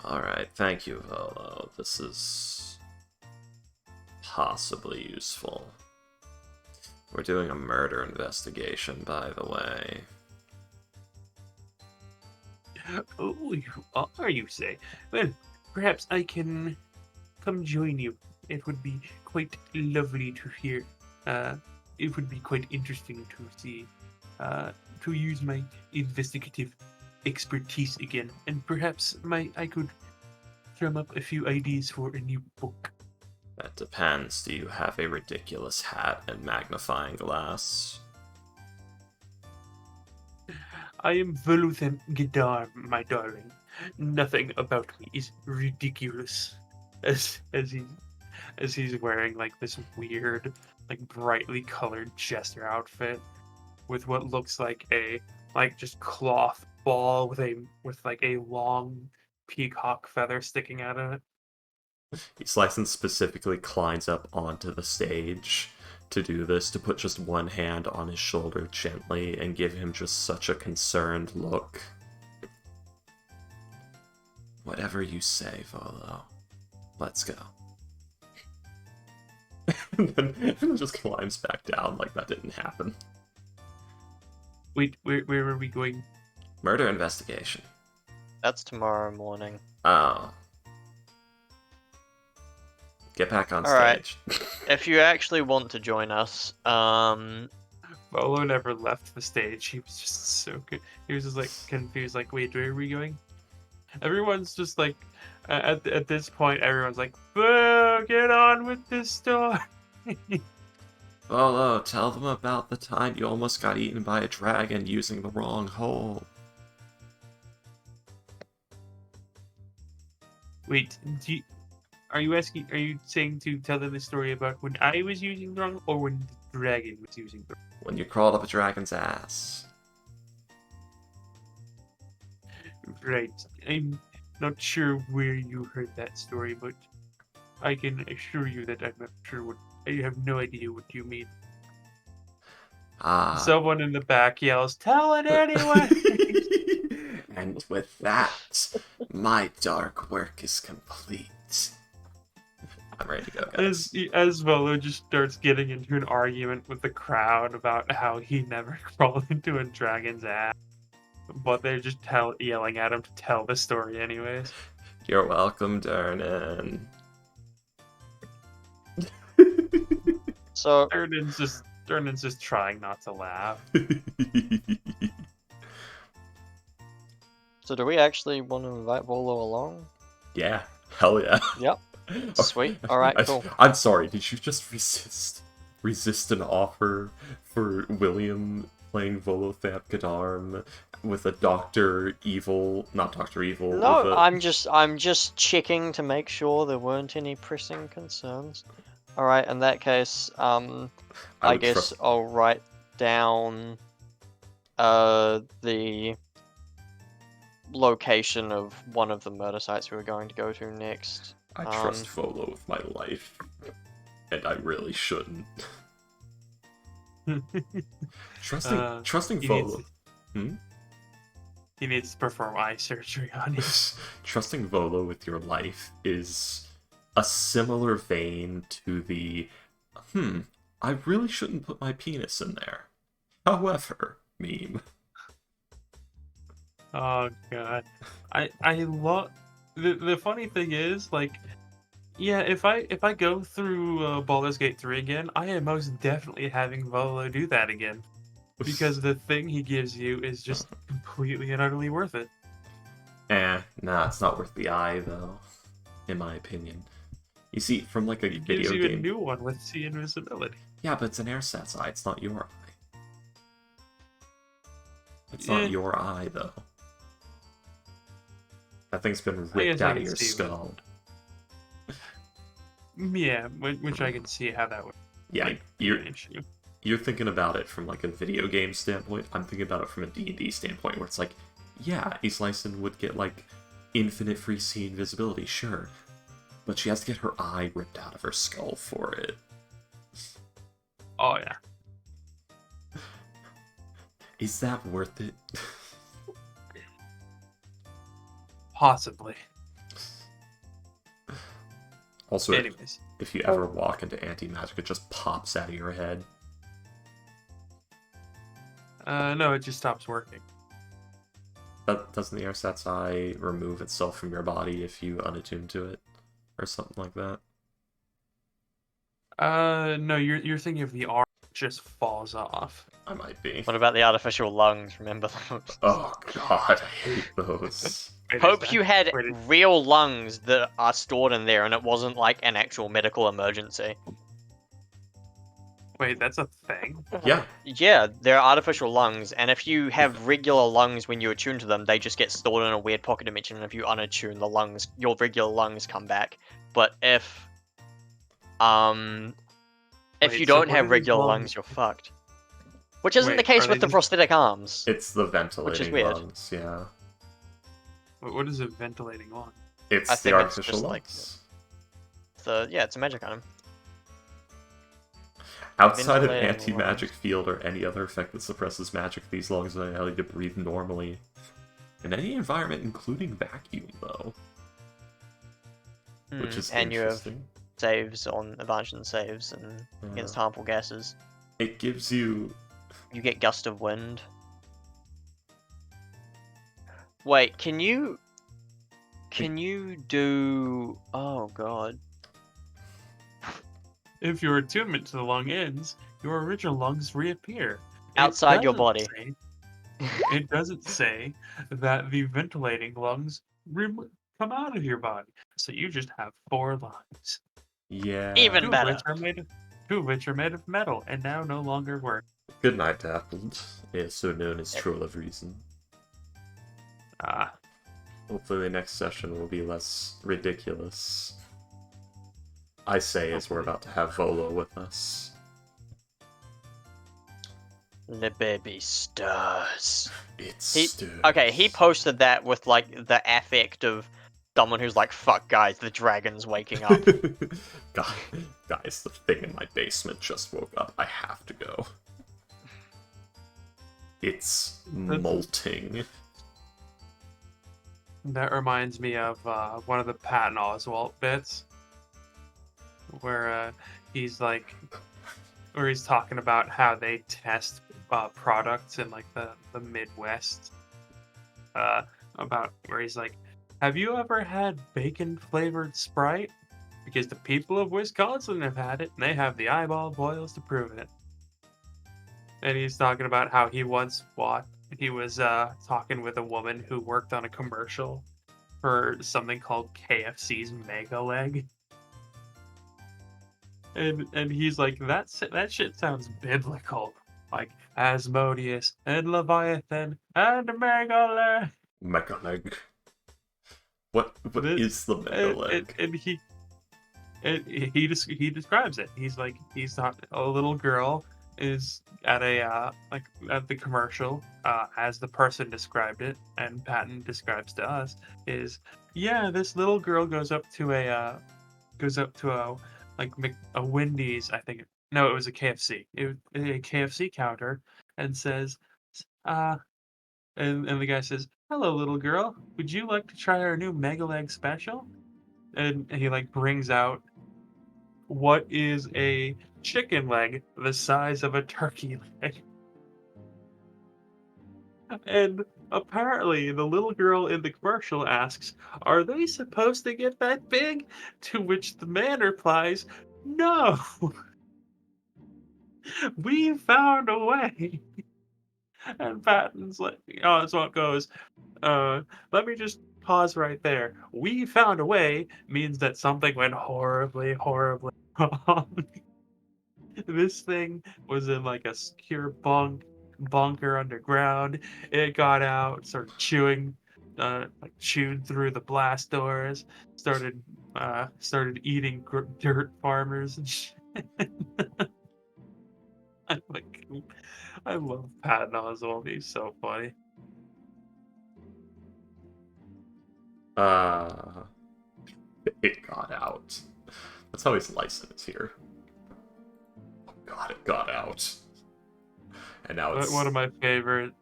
Alright, thank you, Volo. This is possibly useful. We're doing a murder investigation, by the way. oh, you are, you say? Well, perhaps I can come join you. It would be quite lovely to hear. It would be quite interesting to see, to use my investigative expertise again, and perhaps I could drum up a few ideas for a new book. That depends. Do you have a ridiculous hat and magnifying glass? I am Voluthem Gedar, my darling. Nothing about me is ridiculous. As he's wearing like this weird, like brightly colored jester outfit with what looks like a just cloth ball with like a long peacock feather sticking out of it. Slicen specifically climbs up onto the stage to do this, to put just one hand on his shoulder gently and give him just such a concerned look. Whatever you say, Volo. Let's go. And then just climbs back down like that didn't happen. Wait, where are we going? Murder investigation. That's tomorrow morning. Oh. Get back on Alright. stage. If you actually want to join us, Volo never left the stage. He was just so good. He was just like confused, like, wait, where are we going? Everyone's just like, at this point, everyone's like, boo, get on with this story. Volo, tell them about the time you almost got eaten by a dragon using the wrong hole. Wait, are you saying to tell them the story about when I was using the wrong, or when the dragon was using the wrong? When you crawled up a dragon's ass. Right. I'm not sure where you heard that story, but I can assure you that I'm not sure what. I have no idea what you mean. Ah. Someone in the back yells, "Tell it anyway!" And with that, my dark work is complete. I'm ready to go, guys. As Volo just starts getting into an argument with the crowd about how he never crawled into a dragon's ass, but they're just yelling at him to tell the story anyways. You're welcome, Durnan. so Durnan's just trying not to laugh. So do we actually want to invite Volo along? Yeah, hell yeah. Yep. Sweet. Alright, cool. I'm sorry, did you just resist an offer for William playing Volothamp Kadarm with a Doctor Evil, not Doctor Evil. With No, a... I'm just checking to make sure there weren't any pressing concerns. All right, in that case, I would guess trust. I'll write down the location of one of the murder sites we were going to go to next. I trust Volo with my life, and I really shouldn't. Trusting he Volo. He needs to perform eye surgery on you. Trusting Volo with your life is a similar vein to the I really shouldn't put my penis in there. However, meme. Oh god, I love the funny thing is like, yeah, if I go through Baldur's Gate 3 again, I am most definitely having Volo do that again, because the thing he gives you is just completely and utterly worth it. Nah, it's not worth the eye though, in my opinion. You see, from like a It video gives you game. a new one with C invisibility. Yeah, but it's an airsat's eye. It's not your eye. It's not your eye though. That thing's been ripped out of your skull. Yeah, which I can see how that would. Yeah, like, you're an issue. you're thinking about it from like a video game standpoint. I'm thinking about it from a D&D standpoint, where it's like, yeah, Ace Lyson would get like infinite free C invisibility, sure, but she has to get her eye ripped out of her skull for it. Oh yeah. Is that worth it? Possibly. Also, anyways, if you ever walk into anti-magic, it just pops out of your head. no, it just stops working. Doesn't the airsat's eye remove itself from your body if you unattune to it? Or something like that? No, you're thinking of the arm just falls off. I might be. What about the artificial lungs? Remember those? Oh god, I hate those. Hope you had real lungs that are stored in there and it wasn't like an actual medical emergency. Wait, that's a thing? Yeah. Yeah, they're artificial lungs, and if you have regular lungs when you attune to them, they just get stored in a weird pocket dimension, and if you unattune the lungs, your regular lungs come back. But if Wait, you so don't what have are these regular lungs? lungs, you're fucked. Which isn't the Wait, case are with they the just- prosthetic arms. It's the ventilating weird. lungs, yeah. What is a ventilating lung? It's I the think it's artificial just like lungs. It's a magic item. Outside of ventilating anti-magic field or any other effect that suppresses magic, these lungs allow you to breathe normally. In any environment, including vacuum, though. Which is And you have interesting. saves on advantage and saves and against harmful gases. It gives you... You get gust of wind. Wait, can you do... Oh god. If your attunement to the lung ends, your original lungs reappear. Outside your body. It doesn't say that the ventilating lungs come out of your body. So you just have 4 lungs. Yeah. Even Two better. of which are made of metal and now no longer work. Good night, Dappled. So known as Troll of Reason. Ah, Hopefully the next session will be less ridiculous. I say as we're about to have Volo with us. The baby stirs. It's Okay, he posted that with like the affect of someone who's like, "Fuck, guys, the dragon's waking up." Guys, the thing in my basement just woke up. I have to go. It's molting. that reminds me of one of the Patton Oswalt bits, where he's talking about how they test products in like the Midwest. About where he's like, "Have you ever had bacon flavored Sprite? Because the people of Wisconsin have had it, and they have the eyeball boils to prove it." And he's talking about how he was talking with a woman who worked on a commercial for something called KFC's Mega Leg. And he's like, that shit sounds biblical. like Asmodeus and Leviathan and Megalith. Mecha leg. What This, is the mega leg? and he describes it. He's like a little girl is at a like at the commercial as the person described it, and Patton describes to us is yeah, this little girl goes up to a like a Wendy's, I think. No, it was a KFC. It was a KFC counter, and says, uh, and the guy says, "Hello, little girl. Would you like to try our new Mega Leg special?" And he like brings out what is a chicken leg the size of a turkey leg. And apparently, the little girl in the commercial asks, "Are they supposed to get that big?" To which the man replies, "No, we found a way." And Patton's like, oh, so it goes, let me just pause right there. "We found a way" means that something went horribly, horribly wrong. This thing was in like a secure bunker underground. It got out, started chewing, like chewed through the blast doors, started eating dirt farmers and shit. I'm like, I love Patton Oswalt. He's so funny. Uh, it got out. That's how his license here. Oh god, it got out. And now it's One of my favorite,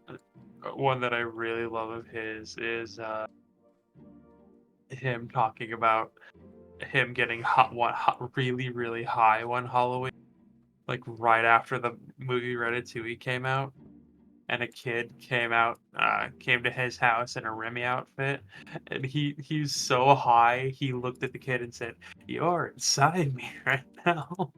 one that I really love of his is him talking about him getting really, really high one Halloween, like right after the movie Ratatouille came out, and a kid came to his house in a Remy outfit, and he's so high, he looked at the kid and said, "You're inside me right now."